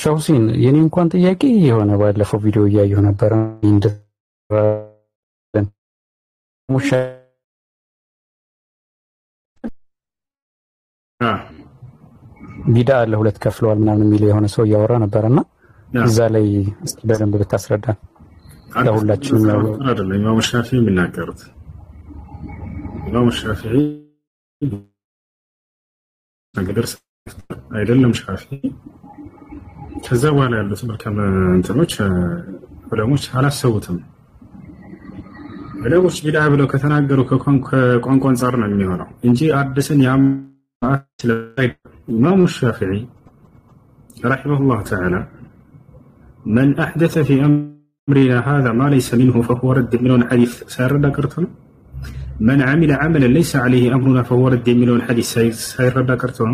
ሸውሲን የኔ እንኳን ጥያቄ የሆነ ባለፈው ቪዲዮ እያየሁ ነበር ሙሻ ቢዳ አለ ሁለት ከፍለዋል ምናምን የሚል የሆነ ሰው እያወራ ነበርና እዛ ላይ እስኪ በደንብ ብታስረዳን ለሁላችንም ነው አይደለም ኢማሙ ሻፊዒ የሚናገሩት ኢማሙ ሻፊዒ ነገር አይደለም ሻፊዒ ከዛ በኋላ ያሉት መልካም እንትኖች ዑለሞች አላሰቡትም ዑለሞች ቢድዓ ብለው ከተናገሩ ከቋንቋ አንፃር ነው የሚሆነው እንጂ አዲስን ያማት ኢማሙ ሻፊዒ رحمه الله تعالى من أحدث في أمرنا هذا ما ليس منه فهو رد من حديث سيرد كرتون من عمل عملا ليس عليه أمرنا فهو رد من حديث سيرد كرتون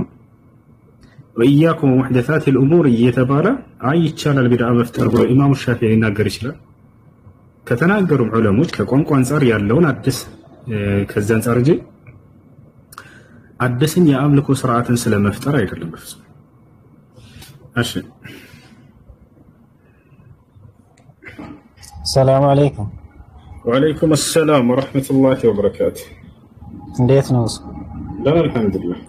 وإياكم محدثات الأمور يتبارى أي تشال البدع مفتر إمام الشافعي يناقر يشلا كتناقروا علماء كقوانقو أنصار يالون أدس كذا أنصار جي أدسن يأملكوا سرعة سلام مفتر يكلم بفسه أشي السلام عليكم. وعليكم السلام ورحمة الله وبركاته. እንዴት ነው? ደህና አልሐምዱሊላህ።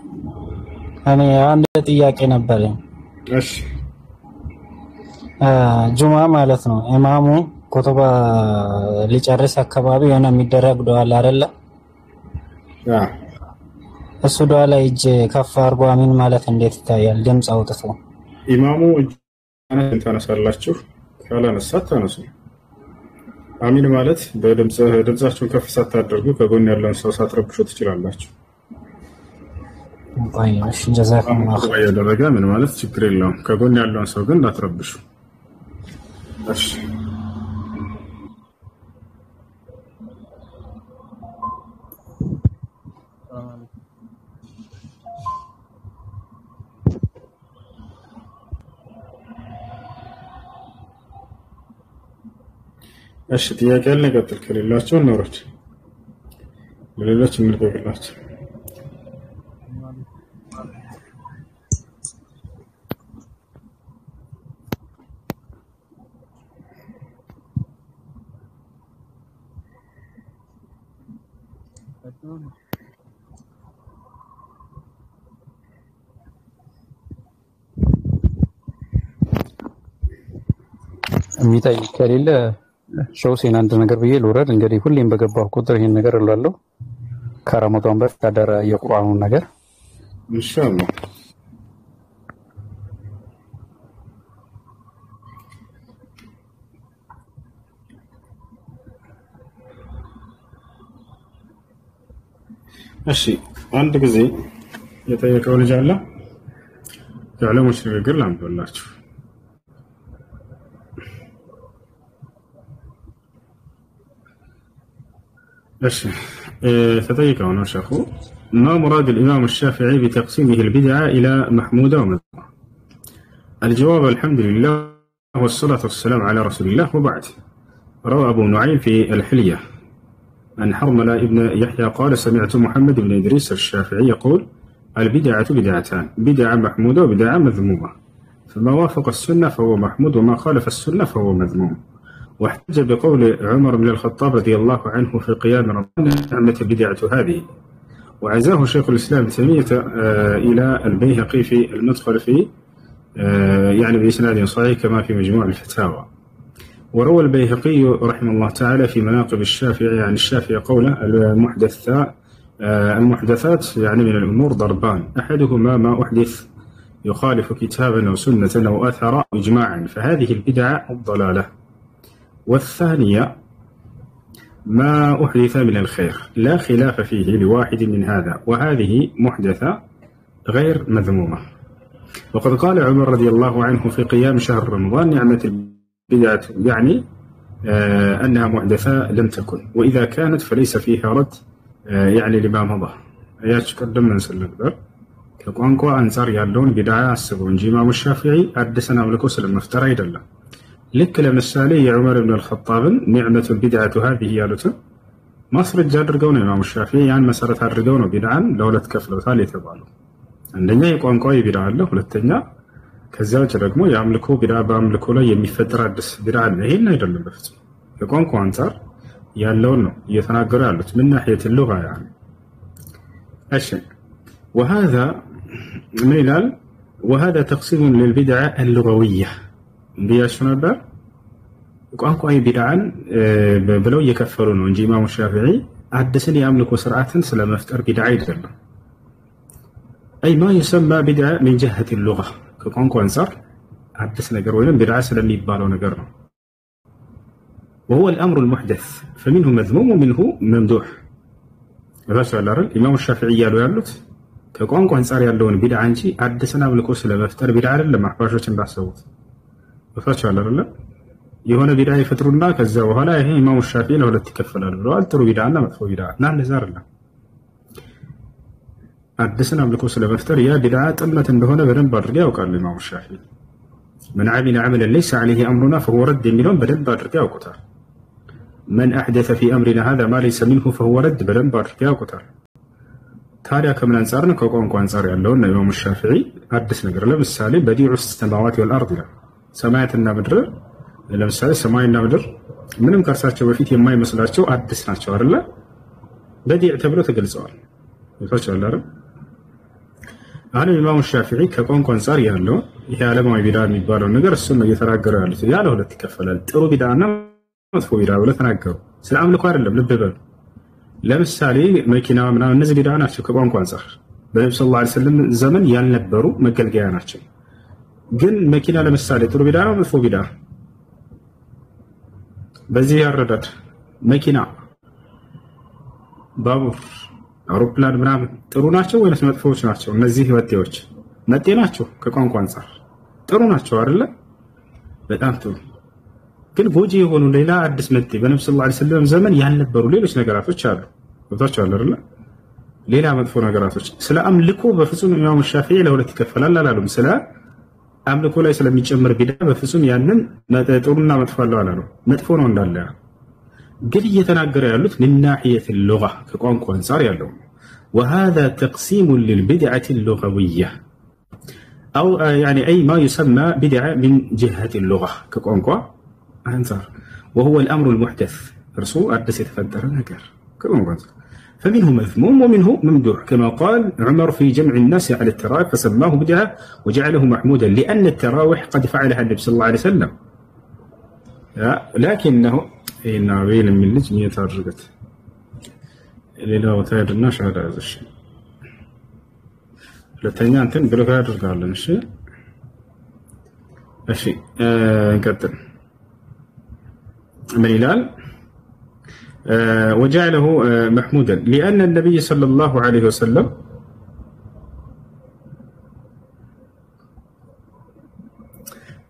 እኔ አንድ ጥያቄ ነበረኝ። እሺ ጁማ ማለት ነው ኢማሙ ኩቱባ ሊጨርስ አካባቢ የሆነ የሚደረግ ዱዓ አለ አይደለ? እሱ ዱዓ ላይ እጅ ከፍ አድርጎ አሚን ማለት እንዴት ይታያል? ድምጽ አውጥቶ ኢማሙ እጅ ታነሳላችሁ፣ ካላነሳ ታነሱ። አሚን ማለት በድምጻችሁን ከፍ ሳታደርጉ ከጎን ያለውን ሰው ሳትረብሹ ትችላላችሁ። እሺ ጀዛኩሙላህ ኸይር። ያደረገ ምን ማለት ችግር የለውም። ከጎን ያለውን ሰው ግን እንዳትረብሹ። እሺ እሺ ጥያቄ አለ ቀጥል ከሌላችሁ እንወርድ ለሌሎች እንልቀቅላችሁ የሚታይ ከሌለ ሸውሴን አንድ ነገር ብዬ ልውረድ። እንግዲህ ሁሌም በገባሁ ቁጥር ይሄን ነገር እላለሁ ከረመዳን በፊት አደረ የቁርአኑን ነገር ኢንሻአላህ እሺ አንድ ጊዜ የጠየቀው ልጅ አለ የዑለሞች ንግግር ላንብብላችሁ فتيقع شيخ ما مراد الإمام الشافعي بتقسيمه البدعة إلى محمودة ومذمومة؟ الجواب الحمد لله والصلاة والسلام على رسول الله وبعد. روى أبو نعيم في الحلية عن حرملة ابن يحيى قال سمعت محمد بن إدريس الشافعي يقول البدعة بدعتان بدعة محمودة وبدعة مذمومة فما وافق السنة فهو محمود وما خالف السنة فهو مذموم. واحتج بقول عمر بن الخطاب رضي الله عنه في قيام رمضان نعمة البدعة هذه وعزاه شيخ الإسلام ابن تيمية إلى البيهقي في المدخل في يعني بإسناد صحيح كما في مجموع الفتاوى. وروى البيهقي رحمه الله تعالى في مناقب الشافعي عن الشافعي قوله المحدثات يعني من الأمور ضربان أحدهما ما أحدث يخالف كتابا أو سنة أو أثر إجماعا فهذه البدعة الضلالة والثانية ما أحدث من الخير لا خلاف فيه لواحد من هذا وهذه محدثة غير مذمومة. وقد قال عمر رضي الله عنه في قيام شهر رمضان نعمة البدعة يعني أنها محدثة لم تكن وإذا كانت فليس فيها رد يعني لما مضى. آيات قدم من سلم كقوانقوا أنصار يالون بدعة السبون إمام الشافعي أدسنا ملكو سلم مفترى يدلا لك لمثالي يا عمر بن الخطاب نعمة البدعة هذه يالوته مصر الجاد رجونا إمام الشافعي يعني مسألة الرجونا بدعا لولا تكفلوا ثالث تبالو عندنا يقوان قوي بدعا له ولتنيا ከዛ ውጭ ደግሞ የአምልኮ ቢድዓ በአምልኮ ላይ የሚፈጠር አዲስ ቢድዓ አለ። ይሄን አይደለም በፍጹም ከቋንቋ አንፃር ያለውን ነው እየተናገሩ ያሉት ምን ናሂየት اللغة يعني እሺ وهذا ምን ይላል وهذا تقسيم للبدع اللغوية እንዲያሽ ነበር ቋንቋዊ ቢድዓን ብለው እየከፈሉ ነው እንጂ ኢማሙ ሻፊዒ አዲስን የአምልኮ ስርዓትን ስለመፍጠር ቢድዓ አይደለም أي ما يسمى بدعة من جهة اللغة كقانق وانصار عدس نجر وين بدعة سلمي بالو نجر وهو الأمر المحدث فمنه مذموم ومنه ممدوح بس على الإمام الشافعي قالوا يالوت كقانق وانصار يالون بدعة انشي عدسنا بالكوس لمفتر بدعة لما حباشوا تنبع صوت بس على الرلا يهون بدعة يفترنا كذا وهلا هي إمام الشافعي لو لا تكفل الرلا ترى بدعة لا مدفوع بدعة نعم نزار الله አዲስን አምልኮ ስለመፍጠር ያ ቢድዓ ጥመት እንደሆነ በደንብ አድርገው ያውቃሉ ኢማሙ ሻፊዒ من عمل عملا ليس عليه امرنا فهو رد የሚለውን በደንብ አድርገው ያውቁታል من احدث في امرنا هذا ما ليس منه فهو رد በደንብ አድርገው ያውቁታል ታዲያ ከምን አንፃር ነው ከቋንቋ አንፃር ያለውን ኢማሙ ሻፊዒ አዲስ ነገር ለምሳሌ በዲዑ السماوات والارض ሰማያትና ምድር ለምሳሌ ሰማይና ምድር ምንም ከርሳቸው በፊት የማይመስላቸው አዲስ ናቸው አይደለ በዲዕ ተብሎ ተገልጸዋል ይፈቻል አይደል አሁን ኢማሙ ሻፊዒ ከቋንቋ አንፃር ያለው ይሄ ዓለማዊ ቢድዓ የሚባለው ነገር እሱን ነው እየተናገረ ያሉት ያለ ሁለት ይከፈላል ጥሩ ቢድዓና መጥፎ ቢድዓ ብለው ተናገሩ ስለ አምልኮ አይደለም ልብ በሉ ለምሳሌ መኪና ምናምን እነዚህ ቢድዓ ናቸው ከቋንቋ አንፃር በነብዩ ሰለላሁ ዐለይሂ ወሰለም ዘመን ያልነበሩ መገልገያ ናቸው ግን መኪና ለምሳሌ ጥሩ ቢድዓ ነው መጥፎ ቢድዓ በዚህ ያረዳድ መኪና ባቡር አውሮፕላን ምናምን ጥሩ ናቸው ወይስ መጥፎዎች ናቸው እነዚህ ወጤዎች መጤ ናቸው ከቋንቋ አንፃር ጥሩ ናቸው አይደለ በጣም ጥሩ ግን ጎጂ የሆኑ ሌላ አዲስ መጤ በነብዩ ሰለላሁ ዐለይሂ ወሰለም ዘመን ያልነበሩ ሌሎች ነገራቶች አሉ ወጣቸው አይደለ ሌላ መጥፎ ነገራቶች ስለ አምልኮ በፍጹም ኢማሙ ሻፊዒ ለሁለት ይከፈላል አላሉም ስለ አምልኮ ላይ ስለሚጨምር ቢድዓ በፍጹም ያንን ጥሩና መጥፎ አለው አላሉ መጥፎ ነው እንዳለ قل يتناقر يالوت من ناحية اللغة كقوانق وانصار يالو وهذا تقسيم للبدعة اللغوية أو يعني أي ما يسمى بدعة من جهة اللغة كقوانق وانصار وهو الأمر المحدث رسول أدس يتفدر نقر كقوانق وانصار فمنه مذموم ومنه ممدوح كما قال عمر في جمع الناس على التراويح فسماه بدعة وجعله محمودا لأن التراويح قد فعلها النبي صلى الله عليه وسلم لكنه إن عبيل من لج مية ترجت اللي وتاير الناس على هذا الشيء لتنيان تن بلغة قال لنا الشيء الشيء نقدر من هلال وجعله محمودا لأن النبي صلى الله عليه وسلم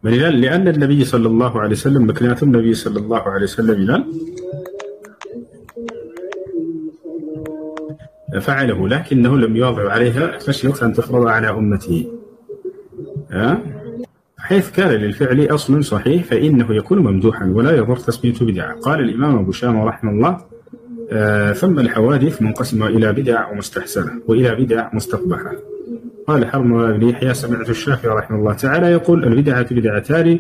لأن النبي صلى الله عليه وسلم مكنات النبي صلى الله عليه وسلم فعله لكنه لم يوضع عليها خشية أن تفرض على أمته حيث كان للفعل أصل صحيح فإنه يكون ممدوحا ولا يضر تسميته بدعة قال الإمام أبو شامة رحمه الله ثم الحوادث منقسمة إلى بدع ومستحسنة وإلى بدع مستقبحة قال حرم بن يحيى سمعت الشافعي رحمه الله تعالى يقول البدعة بدعتان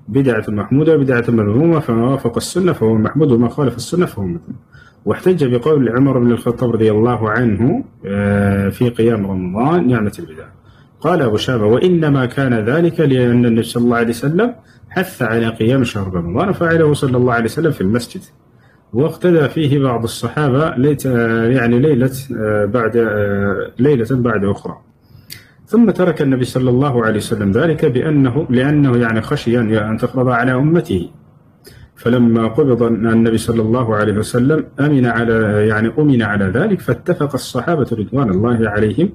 بدعة محمودة وبدعة مذمومة فما وافق السنة فهو محمود وما خالف السنة فهو مذموم واحتج بقول عمر بن الخطاب رضي الله عنه في قيام رمضان نعمة البدعة قال أبو شامة وإنما كان ذلك لأن النبي صلى الله عليه وسلم حث على قيام شهر رمضان فعله صلى الله عليه وسلم في المسجد واقتدى فيه بعض الصحابة يعني ليلة بعد أخرى ثم ترك النبي صلى الله عليه وسلم ذلك لأنه يعني خشي أن تفرض على أمته فلما قبض النبي صلى الله عليه وسلم أمن على ذلك فاتفق الصحابة رضوان الله عليهم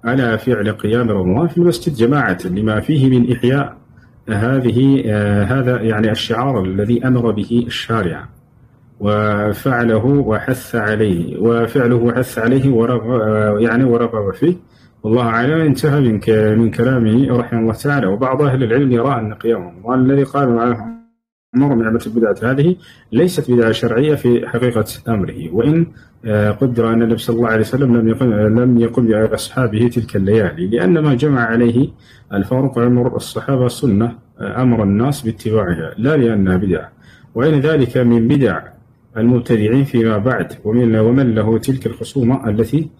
على فعل قيام رمضان في المسجد جماعة لما فيه من إحياء هذا يعني الشعار الذي أمر به الشارع وفعله وحث عليه ورغب فيه والله أعلم. انتهى من كلامه رحمه الله تعالى. وبعض أهل العلم يرى أن قيام رمضان الذي قال عمر نعمة البدعة هذه ليست بدعة شرعية في حقيقة أمره، وإن قدر أن النبي صلى الله عليه وسلم لم يقم بأصحابه تلك الليالي، لأن ما جمع عليه الفاروق عمر الصحابة السنة أمر الناس باتباعها لا لأنها بدعة، وإن ذلك من بدع المبتدعين فيما بعد ومن له تلك الخصومة التي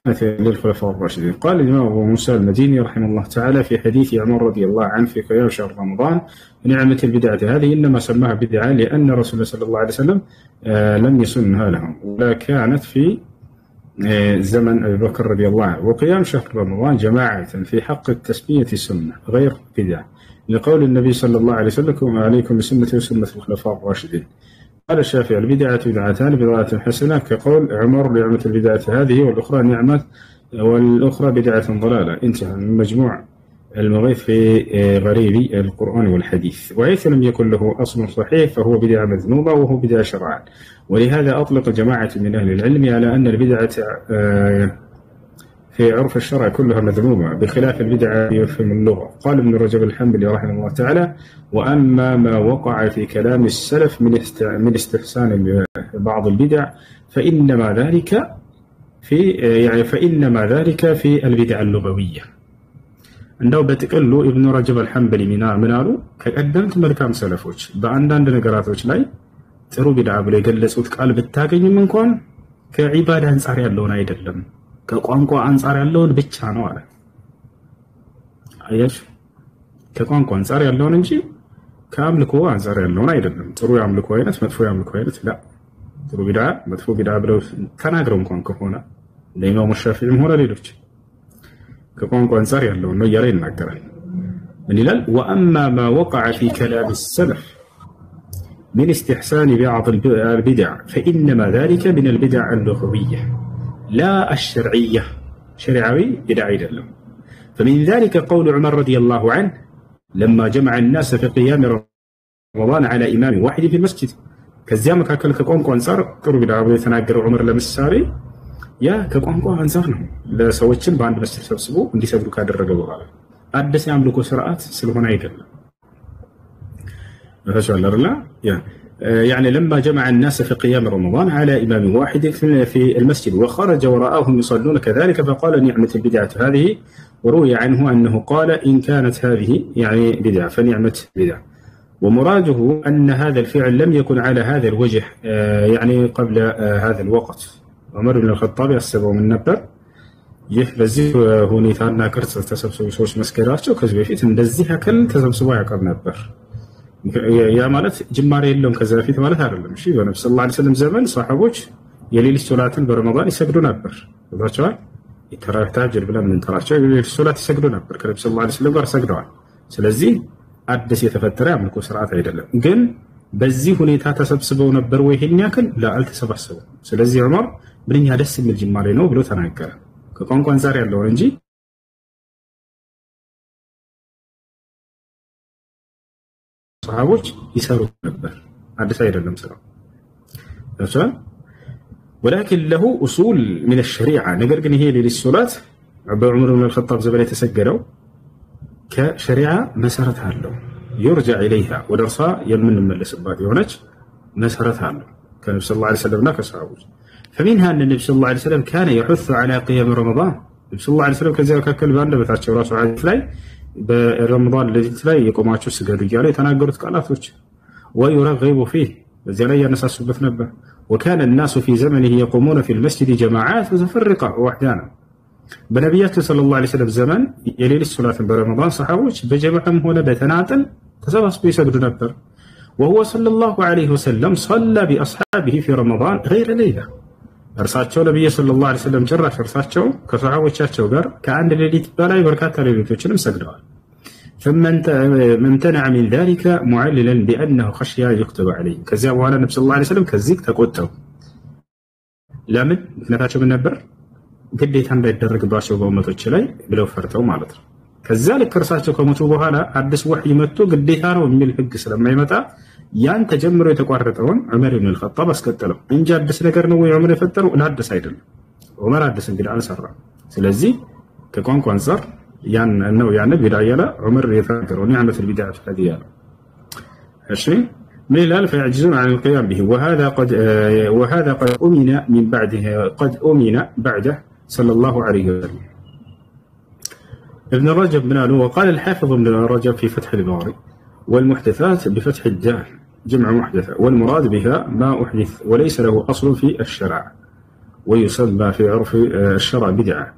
كانت للخلفاء الراشدين. قال الإمام أبو موسى المديني رحمه الله تعالى في حديث عمر رضي الله عنه في قيام شهر رمضان: نعمة البدعة هذه إنما سماها بدعة لأن رسول الله صلى الله عليه وسلم لم يسنها لهم، ولا كانت في زمن أبي بكر رضي الله عنه. وقيام شهر رمضان جماعة في حق التسمية سنة غير بدعة، لقول النبي صلى الله عليه وسلم: عليكم بسنتي وسنة الخلفاء الراشدين. قال الشافعي: البدعة بدعتان، بدعة حسنة كقول عمر: نعمة البدعة هذه، والأخرى بدعة ضلالة. انتهى من مجموع المغيث في غريب القرآن والحديث. وحيث لم يكن له أصل صحيح فهو بدعة مذمومة وهو بدعة شرعا، ولهذا أطلق جماعة من أهل العلم على أن البدعة في عرف الشرع كلها مذمومة، بخلاف البدعة في اللغة. قال ابن رجب الحنبلي رحمه الله تعالى: وأما ما وقع في كلام السلف من استحسان بعض البدع فإنما ذلك في البدع اللغوية. እንደው በጥቅሉ ኢብኑ ረጀብ አልሐንበሊ ምን አሉ? ከቀደምት መልካም ሰለፎች በአንዳንድ ነገራቶች ላይ ጥሩ ቢድዓ ብሎ የገለጹት ቃል ብታገኝም እንኳን ከዒባዳ አንፃር ያለውን አይደለም፣ ከቋንቋ አንፃር ያለውን ብቻ ነው አለ። አያሽ፣ ከቋንቋ አንፃር ያለውን እንጂ ከአምልኮ አንፃር ያለውን አይደለም። ጥሩ የአምልኮ አይነት መጥፎ የአምልኮ አይነት ላ ጥሩ ቢድዓ መጥፎ ቢድዓ ብለው ተናግረው እንኳን ከሆነ ለኢማሙ ሻፊዒም ሆነ ሌሎች ከቋንቋ አንፃር ያለውን ነው እያለ ይናገራል። ምን ይላል? ወአማ ማ ወቀዐ ፊ ከላም ሰለፍ من استحسان بعض البدع فإنما ذلك من البدع اللغوية لا الشرعية، شرعوي بدعي دلهم. فمن ذلك قول عمر رضي الله عنه لما جمع الناس في قيام رمضان على إمام واحد في المسجد. كزيام كاكل كقوانقو أنصار قروا بدعا ويتناقر عمر لمساري يا كقوانقو أنصار لسوتشن بعد مسجد سبسبو اندي سبرو كادر رقبو غالا أدس يعملوكو سرعات سلهونا يدل يعني لما جمع الناس في قيام رمضان على إمام واحد في المسجد وخرج وراءهم يصلون كذلك فقال: نعمة البدعة هذه. وروي عنه أنه قال: إن كانت هذه يعني بدعة فنعمة بدعة. ومراده أن هذا الفعل لم يكن على هذا الوجه يعني قبل هذا الوقت. عمر بن الخطاب يحسبه من نبر بزي هونيتانا كرت تسبسبوا سوش مسكراتشو كذا فيت እንደዚህ ያከል ተሰብስበው ያቀር ነበር። ያ ማለት ጅማሬ የለውም ከዛ በፊት ማለት አይደለም። እሺ በነብዩ ሰለላሁ ዐለይሂ ወሰለም ዘመን ሰሃቦች የሌሊት ሶላትን በረመዳን ይሰግዱ ነበር። ወጣቸዋል የተራዊህ ተሐጅድ ብለን እንጠራቸው የሌሊት ሶላት ይሰግዱ ነበር። ከነብዩ ሰለላሁ ዐለይሂ ወሰለም ጋር ሰግደዋል። ስለዚህ አዲስ የተፈጠረ አምልኮ ስርዓት አይደለም። ግን በዚህ ሁኔታ ተሰብስበው ነበር ወይ ይሄን ያክል ለአልተሰባሰቡ። ስለዚህ ዑመር ምንኛ ደስ የሚል ጅማሬ ነው ብሎ ተናገረ። ከቋንቋ አንፃር ያለው እንጂ ሰሃቦች ይሰሩት ነበር። አዲስ አይደለም ስራው። ተሰል ولكن له اصول من الشريعه ነገር ግን ይሄ ሌሊት ሶላት በዑመር ኢብኑ አልኸጣብ ዘመን የተሰገደው ከሸሪዓ መሰረት አለው። يرجع اليها ወደርሷ የምንመለስባት የሆነች መሰረት አለው ከነብዩ ሰለላሁ ዐለይሂ ወሰለምና ከሰሃቦች። فمنها ان النبي صلى الله عليه وسلم كان يحث على قيام رمضان. النبي صلى الله عليه وسلم ከዚያ መካከል ባንደበታቸው ራሱ ሐዲስ ላይ በረመዳን ለሊት ላይ የቆማችሁ ስገዱ እያለ የተናገሩት ቃላቶች ويرغب فيه በዚያ ላይ ያነሳሱበት ነበር። وكان الناس في زمنه يقومون في المسجد جماعات متفرقة وحدانا. በነቢያችን ሰለላሁ ዐለይሂ ወሰለም ዘመን የሌሊት ሶላትን በረመዳን ሰሃቦች በጀማዓም ሆነ በተናጠል ተሰባስበው ይሰግዱ ነበር። وهو صلى الله عليه وسلم صلى بأصحابه في رمضان غير ليلة. እርሳቸው ነብዩ ሰለላሁ ዐለይሂ ወሰለም ጭራሽ እርሳቸው ከሰሃቦቻቸው ጋር ከአንድ ሌሊት በላይ በርካታ ሌሊቶችንም ሰግደዋል። ثم امتنع من ذلك معللا بأنه خشي يكتب عليه. ከዚያ በኋላ ነብዩ ሰለላሁ ዐለይሂ ወሰለም ከዚህ ተቆጠቡ። ለምን? ምክንያታቸው ምን ነበር? ግዴታ እንዳይደረግባቸው በኡመቶች ላይ ብለው ፈርተው ማለት ነው። ከዛ ልክ እርሳቸው ከሞቱ በኋላ አዲስ ወህይ መጥቶ ግዴታ ነው የሚል ህግ ስለማይመጣ ያን ተጀምሮ የተቋረጠውን ዑመር ኢብኑ አልኸጣብ አስቀጠለው እንጂ አዲስ ነገር ነው ወይ ዑመር የፈጠረው? አዲስ አይደለም። ዑመር አዲስ እንግዲህ አልሰራም። ስለዚህ ከቋንቋ አንፃር ያን ነው ቢድዓ ያለ ዑመር የተናገረው ኒዕመቱል ቢድዓ ፈዲያ። እሺ من الآن فيعجزون عن القيام به، وهذا قد أمن من بعده، قد أمن بعده صلى الله عليه وسلم. ابن رجب بن وقال الحافظ ابن رجب في فتح الباري: والمحدثات بفتح الدال جمع محدثة، والمراد بها ما أحدث وليس له أصل في الشرع، ويسمى في عرف الشرع بدعة،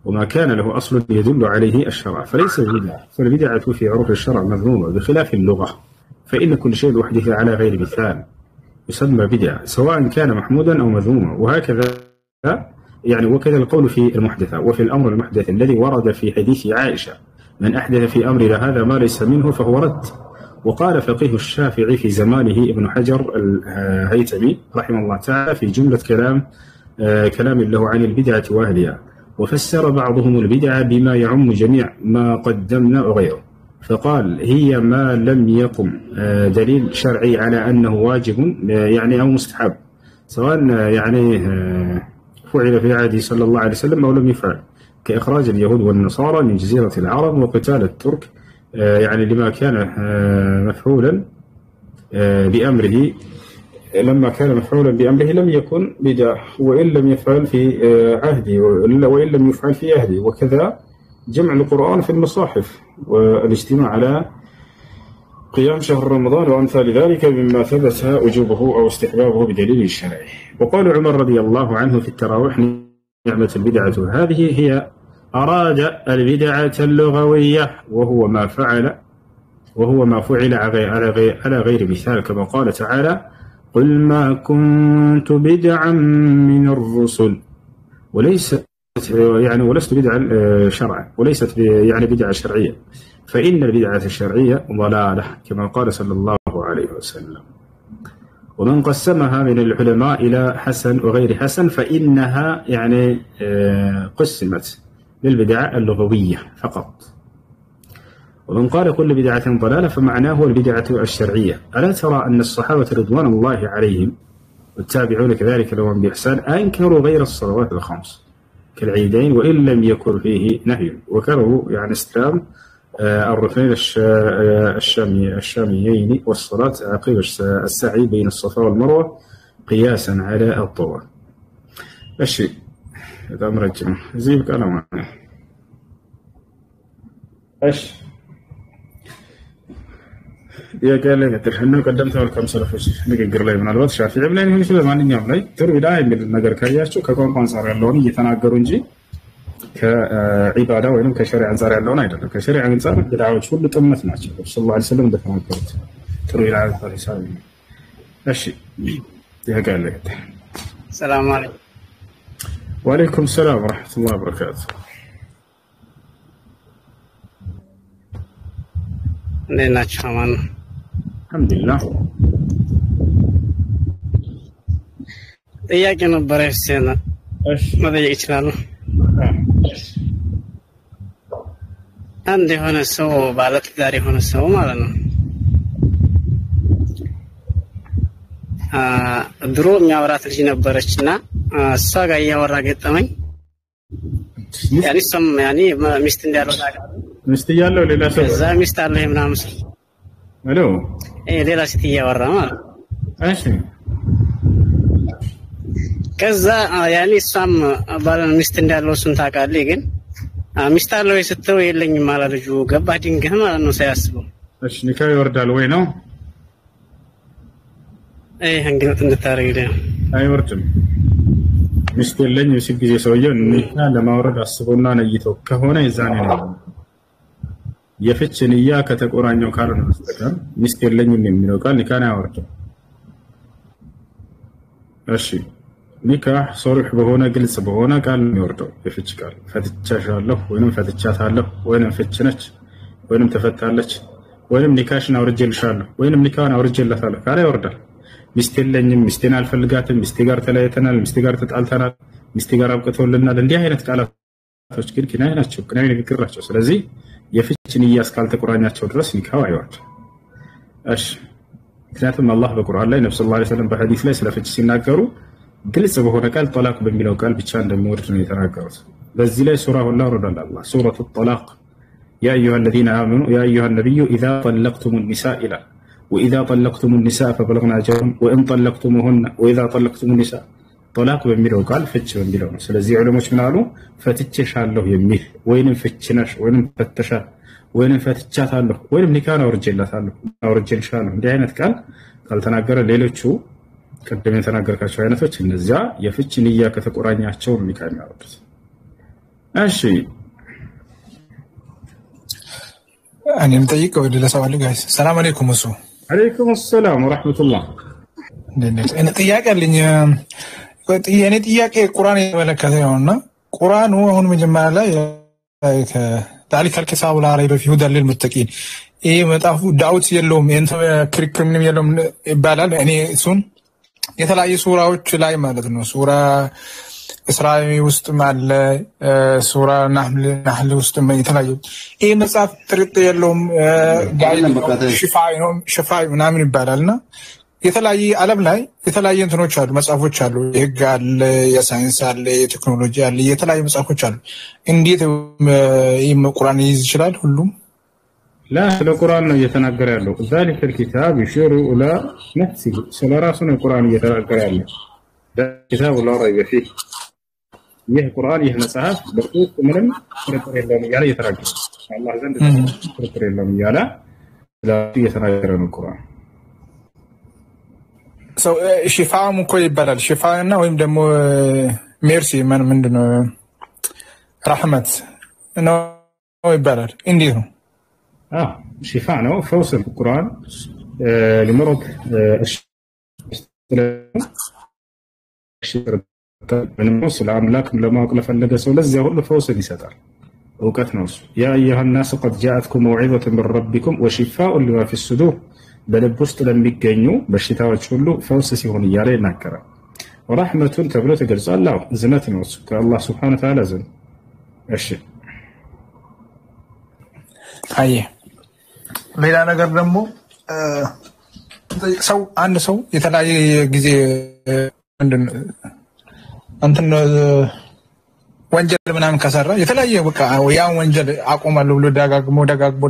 وما كان له أصل يدل عليه الشرع فليس بدعة، فالبدعة في عرف الشرع مذمومة، بخلاف اللغة فإن كل شيء أحدث على غير مثال يسمى بدعة، سواء كان محمودا أو مذموما. وهكذا يعني وكذا القول في المحدثة. وفي الأمر المحدث الذي ورد في حديث عائشة: من أحدث في أمرنا هذا ما ليس منه فهو رد. وقال فقيه الشافعي في زمانه ابن حجر الهيثمي رحمه الله تعالى في جملة كلام له عن البدعة وأهلها: وفسر بعضهم البدعة بما يعم جميع ما قدمنا وغيره، فقال: هي ما لم يقم دليل شرعي على أنه واجب يعني أو مستحب، سواء يعني فعل في عهده صلى الله عليه وسلم أو لم يفعل، كإخراج اليهود والنصارى من جزيرة العرب وقتال الترك، يعني لما كان مفعولا بأمره، لما كان مفعولا بأمره لم يكن بدعة، وإن لم يفعل في عهده وإن لم يفعل في عهده. وكذا جمع القرآن في المصاحف، والاجتماع على قيام شهر رمضان وأمثال ذلك مما ثبت وجوبه أو استحبابه بدليل شرعي. وقال عمر رضي الله عنه في التراويح: نعمة البدعة هذه هي أراد البدعة اللغوية، وهو ما فعل على غير مثال، كما قال تعالى: قل ما كنت بدعا من الرسل، ولست بدعا شرعا، وليست يعني بدعة شرعية، فإن البدعة الشرعية ضلالة، كما قال صلى الله عليه وسلم. ومن قسمها من العلماء إلى حسن وغير حسن فإنها يعني قسمت للبدعة اللغوية فقط. ومن قال كل بدعة ضلالة فمعناه البدعة الشرعية. ألا ترى أن الصحابة رضوان الله عليهم والتابعون كذلك لهم بإحسان أنكروا غير الصلوات الخمس كالعيدين وإن لم يكن فيه نهي، وكرهوا يعني استلام الركنين الشاميين والصلاة عقب السعي بين الصفا والمروة قياسا على الطواف. الشيء هذا مرجم زيبك أنا معنا ايش يا قال لي ترحنا قدمت لكم سلفوس نقدر لي من الوقت شافعي بلا يهون شو ማንኛውም ላይ ጥሩ ዳይ የሚል ነገር ካያችሁ ከቋንቋ አንፃር ያለውን እየተናገሩ እንጂ ከዒባዳ ወይንም ከሸሪዓ አንፃር ያለውን አይደለም። ከሸሪዓ አንፃር ቢድዓዎች ሁሉ ጥመት ናቸው። ረሱላህ ሰለላሁ ዐለይሂ ወሰለም እንደተናገሩት ጥሩ ይላል ሐዲሳዊ። እሺ ያ قال لي السلام عليكم. وعليكم السلام ورحمة الله وبركاته. نيناتش حمان الحمد لله. ጥያቄ ነበረ ሲና መጠየቅ ይችላል? አንድ የሆነ ሰው ባለትዳር የሆነ ሰው ማለት ነው ድሮ የሚያወራት ልጅ ነበረችና እሷ ጋር እያወራ ገጠመኝ። ያኔ ሚስት እንዳለው ሚስት ያለው ሌላ ሰው እዛ ሚስት አለ ምናምን አሎ ሌላ ሴት እያወራ ማለት እሺ ከዛ ያኔ እሷም ባለ ሚስት እንዳለው እሱን ታውቃለህ። ግን ሚስት አለው ስትለው የለኝም ማለት ልጁ ገባ ድንገት ማለት ነው ሳያስበው። እሺ ኒካህ ይወርዳል ወይ ነው? እንግዲህ እንድታረግልኝ አይወርድም። ሚስት የለኝም ሲል ጊዜ ሰውየው ኒካህ ለማውረድ አስቦና ነይቶ ከሆነ የዛኔ ነው የፍች ንያ ከተቆራኘው ካልሆነ በስተቀር ሚስት የለኝም የሚለው ቃል ኒካህ አያወርድም። እሺ ኒካህ ሶሪህ በሆነ ግልጽ በሆነ ቃል ነው የሚወርደው። የፍች ቃል ፈትቻሻለሁ ወይንም ፈትቻታለሁ ወይንም ፍች ነች ወይንም ተፈታለች ወይንም ኒካህሽን አውርጄልሻለሁ ወይንም ኒካህን አውርጄላታለሁ ካለ ይወርዳል። ሚስት የለኝም፣ ሚስቴን አልፈልጋትም፣ ሚስቴ ጋር ተለያይተናል፣ ሚስቴ ጋር ተጣልተናል፣ ሚስቴ ጋር አብቅቶልናል፣ እንዲህ አይነት ቃላቶች ግን ኪናይ ናቸው፣ ኪናይ ንግግር ናቸው። ስለዚህ የፍች ንያ እስካልተቆራኛቸው ድረስ ኒካህ አይወርድም። እሺ ምክንያቱም አላህ በቁርአን ላይ ነብዩ ሰለላሁ ዐለይሂ ወሰለም በሐዲስ ላይ ስለ ፍች ሲናገሩ ግልጽ በሆነ ቃል ጠላቅ በሚለው ቃል ብቻ እንደሚወርድ ነው የተናገሩት። በዚህ ላይ ሱራ ሁላ ወርዷል። አላህ ሱረቱ ጠላቅ ያ አዩሃ الذين آمنوا يا أيها النبي إذا طلقتم النساء إلى وإذا طلقتم النساء فبلغن أجلهن وإن طلقتموهن وإذا طلقتم النساء طلاق በሚለው ቃል ፍች በሚለው ነው። ስለዚህ ዑለሞች ምን አሉ? ፈትቼሻለሁ የሚል ወይንም ፍችነሽ ወይንም ፈተሻ ወይንም ፈትቻታለሁ ወይንም ኒካን አውርጄላታለሁ አውርጄልሻለሁ እንዲህ አይነት ቃል ካልተናገረ ሌሎቹ ቀደም የተናገርካቸው አይነቶች እነዚያ የፍች ንያ ከተቆራኛቸው ኒካ የሚያወርዱት። እሺ እኔም ጠይቀው ለሰው አለ ጋይስ ሰላም አለይኩም እሱ አለይኩም ሰላም ወራህመቱላህ እኔ ጥያቄ አለኝ የኔ ጥያቄ ቁርአን የተመለከተ ነውና ቁርአኑ አሁን መጀመሪያ ላይ ታሪክ አልከሳው ላይ በፊት ሁዳ ለልሙተቂን ይሄ መጣፉ ዳውት የለውም እንተ ክርክር ምንም የለውም ይባላል እኔ እሱን የተለያዩ ሱራዎች ላይ ማለት ነው ሱራ እስራኤል ውስጥ ማለ ሱራ ናህል ውስጥ የተለያዩ ይሄ መጽሐፍ ጥርጥር የለውም ሽፋይ ምናምን ይባላልና የተለያየ ዓለም ላይ የተለያየ እንትኖች አሉ መጽሐፎች አሉ የህግ አለ የሳይንስ አለ የቴክኖሎጂ አለ የተለያየ መጽሐፎች አሉ እንዴት ቁርአን ይይዝ ይችላል ሁሉም لا القرآن يتناقر له ذلك الكتاب يشير إلى نفسه سلراسنا القرآن يتناقر له كتاب لا ريب فيه يه القرآن يه مصحف بخصوص من ترتر الله يالا يتناقر الله زند ترتر الله يالا لا يتناقر القرآن سو شفاء مكو يبالال شفاءنا ويم دمو ميرسي من مندنو رحمت انه يبالال انديرو شفاء نو فوز القرآن لمرض من موصل العملاك لما أقلف اللقى سولزي هو فوز يساتر وقت نوص يا أيها الناس قد جاءتكم موعظة من ربكم وشفاء لما في الصدور بلبست لم يجنوا بالشتاء والشلو فوز سيهون ياري نكرة ورحمة تبلو تجلس الله زنت نوص كالله سبحانه وتعالى زن الشيء አየ ሌላ ነገር ደግሞ ሰው አንድ ሰው የተለያየ ጊዜ ምንድነው እንትን ወንጀል ምናምን ከሰራ የተለያየ በቃ ያ ወንጀል አቆማለሁ ብሎ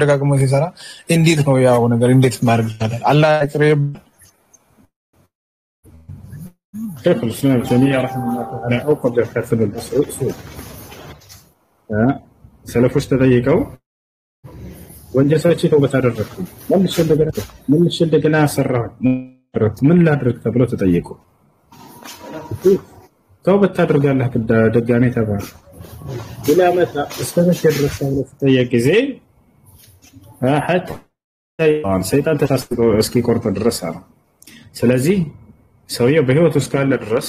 ደጋግሞ ሲሰራ እንዴት ነው ያው ነገር እንዴት ማድረግ ይችላል አላህ ይቅርብ شيخ الإسلام تيمية رحمه الله تعالى أو قبل كتب الأصول سلفوش تضيقوا ወንጀላችን ተውበት አደረኩ ምን እንደገና ሰራሁ ምን ላድርግ ተብሎ ተጠየቁ ተውበት ታደርጋለህ ደጋኔ ተባለ ሌላ መጣ እስከመቼ ድረስ ተብሎ ተጠየቀ ጊዜ ሰይጣን ተታስቆ እስኪ ቆርጦ ድረስ አለ ስለዚህ ሰውየው በህይወት ውስጥ ካለ ድረስ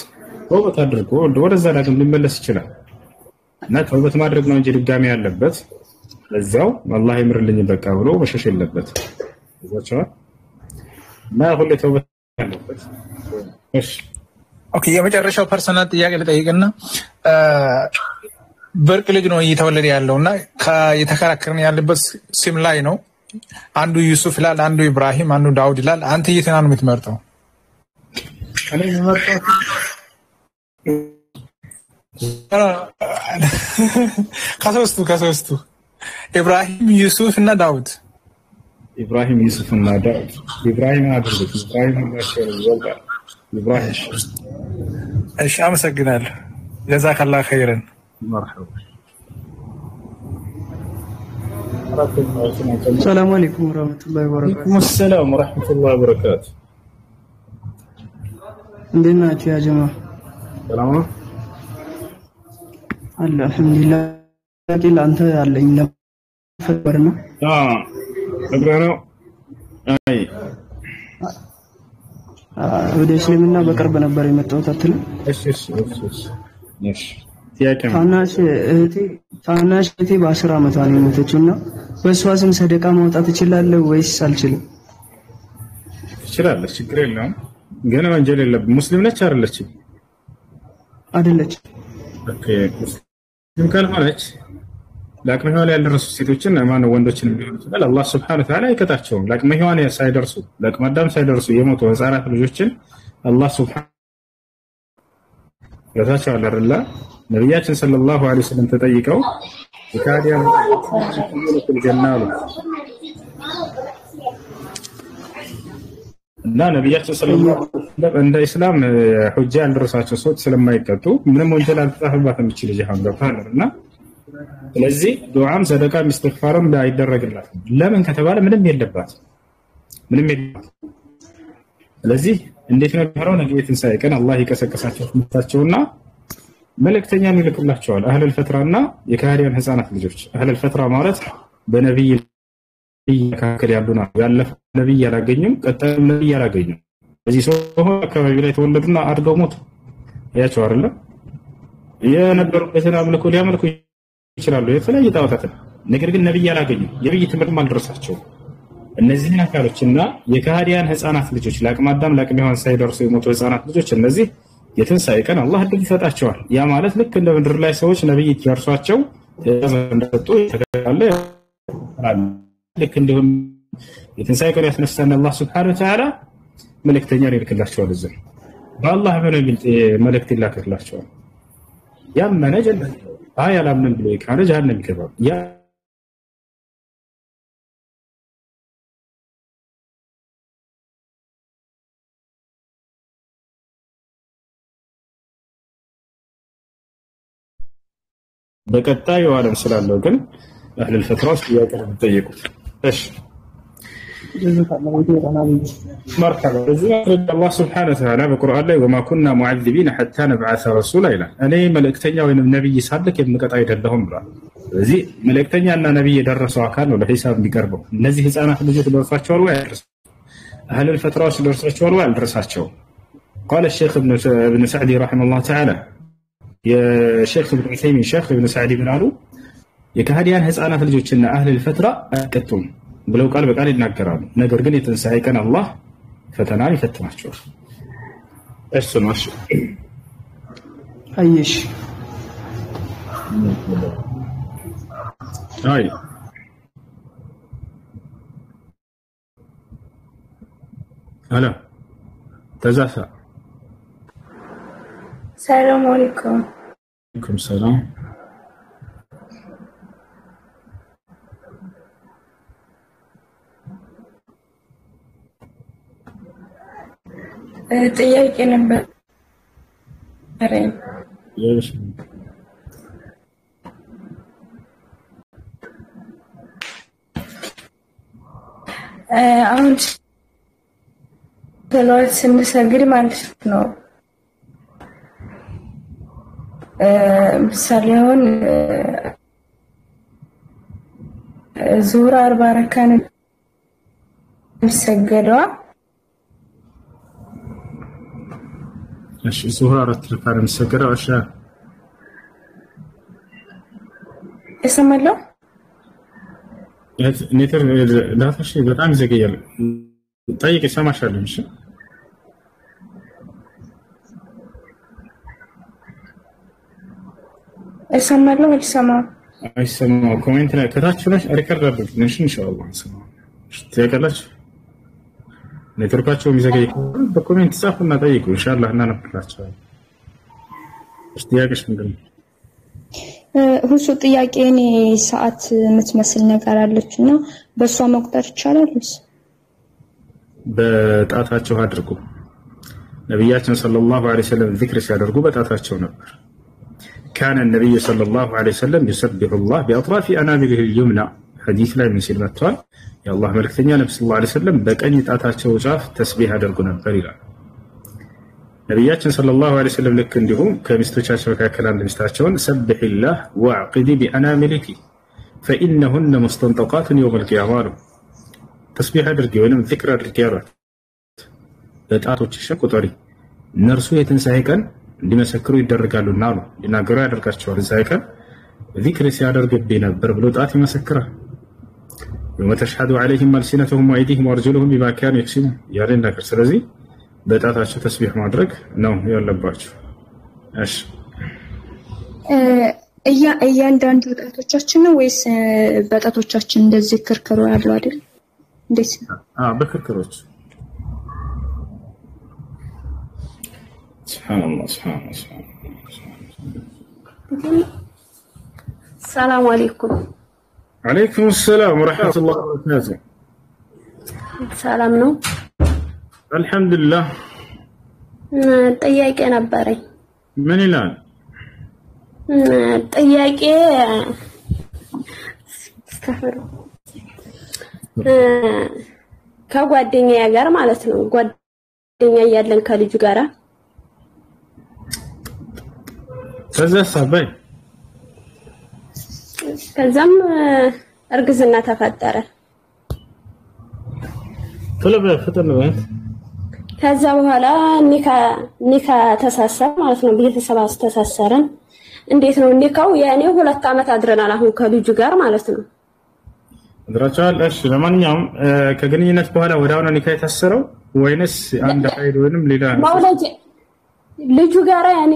ተውበት አድርጎ ወደዛ ዳግም ሊመለስ ይችላል እና ተውበት ማድረግ ነው እንጂ ድጋሜ ያለበት ለዛው አላህ ይምርልኝ በቃ ብሎ መሸሽ የለበት ወጣው እና ሁሉ ተውበት ያለበት እሺ ኦኬ የመጨረሻው ፐርሰናል ጥያቄ ልጠይቅና በርቅ ልጅ ነው እየተወለደ ያለውና የተከራከረን ያለበት ስም ላይ ነው አንዱ ዩሱፍ ይላል አንዱ ኢብራሂም አንዱ ዳውድ ይላል አንተ የትኛው ነው የምትመርጠው እኔ የምመርጠው ከሶስቱ ኢብራሂም ዩሱፍ እና ዳውድ ኢብራሂም ዩሱፍ እና ዳውድ ኢብራሂም አድርጉት ኢብራሂም ማሻአላ ይወጣል ኢብራሂም እሺ አመሰግናለሁ ጀዛከላህ ኸይረን مرحبا السلام عليكم ورحمة الله وبركاته. وعليكم السلام ورحمة الله وبركاته. عندنا يا جماعة. سلام. الحمد لله. لكن أنت على إن فبرنا. فبرنا. أي. ወደ እስልምና በቅርብ ነበር የመጣው ታትል እሺ ታናሽ እህቴ በ10 ዓመቷ ነው የሞተችውና በሷ ስም ሰደቃ ማውጣት እችላለሁ ወይስ አልችልም? ትችላለህ፣ ችግር የለውም። ግን ወንጀል የለብም። ሙስሊም ነች አይደለችም? አይደለችም። ኦኬ፣ ሙስሊም ካልሆነች ለአቅመ ሔዋን ያልደረሱ ሴቶችን ማነው ወንዶችን ቢሆን ይችላል አላህ Subhanahu Wa Ta'ala አይቀጣቸውም። ለአቅመ ሔዋን ሳይደርሱ ለአቅመ አዳም ሳይደርሱ የሞቱ ህፃናት ልጆችን አላህ Subhanahu Wa Ta'ala ነብያችን ሰለላሁ ዐለይሂ ወሰለም ተጠይቀው የካዲያ ሙስሊሞች ጀናሉ እና ነብያችን ሰለላሁ ዐለይሂ ወሰለም እንደ እስላም ሁጃ ያልደረሳቸው ሰዎች ስለማይቀጡ ምንም ወንጀል አልተጻፈባትም እቺ ልጅ አሁን ገብታለና ስለዚህ ዱዓም ሰደቃም ኢስቲግፋርም አይደረግላትም። ለምን ከተባለ ምንም የለባት። ስለዚህ እንዴት ነው የሚሆነው? ነገ የትንሣኤ ቀን አላህ ይቀሰቀሳቸው ምታቸውና መልእክተኛን ይልክላቸዋል። አህለል ፈትራና የካህዲያን ህፃናት ልጆች። አህለል ፈትራ ማለት በነብይ መካከል ያሉ ናቸው። ያለፈ ነብይ ያላገኙም ቀጣዩም ነብይ ያላገኙም በዚህ ሰው አካባቢ ላይ ተወለዱና አድገው ሞቱ። ያቸው አይደለ የነበሩበትን አምልኮ ሊያመልኩ ይችላሉ የተለያየ ጣዖታትን። ነገር ግን ነብይ ያላገኙም የነብይ ትምህርትም አልደረሳቸውም። እነዚህን አካሎችና የካህዲያን ህፃናት ልጆች ለአቅመ አዳም ለአቅመ ሔዋን ሳይደርሱ የሞቱ ህፃናት ልጆች እነዚህ የትንሣኤ ቀን አላህ እድል ይሰጣቸዋል። ያ ማለት ልክ እንደ ምድር ላይ ሰዎች ነብይ ደርሷቸው ትእዛዝ እንደሰጡ ተከታለ ልክ እንደሆነ የትንሣኤ ቀን ያስነሳን አላህ Subhanahu Wa Ta'ala መልእክተኛን ይልክላቸዋል። እዚህ በአላህ መልእክት ይላክላቸዋል። ያመነ ጀነት ያላመነ ብሎ ይካረ ጀሃነም ይገባል። በቀጣዩ ዓለም ስላለው ግን አህለል ፈትራዎች ያቀርቡ ጠይቁት። እሺ مرحبا الله سبحانه وتعالى بالقرآن ላይ وما كنا معذبين حتى نبعث رسولا ይላል። እኔ መልእክተኛ ወይንም ነብይ ሳልክ የምቀጣ አይደለሁም ብሏል። ስለዚህ መልእክተኛና ነብይ የደረሰው አካል ነው ለሂሳብ የሚቀርበው። እነዚህ ህፃናት ልጆች ደርሷቸዋል ወይ አልደረሳቸውም? አህለል ፈትራዎች ደርሷቸዋል ወይ አልደረሳቸውም? قال الشيخ ابن سعدي رحمه الله تعالى የሼክ ኢብኑ ዑሰይሚን ሼክ ኢብኑ ሰዕዲ ምን አሉ? የካህዲያን ህፃናት ልጆችና አህለል ፈትራ አይቀጡም ብለው ቃል በቃል ይናገራሉ። ነገር ግን የትንሣኤ ቀን አላህ ፈተናን ይፈትናቸዋል። እሱ ነው። አየሽ አይ አላ ተዛፋ ሰላም አለይኩም። ወአለይኩም ሰላም። ጥያቄ ነበር። እሺ አሁን ሰላት ስንሰግድ ማለት ነው ምሳሌ አሁን ዙህር 40 ረካ ነው የሚሰገደው። እሺ ዙህር 4 ረካ ነው የሚሰገደው። እሺ እሰማለሁ። ኔትር ዳታሽ በጣም ይዘገያል። ጠይቅ ይሰማሻል። እሺ እሰማለሁ። አልሰማም። አይሰማው ኮሜንት ላይ ከታች ነሽ ሪከርድ አድርጉልኝ ኢንሻአላህ። ሰማው ትያቀላችሁ ኔትወርካቸው የሚዘገይ በኮሜንት ጻፉና ጠይቁ ኢንሻአላህ እናነብላችኋለን። ጥያቄሽ ምንድን ነው? ሁሱ ጥያቄ እኔ ሰዓት የምትመስል ነገር አለችና በሷ መቁጠር ይቻላል? በጣታቸው አድርጉ። ነብያችን ሰለላሁ ዐለይሂ ወሰለም ዚክር ሲያደርጉ በጣታቸው ነበር። كان النبي صلى الله عليه وسلم يسبح الله بأطراف أنامله اليمنى حديث لا من سلمة طال يا الله ملكتني النبي صلى الله عليه وسلم بكأن يتعطى وصاف تسبيح درقنا بريلا نبياتنا صلى الله عليه وسلم لك عندهم كمستوشاشوا كلام المستوشون سبح الله واعقدي بأناملك فإنهن مستنطقات يوم القيامة تسبيح درقي ولم ذكر الرجالات بتعطوا تشك وطري نرسو يتنسايكن እንዲመሰክሩ ይደረጋሉና ነው ሊናገሩ ያደርጋቸዋል። ዛይከን ዚክር ሲያደርግብኝ ነበር ብሎ ጣት ይመሰክራል። ወተሽሃዱ عليهم ألسنتهم وأيديهم وأرجلهم بما كانوا يكسبون ያለን ነገር። ስለዚህ በጣታቸው ተስቢህ ማድረግ ነው ያለባቸው። እሺ እያንዳንዱ ጣቶቻችን ነው ወይስ በጣቶቻችን እንደዚህ ክርክሩ ያለው አይደል? እንዴት? በክርክሮች سبحان الله سبحان الله سبحان الله. السلام عليكم. عليكم السلام ورحمة الله وبركاته. سلام ነው አልহামዱሊላህ ጥያቄ ነበረኝ ምን ይላል ጥያቄ ከጓደኛዬ ጋር ማለት ነው ጓደኛ ያለን ከልጁ ጋራ ከዛም እርግዝና ተፈጠረ ፍጥን ነው ከዛ በኋላ ኒካ ተሳሰረ ማለት ነው ቤተሰብ አስተሳሰረን እንዴት ነው ኒካው ያኔ 2 አመት አድረናል አሁን ከልጁ ጋር ማለት ነው አድራቻል እሺ ለማንኛውም ከግንኙነት በኋላ ወዳውና ኒካ የታሰረው ወይንስ አንድ ኃይል ወይንም ሌላ ማውለጅ ልጁ ጋር ያኔ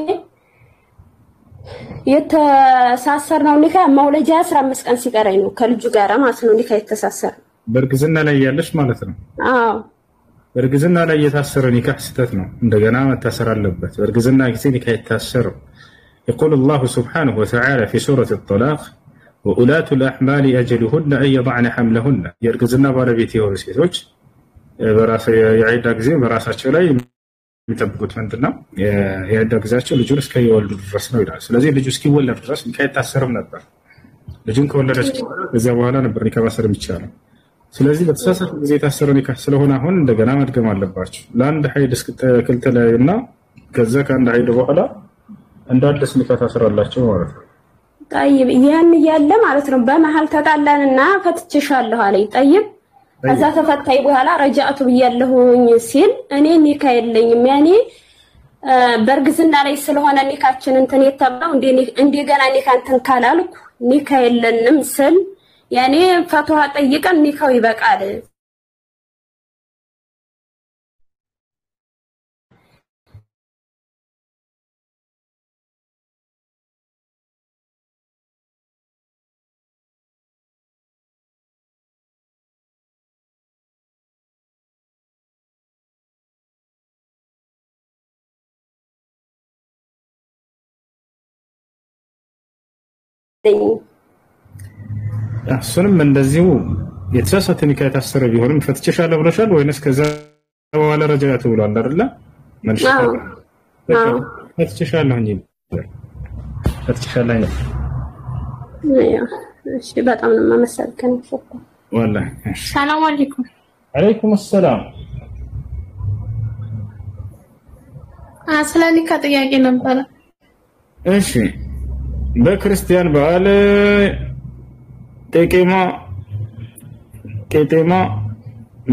የተሳሰርነው ኒካ ማውለጃ 15 ቀን ሲቀረኝ ነው ከልጁ ጋር ማለት ነው ኒካ የተሳሰረ በርግዝና ላይ ያለሽ ማለት ነው አዎ በርግዝና ላይ የታሰረ ኒካ ስተት ነው እንደገና መታሰር አለበት በርግዝና ጊዜ ኒካ የታሰረው يقول الله سبحانه وتعالى في سورة الطلاق وأولاة الأحمال أجلهن أن يضعن حملهن يرجزنا باربيتي ورسيتوش براس يعيد أجزاء براساتشو لا يتبقوت مندنا يعيد أجزاء لجولس كي يولد الرسم ويدرس لازم لجولس كي يولد الرسم كي يتأثر من البر لجون كولد الرسم إذا وهلا نبر نكا بسر متشارة ስለዚህ በተሳሳተ ጊዜ የታሰረ ኒካ ስለሆነ አሁን እንደገና መድገም አለባችሁ ለአንድ ኃይል እስከተለያዩና ከዛ ከአንድ ኃይል በኋላ እንዳልስ ኒካ ታስራላችሁ ማለት ነው طيب ያን ያለ ማለት ነው በመሃል ተጣላንና ፈትቼሻለሁ አለኝ طيب ከዛ ተፈታይ በኋላ ረጃአቱ ብያለሁኝ ሲል እኔ ኒካ የለኝም ያኔ በርግዝና ላይ ስለሆነ ኒካችን እንትን የተባለው እንደገና ኒካ እንትን ካላልኩ ኒካ የለንም ስል ያኔ ፈትዋ ጠይቀን ኒካው ይበቃል እሱንም እንደዚሁ የተሳሳተ ኒካ የታሰረ ቢሆንም ፈትቼሻለሁ ብለሻል ወይንስ ከዛ በኋላ ረጃቱ ብሏል አይደለ መልሽ ፈትቼሻለሁ እንጂ ፈትቼሻለሁ እሺ በጣም ነው ማመሰልከን والله ሰላም አለይኩም አለይኩም ሰላም ስለ ኒካ ጥያቄ ነበር እሺ በክርስቲያን በዓል ቄጤማ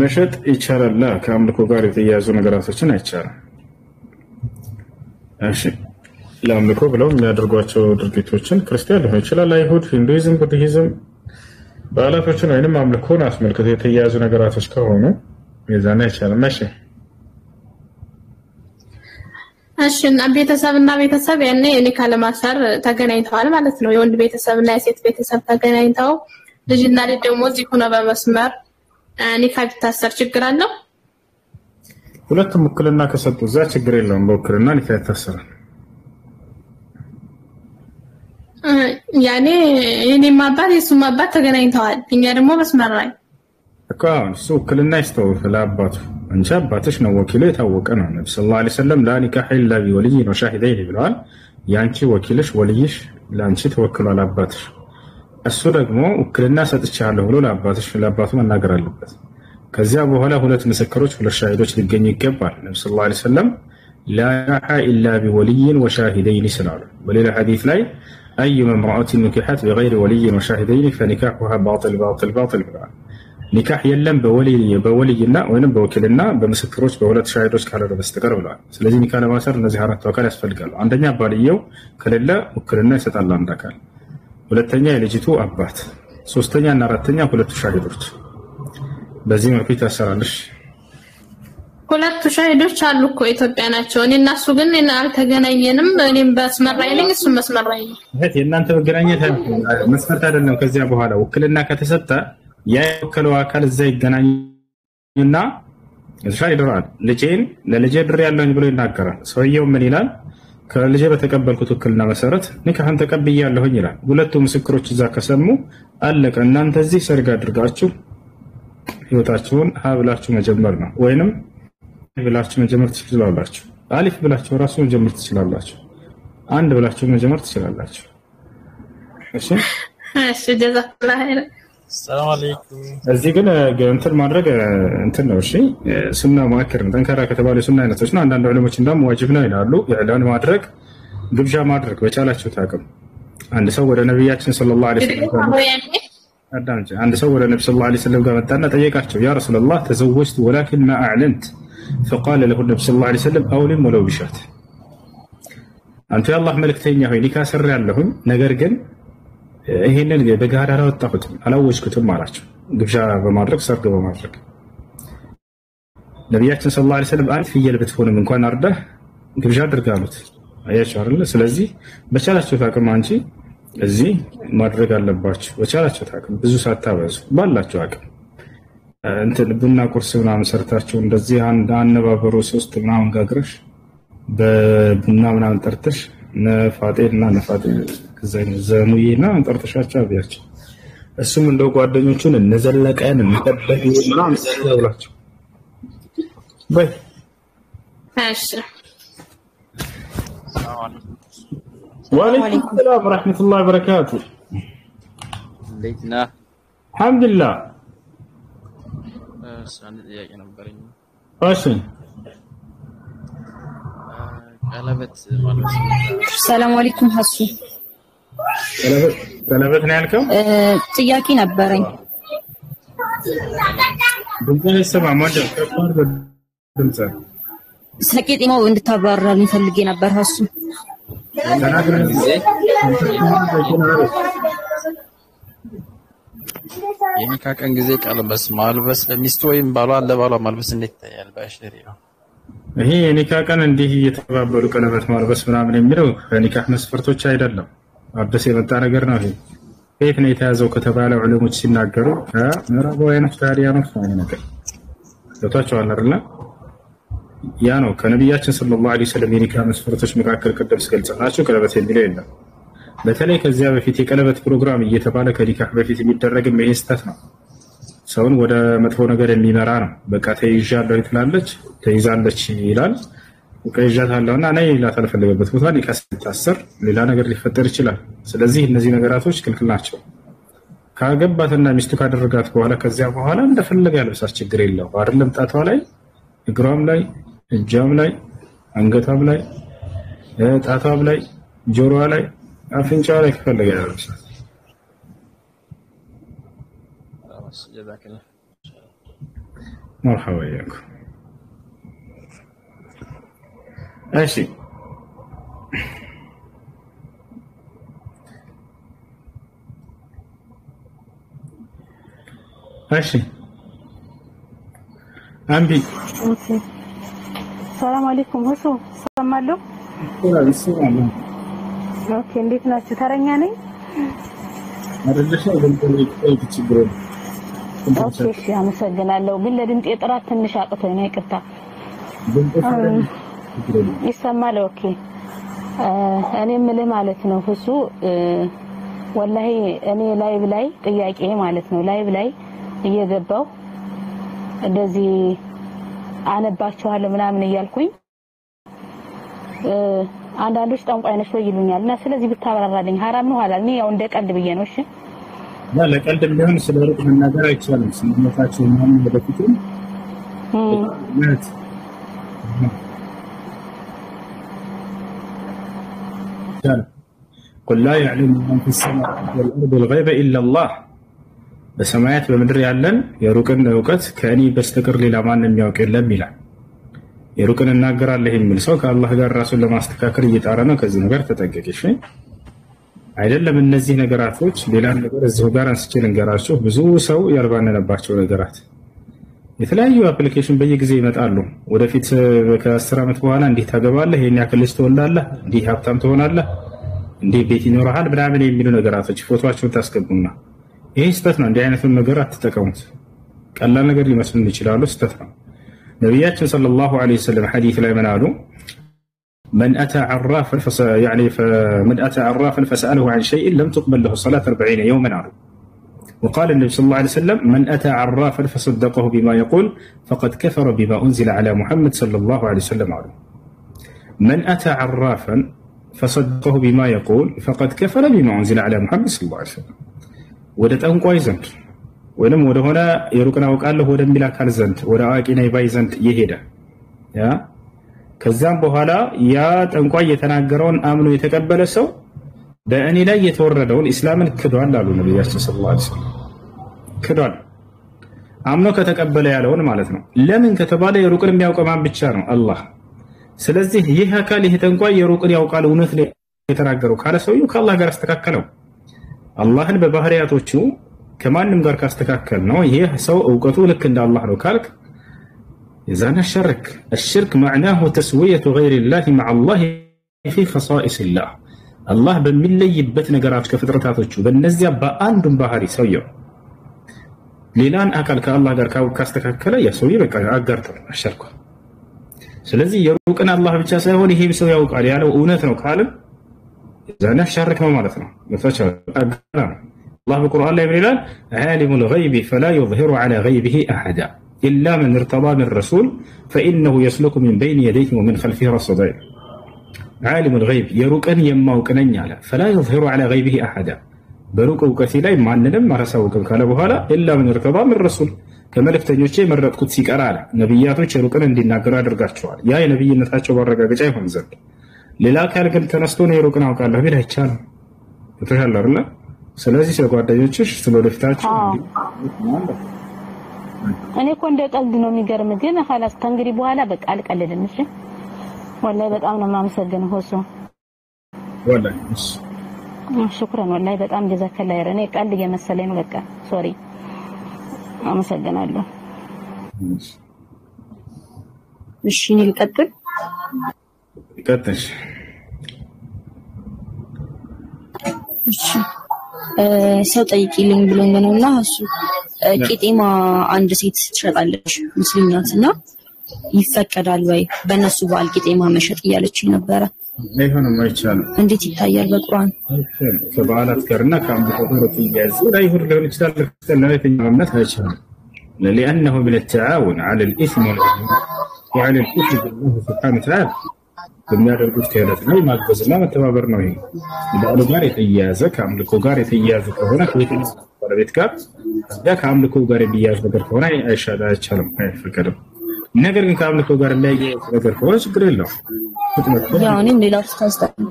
መሸጥ ይቻላል ከአምልኮ ጋር የተያያዙ ነገራቶችን አይቻልም እሺ ለአምልኮ ብለው የሚያደርጓቸው ድርጊቶችን ክርስቲያን ሊሆን ይችላል አይሁድ ሂንዱይዝም ቡድሂዝም በዓላቶችን ወይንም አምልኮን አስመልክተው የተያያዙ ነገራቶች ከሆኑ የዛኔ አይቻልም እሺ እና ቤተሰብ ያኔ ኒካ ለማሰር ተገናኝተዋል ማለት ነው የወንድ ቤተሰብና የሴት ቤተሰብ ተገናኝተው ልጅና ልጅ ደግሞ እዚህ ሆነ በመስመር ኒካ ቢታሰር ችግር አለው ሁለቱም ውክልና ከሰጡ እዛ ችግር የለውም በውክልና ኒካ ይታሰራል ያኔ የኔ ማባት የሱ ማባት ተገናኝተዋል እኛ ደግሞ መስመር ላይ እሱ ውክልና ይስተው ለአባቱ አንቺ አባትሽ ነው ወኪሉ የታወቀ ነው ነብዩ ሰለላሁ ዐለይሂ ወሰለም ላ ኒካህ ኢላ ቢወልይ ወሻሂደይን ብለዋል ያንቺ ወኪልሽ ወልይሽ ላንቺ ተወክሏል አባትሽ እሱ ደግሞ ውክልና ሰጥቻለሁ ብሎ ለአባቱ መናገር አለበት ከዚያ በኋላ ሁለት ምስክሮች ሁለት ሻሂዶች ሊገኙ ይገባል ነብዩ ሰለላሁ ዐለይሂ ወሰለም ላ ኒካህ ኢላ ቢወልይ ወሻሂደይን ስላሉ በሌላ ሐዲስ ላይ أيما امرأة نكحت بغير ولي وشاهدين فنكاحها باطل ብለዋል ኒካህ የለም በወልይና ወይንም በወኪልና በመስክሮች በሁለት ሻሂዶች ካልሆነ በስተቀር ብለዋል ስለዚህ ኒካህ ለማሰር እነዚህ አራት አካል ያስፈልጋሉ አንደኛ ባልየው ከሌለ ውክልና ይሰጣል አንድ አካል ሁለተኛ የልጅቱ አባት ሶስተኛ እና አራተኛ ሁለቱ ሻሂዶች በዚህ መልኩ ይታሰራልሽ ሁለቱ ሻሂዶች አሉ እኮ ኢትዮጵያ ናቸው እኔና እሱ ግን አልተገናኘንም እኔም መስመራይ ነኝ እሱ መስመራይ ነው የእናንተ መገናኘት መስፈርት አይደለም ከዚያ በኋላ ውክልና ከተሰጠ ያየከለው አካል እዛ ይገናኝና እሻ ይደራል ልጄን ለልጄ ድር ያለኝ ብሎ ይናገራል ሰውየው ምን ይላል ከልጄ በተቀበልኩት ውክልና መሰረት ኒካህን ተቀብያለሁኝ ይላል ሁለቱ ምስክሮች እዛ ከሰሙ አለቀ እናንተ እዚህ ሰርግ አድርጋችሁ ህይወታችሁን ሀብላችሁ መጀመር ነው ወይንም ብላችሁ መጀመር ትችላላችሁ። አሊፍ ብላችሁ ራሱ መጀመር ትችላላችሁ። አንድ ብላችሁ መጀመር ትችላላችሁ። እሺ ጀዛከላህ ኸይር። ሰላም አለይኩም። እዚህ ግን እንትን ማድረግ እንትን ነው። እሺ ሱና ሙአከር ጠንካራ ከተባለ ሱና አይነቶች ነው። አንዳንድ ዑለሞች እንዳም ዋጅብ ነው ይላሉ። ኢዕላን ማድረግ ግብዣ ማድረግ በቻላችሁ ታቅም አንድ ሰው ወደ ነብያችን ሰለላሁ ዐለይሂ ወሰለም አዳምጪ። አንድ ሰው ወደ ነብዩ ሰለላሁ ዐለይሂ ወሰለም ጋር መጣና ጠየቃቸው። ያ ረሱላህ ተዘወጅቱ ወላኪን ማ አዕለንት فقال له النبي صلى الله عليه وسلم أولم ولو بشات አንተ የአላህ መልእክተኛ ሆይ ኒካ ሰር ያለሁኝ ነገር ግን ይሄንን በጋራ አላወጣሁትም አላወጅኩትም አላቸው። ግብዣ በማድረግ ሰርግ በማድረግ ነብያችን ሰለላሁ ዐለይሂ ወሰለም አንድ ፍየል ብትሆንም እንኳን አርዳህ ግብዣ አድርጋሉት። አያችሁ አይደል? ስለዚህ በቻላችሁ ታቅም አንቺ እዚህ ማድረግ አለባችሁ። በቻላችሁ ታቅም ብዙ ሳታበዙ ባላችሁ አቅም እንትን ቡና ቁርስ ምናምን ሰርታችሁ እንደዚህ አንድ አነባበሩ 3 ምናምን ጋግረሽ በቡና ምናምን ጠርተሽ ነፋጤና ነፋጤ ከዛኝ ዘሙዬና ጠርተሻቸው አብያቸው እሱም እንደው ጓደኞቹን እነዘለቀን እንከበድ ምናምን ስለውላችሁ በይ እሺ ወአለይኩም ሰላም ወራህመቱላሂ ወበረካቱ። እንዴት ነህ? አልሐምዱሊላህ። አንድ ጥያቄ ነበረኝ። እሺ ቀለበት ማለት ሰላም አለይኩም ሀሱ ቀለበት ነው ያልከው? ጥያቄ ነበረኝ። ድምፅህ አይሰማም ወንድም፣ ከፋር ድምፅህ ስለ ቄጤማው እንድታብራራልኝ ፈልጌ ነበር ሀሱ። የኒካ ቀን ጊዜ ቀለበት ማልበስ ለሚስቱ ወይም ባሏ ለባሏ ማልበስ እንዴት ይታያል በሸሪዓው? ይሄ የኒካ ቀን እንዲህ እየተባበሉ ቀለበት ማልበስ ምናምን የሚለው ከኒካህ መስፈርቶች አይደለም። አዲስ የመጣ ነገር ነው። ይሄ ከየት ነው የተያዘው ከተባለ ዑለሞች ሲናገሩ ከምዕራባውያን ታዲያኖች ነው ነገር ገብቷቸዋል አይደል? ያ ነው ከነቢያችን ሰለላሁ ዐለይሂ ወሰለም የኒካ መስፈርቶች መካከል ቀደም ስገልጽላችሁ ቀለበት የሚለው የለም። በተለይ ከዚያ በፊት የቀለበት ፕሮግራም እየተባለ ከኒካህ በፊት የሚደረግም ይሄ ስህተት ነው። ሰውን ወደ መጥፎ ነገር የሚመራ ነው። በቃ ተይዣለሁ ትላለች፣ ተይዛለች ይላል። ቀይዣታለሁና ነይ ይላታል። ፈለገበት ቦታ ኒካ ሲታሰር ሌላ ነገር ሊፈጠር ይችላል። ስለዚህ እነዚህ ነገራቶች ክልክል ናቸው። ካገባትና ሚስቱ ካደረጋት በኋላ ከዚያ በኋላ እንደፈለገ ያለብሳት ችግር የለው አይደለም። ጣቷ ላይ፣ እግሯም ላይ፣ እጇም ላይ፣ አንገቷም ላይ፣ ጣቷም ላይ፣ ጆሮዋ ላይ፣ አፍንጫዋ ላይ ከፈለገ ያለብሳት። مرحبا وياكم. ماشي ماشي أمبي. اوكي السلام عليكم هسو سمالو السلام ኦኬ እንዴት ናችሁ? ተረኛ ነኝ አይደለሽ? አይደለም ትችግሩ ኦኬ እሺ አመሰግናለሁ። ግን ለድምጤ ጥራት ትንሽ አቅቶኝ ነው ይቅርታ። ይሰማል? ኦኬ እኔ የምልህ ማለት ነው እሱ ወላሂ እኔ ላይቭ ላይ ጥያቄ ማለት ነው ላይቭ ላይ እየገባው እንደዚህ አነባችኋለሁ ምናምን እያልኩኝ አንዳንዶች ጠንቋይ ነሽ ወይ ይሉኛል እና ስለዚህ ብታብራራልኝ ሐራም ነው ሐላል ነው? ያው እንደ ቀልድ ብዬ ነው። እሺ ለቀልድ ቢሆን ስለሩቅ መናገር አይቻልም። ስንመታቸው ምናምን ወደፊት قل لا يعلم من في السماوات والأرض الغيب إلا الله በሰማያት በምድር ያለን የሩቅን እውቀት ከእኔ በስተቀር ሌላ ማንም ያውቅ የለም ይላል። የሩቅን እናገራለሁ የሚል ሰው ከአላህ ጋር ራሱን ለማስተካከል እየጣረ ነው። ከዚህ ነገር ተጠንቀቂሽ። አይደለም እነዚህ ነገራቶች ሌላ ነገር እዚሁ ጋር አንስቼ ልንገራችሁ። ብዙ ሰው ያልባነነባቸው ነገራት የተለያዩ አፕሊኬሽን በየጊዜው ይመጣሉ። ወደፊት ከ10 ዓመት በኋላ እንዲህ ታገባለህ፣ ይሄን ያክል ልጅ ትወልዳለህ፣ እንዲህ ሀብታም ትሆናለህ፣ እንዲህ ቤት ይኖርሃል ምናምን የሚሉ ነገራቶች ፎቶአቸውን ታስገቡና ይሄ ስህተት ነው። እንዲህ አይነቱን ነገር አትጠቀሙት። ቀላል ነገር ሊመስልን ይችላሉ፣ ስህተት ነው። ነቢያችን ሰለላሁ ዐለይሂ ወሰለም ሐዲስ ላይ ምን አሉ? من أتى عرافا فمن أتى عرافا فسأله عن شيء لم تقبل له صلاة 40 يوما عرض وقال النبي صلى الله عليه وسلم من أتى عرافا فصدقه بما يقول فقد كفر بما أنزل على محمد صلى الله عليه وسلم عليه. من أتى عرافا فصدقه بما يقول فقد كفر بما أنزل على محمد صلى الله عليه وسلم. ودت أنقواي زنت ወይንም ወደ ሆነ የሩቅን አውቃለሁ ወደሚል አካል ዘንድ ወደ አዋቂ ነኝ ባይ ዘንድ ይሄዳ ያ ከዛም በኋላ ያ ጠንቋይ የተናገረውን አምኖ የተቀበለ ሰው በእኔ ላይ የተወረደውን እስላምን ክዷል አሉ ነብያችን ሰለላሁ ዐለይሂ ወሰለም። ክዷል አምኖ ከተቀበለ ያለውን ማለት ነው። ለምን ከተባለ የሩቅን የሚያውቀው ማን ብቻ ነው? አላህ። ስለዚህ ይህ አካል ይህ ጠንቋይ የሩቅን ያውቃል እውነት ላይ የተናገረው ካለ ሰውየው ከአላህ ጋር አስተካከለው። አላህን በባህሪያቶቹ ከማንም ጋር ካስተካከል ነው ይህ ሰው እውቀቱ ልክ እንደ አላህ ነው ካልክ إذا الشرك الشرك معناه تسوية غير الله مع الله في خصائص الله. الله በሚለይበት ነገራች ከፍጥረታቶቹ በእነዚያ በአንዱም ባህሪ ሰውየው ሌላን አካል ከአላህ ጋር ካስተካከለ ያ ሰውየው በቃ አጋርተው አሸርኩ። ስለዚህ የሩቅን አላህ ብቻ ሳይሆን ይሄ ሰው ያውቃል ያለው እውነት ነው ካልን إذا الشرك ነው ማለት ነው። الله بالقرآن لا يقول عالم الغيب فلا يظهر على غيبه أحدا إلا من ارتضى من رسول فإنه يسلك من بين يديه ومن خلفه رصدا. عالم الغيب يروك أن يماوك ننيالا فلا يظهر على غيبه أحدا بروك وكثيرا ما نلم ما رسوك الكالبوهالا إلا من ارتضى من رسول كما لفتنيوشي مرة قدسيك أرالا نبياتو شروك أن دينا قرار رقاتشوال يا نبي نتاتشو برقا جايهم زد للا كان قلت نستون يروك نعوك الله بلا يتشال يتشال الله. ስለዚህ ስለጓደኞችሽ ስለወደፊታችሁ እኔ እኮ እንደ ቀልድ ነው የሚገርም ግን خلاص ከእንግዲህ በኋላ በቃ አልቀልድም። እሺ ወላሂ በጣም ነው የማመሰግነው ሆሶ ወላሂ ሽኩራን ወላሂ በጣም ጀዛከላ ይረ እኔ ቀልድ እየመሰለኝ ነው በቃ ሶሪ አመሰግናለሁ። እሺ እኔ ልቀጥል ይቀጥልሽ። እሺ ሰው ጠይቂልኝ ብሎኝ ነውና እሱ ቂጤማ አንድ ሴት ትሸጣለች ሙስሊም ናትና ይፈቀዳል ወይ በእነሱ በዓል ቂጤማ መሸጥ እያለች ነበረ። አይሆንም አይቻልም። እንዴት ይታያል በቁርአን? ከበዓላት ጋርና ከአምልኮ ጋር ተያይዞ ላይሁን ሊሆን ይችላል ለተኛው እምነት አይቻልም። لأنه من التعاون على الإثم وعلى الكفر بالله سبحانه وتعالى በሚያደርጉት ክህደት ላይ ማገዝና መተባበር ነው። ይሄ በዓሉ ጋር የተያያዘ ከአምልኮ ጋር የተያያዘ ከሆነ ከቤት ጋር ያ ከአምልኮ ጋር የሚያያዝ ነገር ከሆነ አይቻልም፣ አይፈቀድም። ነገር ግን ከአምልኮ ጋር የሚያያዝ ነገር ከሆነ ችግር የለውም። ያው እኔም ሌላ ተስተካክለ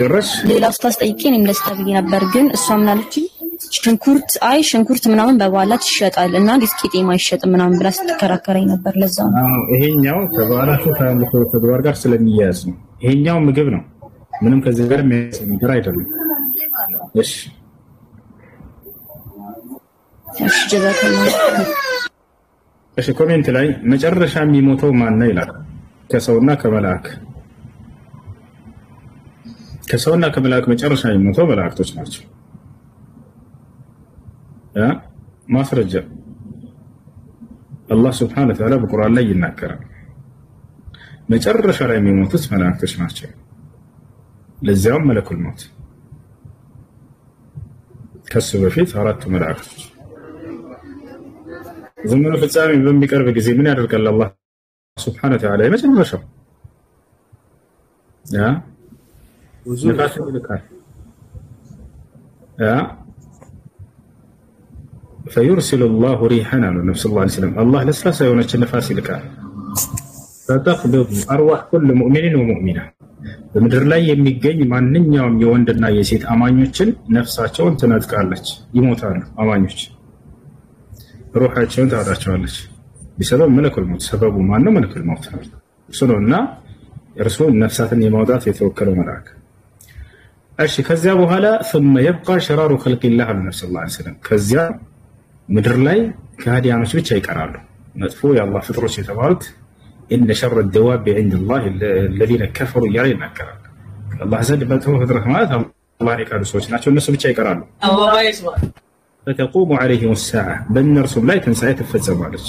ድረስ ሌላ ተስተካክለ እኔም ለስታብዬ ነበር ግን እሷ ምን አለችኝ? ሽንኩርት ምናምን በበዓላት ይሸጣል እና ዲስቂጤማ አይሸጥም ምናምን ብላ ስትከራከረኝ ነበር። ለዛ ነው ይሄኛው ከበዓላቱ ከአምልኮ ተግባር ጋር ስለሚያያዝ ነው። ይሄኛው ምግብ ነው፣ ምንም ከዚህ ጋር የሚያያዝ ነገር አይደለም። እሺ እሺ ጀዛከላህ። እሺ ኮሜንት ላይ መጨረሻ የሚሞተው ማን ነው ይላል። ከሰውና ከመላእክ ከሰውና ከመላእክ መጨረሻ የሚሞተው መላእክቶች ናቸው። ማስረጃ አላህ Subhanahu Wa Ta'ala በቁርአን ላይ ይናገራል። መጨረሻ ላይ የሚሞቱት መላእክቶች ናቸው። ለዚያም መለኩል ሞት ከሱ በፊት አራቱ መላእክቶች ዘመኑ ፍጻሜ በሚቀርብ ጊዜ ምን ያደርጋል አላህ Subhanahu Wa Ta'ala? የመጨረሻው ነፋስ ይልካል። فيرسل الله ريحا على النبي صلى الله عليه وسلم. الله لسلاسة يونش النفاس لك فتقبض أرواح كل مؤمن ومؤمنة. بمدر لا يميجي ما ننيوم يوندنا يسيت أمانيوتشن نفساتشون تنادكالش يموتان أمانيوتش روحاتشون تعرضشوالش بسبب ملك الموت. سببه ما أنه ملك الموت يرسلوننا يرسلون نفساتن يموتات يتوكلوا ملاك. أشي كذابوا هلا ثم يبقى شرار خلق الله على النبي صلى الله عليه وسلم. كذاب ምድር ላይ ከሃዲያኖች ብቻ ይቀራሉ። መጥፎ የአላህ ፍጥሮች የተባሉት إن شر الدواب عند الله الذين كفروا እያለ ይናገራል። አላህ ዘንድ መጥፎ ፍጥረት ማለት አላህ የካዱ ሰዎች ናቸው። እነሱ ብቻ ይቀራሉ። فتقوم عليهم الساعة በእነርሱም ላይ ትንሣኤ ትፈጸማለች።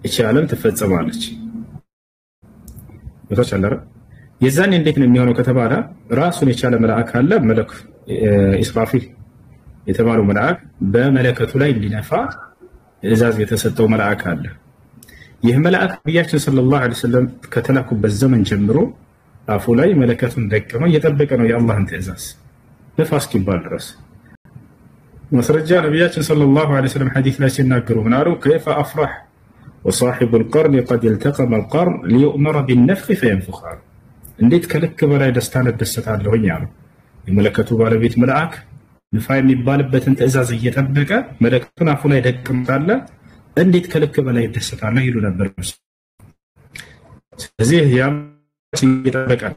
እቺ ዓለም ትፈጸማለች። ወታቻለረ የዛኔ እንዴት ነው የሚሆነው ከተባለ ራሱን የቻለ መልአክ አለ። መለክ ኢስራፊል የተባለው መልአክ በመለከቱ ላይ እንዲነፋ ትእዛዝ የተሰጠው መልአክ አለ። ይህ መልአክ ነቢያችን ሰለላሁ ዐለይሂ ወሰለም ከተላኩበት ዘመን ጀምሮ አፉ ላይ መለከቱን ደቅኖ እየጠበቀ ነው የአላህን ትእዛዝ ንፋስ እስኪባል ድረስ። ማስረጃ ነቢያችን ሰለላሁ ዐለይሂ ወሰለም ሐዲስ ላይ ሲናገሩ ምን አሉ? ከይፈ አፍራህ ወሳሒቡ አልቀርን ቀድ التقم القرن ليؤمر بالنفخ فينفخ። እንዴት ከልክ በላይ ደስታን እደሰታለሁኝ አሉ። የመለከቱ ባለቤት መልአክ ንፋ የሚባልበትን ትእዛዝ እየጠበቀ መለከቱን አፉ ላይ ደቅምታለ እንዴት ከልክ በላይ ይደሰታል ይሉ ነበር። ስለዚህ ያም ይጠበቃል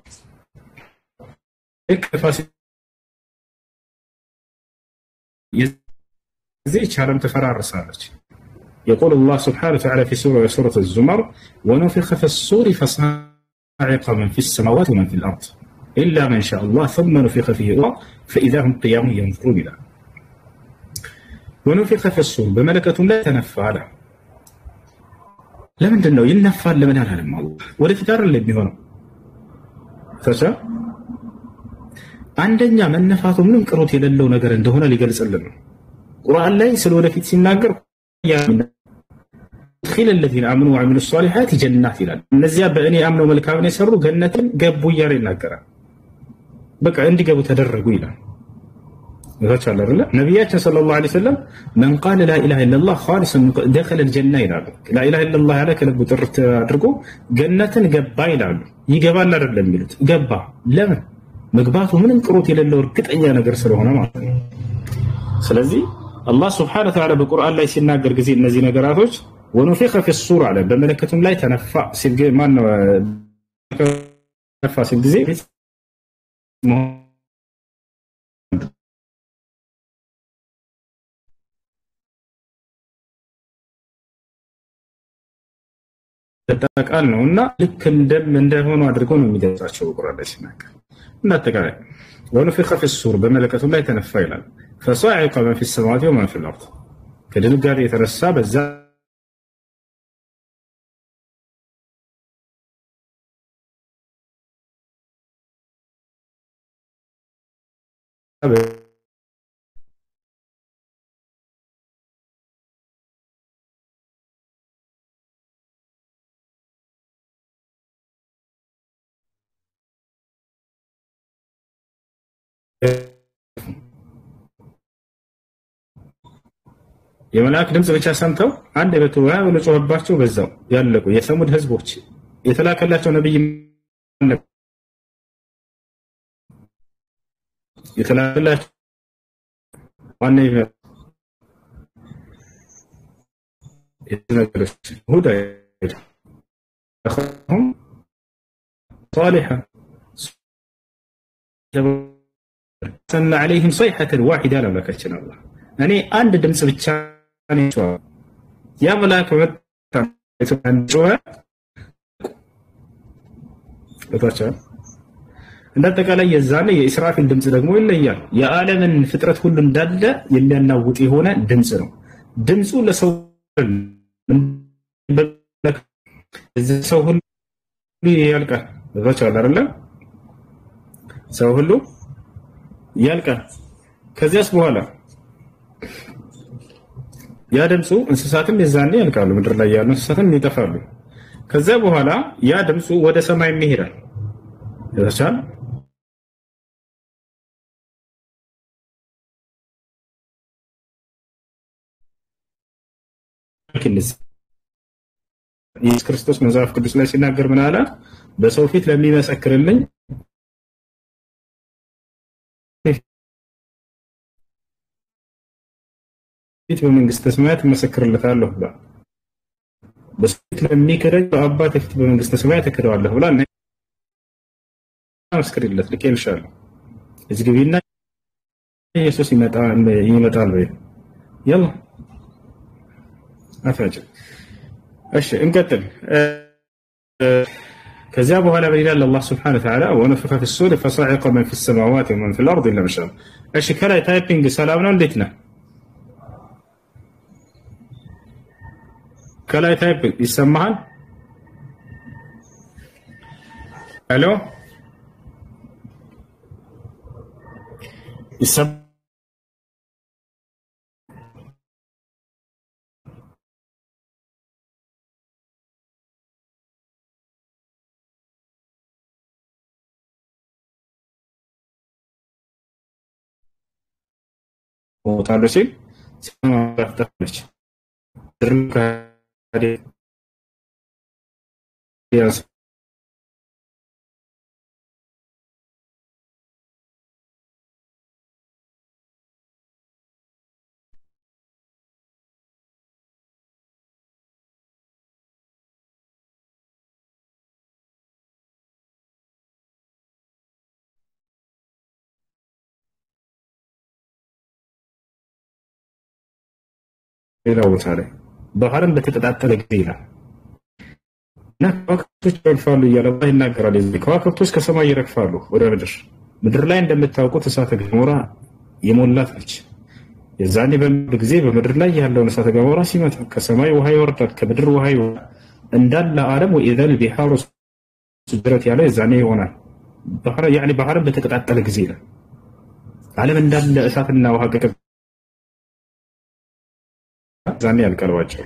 እክፋስ የዚህ ቻለም ተፈራርሳለች። يقول الله سبحانه وتعالى في سورة الزمر ونفخ في الصور فصعق من في السماوات ومن في الأرض إلا من شاء الله ثم نفخ فيه أخرى فإذا هم قيام ينظرون له. ونفخ في الصور بملكة لا تنفع له. لمن دنو ينفع لمن هذا الله ولا تدار اللي بيهونه فشا عندنا من نفاته من قروت يللو ነገር እንደሆነ ሊገልጽልን ነው። ቁርአን ላይ ስለወደፊት ሲናገር ያ خيل الذين امنوا وعملوا الصالحات جنات ይላል። እነዚያ በእኔ አምነው መልካምን የሰሩ ገነትን ገቡ እያለ ይናገራል። በቃ እንዲገቡ ተደረጉ ይላል። ይወጣል አይደል? ነብያችን ሰለላሁ ዐለይሂ ወሰለም من قال لا اله الا الله خالصا دخل الجنه ይላሉ። لا اله الا الله ያለ ከልቡ ጥርት አድርጎ ገነትን ገባ ይላሉ። ይገባል አይደለም የሚሉት ገባ። ለምን? መግባቱ ምንም ቅሮት የሌለው እርግጠኛ ነገር ስለሆነ ማለት ነው። ስለዚህ አላህ Subhanahu Wa Ta'ala በቁርአን ላይ ሲናገር ጊዜ እነዚህ ነገራቶች ونفخ في الصور على በመለከቱም ላይ ተነፋ ሲል ማን ነው ተነፋ ሲል ጊዜ ተጠቃል ነውና ልክ እንደሆነ አድርገው ነው የሚገልጻቸው በቁርአን ላይ ሲናገር እና ተጠቃላይ ونفخ في الصور በመለከቱም ላይ ተነፋ ይላል فصعق من في السماوات ومن في الأرض ከድንጋጤ የተነሳ በዛ የመላእክት ድምጽ ብቻ ሰምተው አንድ በተወያ ብሎ ጮህባቸው በዛው ያለቁ የሰሙድ ህዝቦች የተላከላቸው ነብይ የተላከላቸው ዋና የተነገረች ሁዳ አኸም صالحا سن عليهم صيحة واحدة لم لكتشن الله أني عند دمس بتشاني شو يا ملاك شو بتوشة عندك على يزاني إسراف الدمس ده مو إلا يان يا عالم الفطرة كل دالة يلي أنا وطي هنا دمسنا دمسو لسو من بلك سوهل يالك بتوشة ولا لا سوهلو ያልቃል። ከዚያስ በኋላ ያ ድምፁ እንስሳትም የዛኔ ያልቃሉ። ምድር ላይ ያሉ እንስሳትም ይጠፋሉ። ከዚያ በኋላ ያ ድምፁ ወደ ሰማይ ይሄዳል። ይወጣል። ኢየሱስ ክርስቶስ መጽሐፍ ቅዱስ ላይ ሲናገር ምን አለ? በሰው ፊት ለሚመሰክርልኝ ፊት በመንግስተ ሰማያት መሰክርለታለሁ ብሏል። በፊት ለሚከረኝ በአባቴ ፊት በመንግስተ ሰማያት እከረዋለሁ ብሏል። መስክርለት ልኬልሻለሁ። እዚህ ግቢና ኢየሱስ ይመጣል ወይ يلا አፋጭ እሺ እንቀጥል። ከዚያ በኋላ በሌላ አላህ Subhanahu Wa Ta'ala ونفخ في الصور فصعق من في السماوات ومن في الأرض إلا ما شاء الله። እሺ ከላይ ታይፒንግ ሰላም ነው እንዴት ነው? ከላይ ታይፕ ይሰማሃል? ሄሎ ሞታለች ሲል ሰማያለች ሌላው ቦታ ላይ ባህርን በተቀጣጠለ ጊዜ ይላል እና ከዋክብቶች ይረግፋሉ እያለ አላህ ይናገራል። ከዋክብቶች ከሰማይ ይረግፋሉ ወደ ምድር ላይ እንደምታውቁት እሳተ ገሞራ የሞላት ነች። የዛኔ በምድር ጊዜ በምድር ላይ ያለውን እሳተ ገሞራ ሲመታ ከሰማይ ውሃ ይወርዳል፣ ከምድር ውሃ ይወርዳል እንዳለ ዓለም ወኢዘል ቢሃሩ ሱጅረት ያለ የዛኔ ይሆናል። ባህርን በተቀጣጠለ ጊዜ ይላል ዓለም እንዳለ እሳትና ውሃ ዛኔ ያልቀርባቸው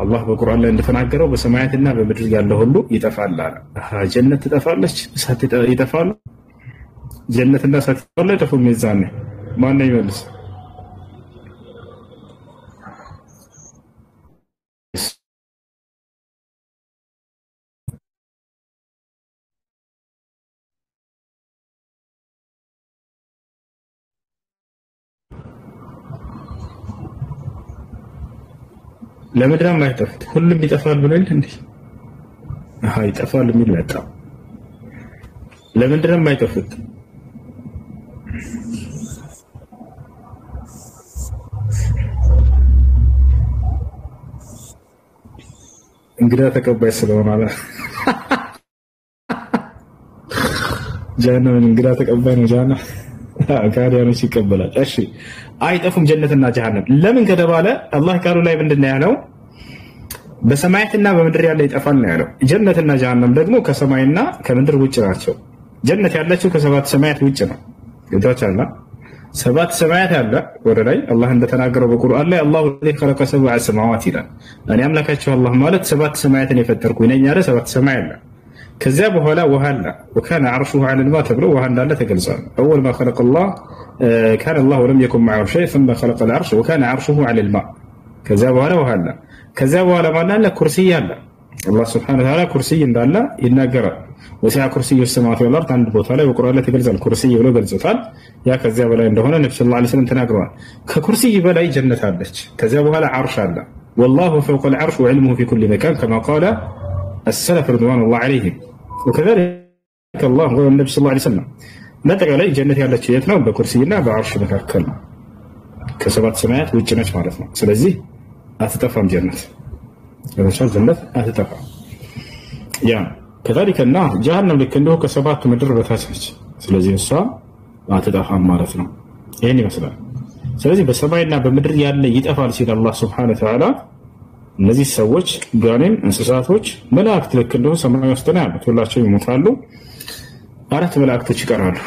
አላህ በቁርአን ላይ እንደተናገረው በሰማያትና በምድር ያለው ሁሉ ይጠፋል አለ። ጀነት ትጠፋለች፣ እሳት ይጠፋል። ጀነትና እሳት ይጠፋል አይጠፉም? የዛኔ ማን ነው ይመልስ? ለምድራም አይጠፉት ሁሉም ይጠፋል ብሎ ይል እንዴ? ይጠፋል የሚል መጣ። ለምድራም አይጠፉት እንግዳ ተቀባይ ስለሆነ አለ ጀሃነም እንግዳ ተቀባይ ነው። ጀሃነም ካዲያኖች ይቀበላል። እሺ አይጠፉም ጀነትና ጀሃነም። ለምን ከተባለ አላህ ቃሉ ላይ ምንድነው ያለው? በሰማያትና በምድር ያለ ይጠፋል ነው ያለው። ጀነትና ጀሃነም ደግሞ ከሰማይና ከምድር ውጭ ናቸው። ጀነት ያለችው ከሰባት ሰማያት ውጭ ነው። ይታቻላ ሰባት ሰማያት ያለ ወደ ላይ አላህ እንደተናገረው በቁርአን ላይ አላሁ الذي خلق سبع سماوات ይላል። እኔ አምላካችሁ አላህ ማለት ሰባት ሰማያትን የፈጠርኩኝ ነኝ ያለ ሰባት ሰማይ አለ። ከዚያ በኋላ ውሃ አለ። وكان عرشه على الماء ተብሎ ውሃ እንዳለ ተገልጿል። اول ما خلق الله كان الله ولم يكن معه شيء ثم خلق العرش وكان عرشه على الماء ከዚያ በኋላ ውሃ አለ። ከዚያ በኋላ ማን አለ? ኩርሲይ አለ። አላህ Subhanahu Wa Ta'ala ኩርሲይ እንዳለ ይናገራል። ወሲዓ ኩርሲዩ السماوات والارض አንድ ቦታ ላይ በቁርአን ላይ ተገልጿል። ኩርሲይ ብሎ ገልጾታል። ያ ከዚያ በላይ እንደሆነ ነብዩ ሰለላሁ ዐለይሂ ወሰለም ተናግረዋል። ከኩርሲይ በላይ ጀነት አለች። ከዚያ በኋላ አርሽ አለ። والله فوق العرش وعلمه في كل مكان كما قال السلف رضوان الله عليهم وكذلك الله والنبي صلى الله عليه وسلم በጠቅላላ ጀነት ያለችው የት ነው? በኩርሲይና በአርሽ መካከል ነው። ከሰባት ሰማያት ውጭ ነች ማለት ነው። ስለዚህ አትጠፋም ጀነት። ለምሳሌ ጀነት አትጠፋም። ያ كذلك النار جهنم ልክ እንደው ከሰባት ምድር በታች ነች። ስለዚህ እሷ አትጠፋም ማለት ነው። ይሄን ይመስላል። ስለዚህ በሰማይና በምድር ያለ ይጠፋል ሲል አላህ Subhanahu Wa Ta'ala እነዚህ ሰዎች ጋኔን፣ እንስሳቶች፣ መላእክት ልክ እንደው ሰማይ ውስጥ ነው ያሉት። ሁላቸው ይሞታሉ። አራት መላእክቶች ይቀራሉ።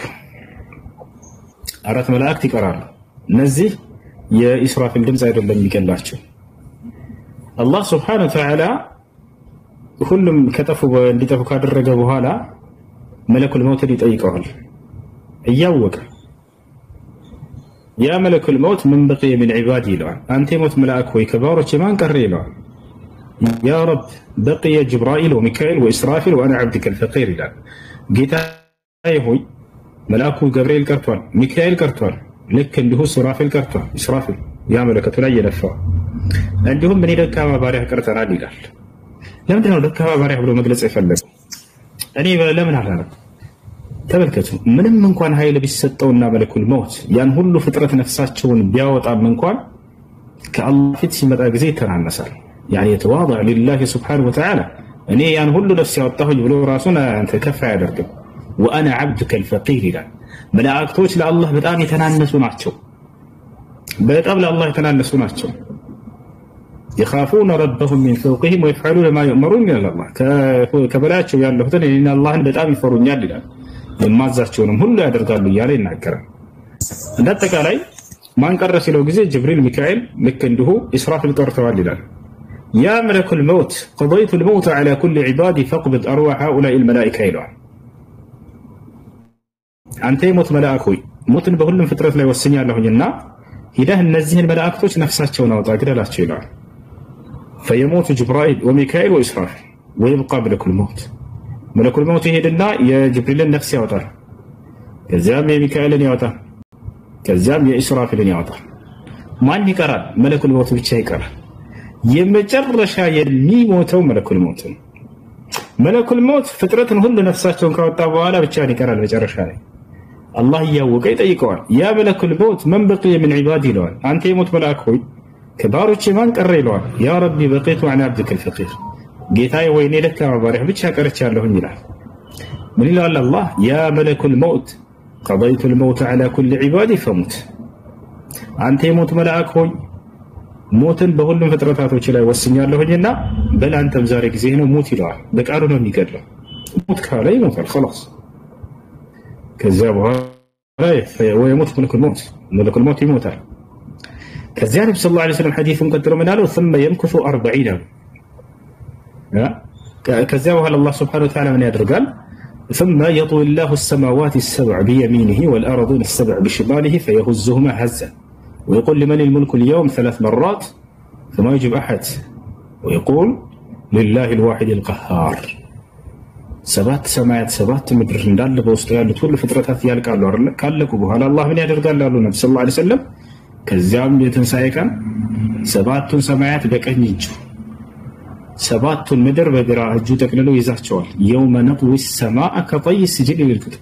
አራት መላእክት ይቀራሉ። እነዚህ የኢስራፊል ድምጽ አይደለም የሚገላቸው። አላህ Subhanahu Wa Ta'ala ሁሉም ከጠፉ እንዲጠፉ ካደረገ በኋላ መለኩል መውት ይጠይቀዋል እያወቀ ያ መለኩል መውት ምን በቂየ ሚን ዒባዲ ይለዋል። አንተ የሞት መልአክ ሆይ ከባሮች ማን ቀረ ይለዋል። ያ ረብ በቂየ ጅብራኢል ወሚካኤል ወኢስራፊል ወአና ዐብዱከ አልፈቂር ይላል። ጌታዬ ሆይ መልአኩ ገብርኤል ቀርቷል፣ ሚካኤል ቀርቷል፣ ልክ እንዲሁ ሱራፊል ቀርቷል። ኢስራፊል ያ መለከቱ ላይ የለፋ እንዲሁም እኔ ደካማ ባሪያ ቀርተናል ይላል። ለምንድን ነው ደካማ ባሪያ ብሎ መግለጽ የፈለገው? እኔ ለምን አላለም? ተመልከቱ። ምንም እንኳን ኃይል ቢሰጠውና መለኩል መውት ያን ሁሉ ፍጥረት ነፍሳቸውን ቢያወጣም እንኳን ከአላህ ፊት ሲመጣ ጊዜ ይተናነሳል። ያኒ የተዋضع لله سبحانه وتعالى እኔ ያን ሁሉ ነፍስ ያወጣሁኝ ብሎ ራሱን አንተ ከፍ አያደርግም። وانا عبدك الفقير ይላል። መላእክቶች ለአላህ በጣም የተናነሱ ናቸው። በጣም ለአላህ የተናነሱ ናቸው። يخافون ربهم من فوقهم ويفعلون ما يؤمرون من الله ከበላያቸው ያለሁትን እኔና አላህን በጣም ይፈሩኛል ይላል። የማዛቸውንም ሁሉ ያደርጋሉ እያለ ይናገራል። እንዳጠቃላይ ማን ቀረ ሲለው ጊዜ ጅብሪል ሚካኤል ልክ እንዲሁ ኢስራፊል ቀርተዋል ይላል። ያ መለኩል መውት ቀضيت الموت على كل عبادي فاقبض أرواح هؤلاء الملائكة ይለዋል። አንተ የሞት መልአክ ሆይ ሞትን በሁሉም ፍጥረት ላይ ወስኛለሁኝና ሂደህ እነዚህን መላእክቶች ነፍሳቸውን አውጣ ግደላቸው ይለዋል። فيموت جبرائيل وميكائيل وإسرافيل ويبقى ملك الموت يهدنا يا جبريل النفس يوطر كزام يا ميكائيل يوطر كزام يا إسرافيل يوطر ማን ይቀራል? መለኩል ሞት ብቻ ይቀራል። የመጨረሻ የሚሞተው መለኩል ሞት ነው። መለኩል ሞት ፍጥረትን ሁሉ ነፍሳቸውን ካወጣ በኋላ ብቻ ይቀራል። መጨረሻ ላይ አላህ እያወቀ ይጠይቀዋል። ያ መለኩል ሞት መን በቂየ ምን ዒባዲ ይለዋል። አንተ የሞት መልአክ ሆይ ከባሮቼ ማን ቀረ ይለዋል። ያ ረቢ በቂቱ ዐን ዐብዲከ አልፈቂር ጌታዬ ወይ እኔ ደካማ ባሪያህ ብቻ ቀርቻለሁኝ ይላል። ምን ይላል አላህ? ያ መለኩል ሞት ቀضيت الموت على كل عبادي فمت አንተ የሞት መልአክ ሆይ ሞትን በሁሉም ፍጥረታቶች ላይ ወስኛለሁኝና በል አንተም ዛሬ ጊዜ ነው ሙት ይለዋል። በቃሉ ነው የሚገድለው። ሞት ካለ ይሞታል خلاص። ከዚያ በኋላ ወይሞት መለኩል ሞት ይሞታል። ከዚያ ነብዩ ሰለላሁ ዐለይሂ ወሰለም ሐዲሱን ቀጥሎ ምን አለው? ثم يمكث 40 ከዚያ በኋላ አላህ ሱብሓነሁ ወተዓላ ምን ያደርጋል? ثم يطوي الله السماوات السبع بيمينه والأرضين السبع بشماله فيهزهما هزا ويقول لمن الملك اليوم 3 مرات فما يجب أحد ويقول لله الواحد القهار. 7 ሰማያት 7 ምድር እንዳለ በውስጡ ያሉት ሁሉ ፍጥረታት ያልቃሉ አይደል? ካለቁ በኋላ አላህ ምን ያደርጋል አሉ ነብዩ ሰለላሁ ዐለይሂ ወሰለም። ከዚያም የትንሣኤ ቀን 7ቱን ሰማያት በቀኝ እጁ 7ቱን ምድር በግራ እጁ ጠቅልሎ ይዛቸዋል። የውመ ነጥዊ ሰማአ ከጠይ ሲጅል ይልክቱ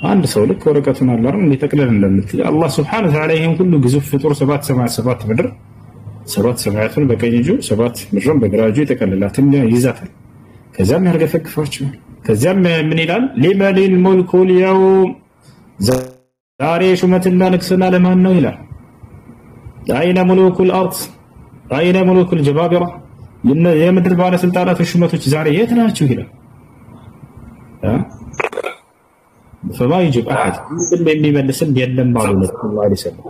አንድ ሰው ልክ ወረቀቱን አላረም እንዲጠቅልል እንደምትል አላህ ሱብሓነሁ ወተዓላ ይሄን ሁሉ ግዙፍ ፍጡር 7 ሰማያት 7 ምድር 7 ሰማያቱን በቀኝ እጁ 7 ምድርን በግራ እጁ ይጠቀልላትን ይዛታል። ከዚያም ያርገፈግፋቸዋል። ከዚያም ምን ይላል? ሊመኒል ሙልኩ ልየውም ዛሬ ሹመትና ንግስና ለማን ነው ይላል። አይነ ሙሉኩል አርድ አይነ ሙሉኩል ጀባቢራ የምድር ባለስልጣናት ሹመቶች ዛሬ የት ናቸው ይላል። فما يجب أحد من يملسن بينما معلومة الله عليه وسلم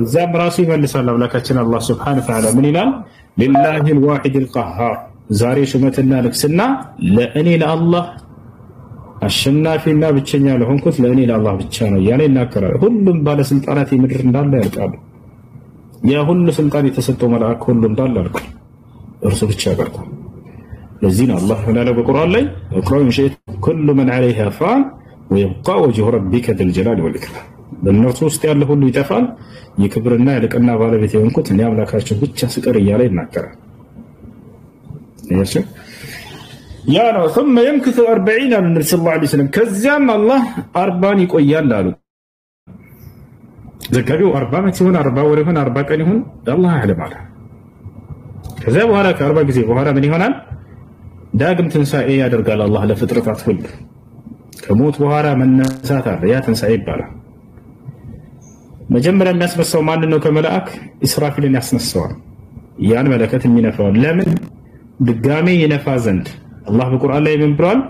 الزام راسي يملسن لكن الله سبحانه وتعالى من إلال لله الواحد القهار زاري شمتنا نكسنا لأني لله الشنا فينا بتشنيا لهم كث لأني لله بتشانا يعني ناكر كلهم بالسلطانات يمدر ندال يركب يا كل سلطان يتسطو ملأ كلهم دال يركب ارسل بتشاكركم لزين الله هنا له بالقرآن لي اقرأوا إن شئت كل من عليها فان ويبقى وجه ربك ذي الجلال والإكرام بالنصوص تيار له اللي يتفعل يكبرنا لك أنها غالبية ونكت أن يعمل كاشف بتشا سكرية عليه ناكرا يا نو ثم يمكث 40 من النبي صلى الله عليه وسلم كزام الله 40 يقويان لالو ذكروا 4 يكون 4 ولا يكون 4 كان يكون الله أعلم على كذا وهذا ك4 ጊዜ በኋላ ምን ይሆናል? ዳግም ትንሣኤ ያደርጋል አላህ ለፍጥረታት ሁሉ። ከሞት በኋላ መነሳት አለ። ያ ትንሣኤ ይባላል። መጀመሪያ የሚያስነሳው ማን ነው? ከመላእክ ኢስራፊልን ያስነሳዋል። ያን መለከት የሚነፋው ለምን? ድጋሜ ይነፋ ዘንድ አላህ በቁርአን ላይ ምን ብሏል?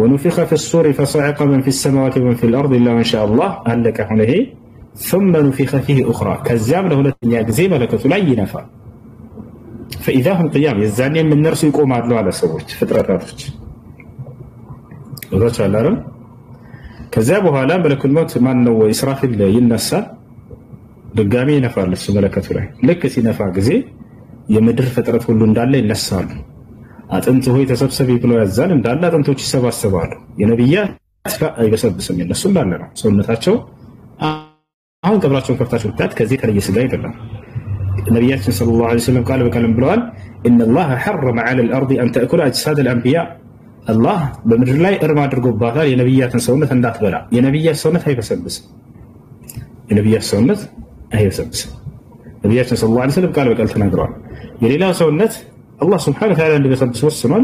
ونفخ في الصور فصعق من في السماوات ومن في الأرض إلا من شاء الله አለቀ ሆነ ይሄ ثم نفخ فيه أخرى ከዚያም ለሁለተኛ ጊዜ መለከቱ ላይ ይነፋል። فإذا هم قيام يزاني من نرسو يقوم عدلو على سووش فتراتاتوش وذاتش على العالم كذابها لا ملك الموت ما أنه إسرافيل ينسى دقامي ينفع لسو ملكته له لك سينفع قزي يمدر فترات كله ندالة ينسى أنتو هو يتسبسبي بلو يزان ندالة أنتو تسبا السبالو ينبيات لا أي بسبسم ينسو ندالة سنتاتشو አሁን ቀብራቸውን ከፍታችሁ ብታት ከዚህ ከለየ ስጋ አይደለም። ነብያችን ሰለላሁ ዐለይሂ ወሰለም ቃል በቃልም ብለዋል ان الله حرم على الارض ان تاكل اجساد الانبياء الله በምድር ላይ እርም አድርጎባታል የነብያትን ሰውነት እንዳትበላ። የነብያት ሰውነት አይበሰብስም። የነብያት ሰውነት አይበሰብስም። ነብያችን ሰለላሁ ዐለይሂ ወሰለም ቃል በቃል ተናግረዋል። የሌላ ሰውነት አላህ Subhanahu Wa Ta'ala እንዲበሰብስ ወስኗል።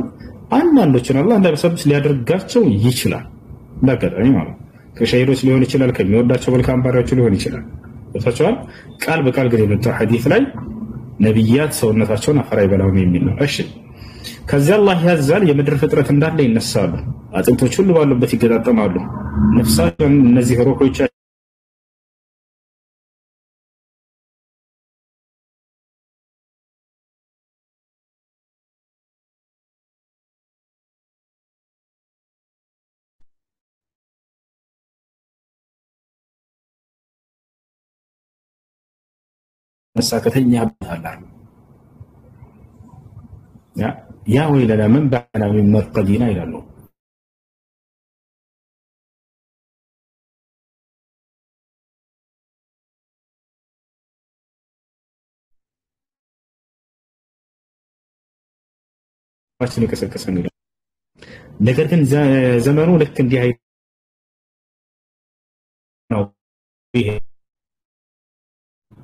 አንዳንዶችን አላህ እንዳይበሰብስ ሊያደርጋቸው ይችላል። እንዳጋጣሚ ማለት ከሸሂዶች ሊሆን ይችላል፣ ከሚወዳቸው መልካም ባሪያዎች ሊሆን ይችላል። ወጣቸዋል ቃል በቃል ግን የመጣው ሐዲስ ላይ ነብያት ሰውነታቸውን አፈር አይበላውም የሚል ነው። እሺ ከዚያ አላህ ያዛል የምድር ፍጥረት እንዳለ ይነሳሉ አጥንቶች ሁሉ ባሉበት ይገጣጠማሉ ነፍሳቸው እነዚህ ሩሖች مساكتين يهبطها يا ويلنا من بعنا من مرقدنا إلى النوم ماشي كسر ነገር ግን ዘመኑ ልክ እንዲህ ነው ይሄ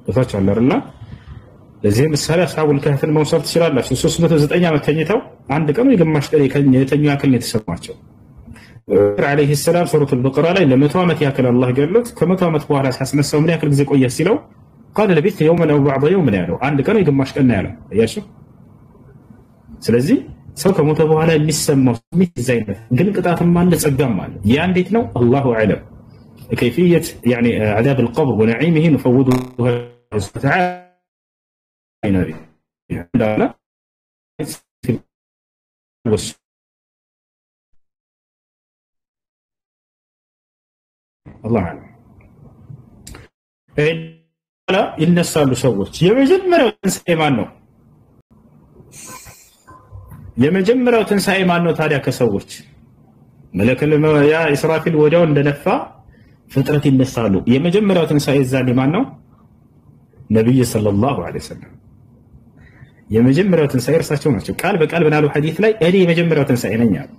ወታች አለርና ለዚህ ምሳሌ አስሐቡል ከህፍን መውሰድ ትችላላችሁ 309 ዓመት ተኝተው አንድ ቀን የግማሽ ቀን የተኙ ያክል የተሰማቸው عليه السلام سورة البقرة ላይ ለ100 ዓመት ያክል አላህ ገሎት ከ100 ዓመት በኋላ ሲያስነሳው ምን ያክል ጊዜ ቆየ ሲለው قال لبثت يوما او بعض يوم ያለው አንድ ቀን የግማሽ ቀን ያለው አያችሁ ስለዚህ ሰው ከሞተ በኋላ የሚሰማው ስሜት ዘይነት ግን ቅጣትም አለ ጸጋም አለ ያ እንዴት ነው الله اعلم كيفيه يعني عذاب القبر ونعيمه نفوضه تعالى لا الله اعلم لا ينسالوا ሰዎች የመጀመሪያው ትንሳኤ ማን ነው የመጀመሪያው ትንሳኤ ማን ነው ታዲያ ከሰዎች መለከል ያ ኢስራፊል ወዲያው እንደነፋ ፍጥረት ይነሳሉ የመጀመሪያው ትንሳኤ ዛኔ ማን ነው ነብይ ሰለላሁ ዐለይሂ ወሰለም የመጀመሪያው ትንሳኤ እርሳቸው ናቸው ቃል በቃል በናሉ ሐዲስ ላይ እኔ የመጀመሪያው ትንሳኤ ነኝ አሉ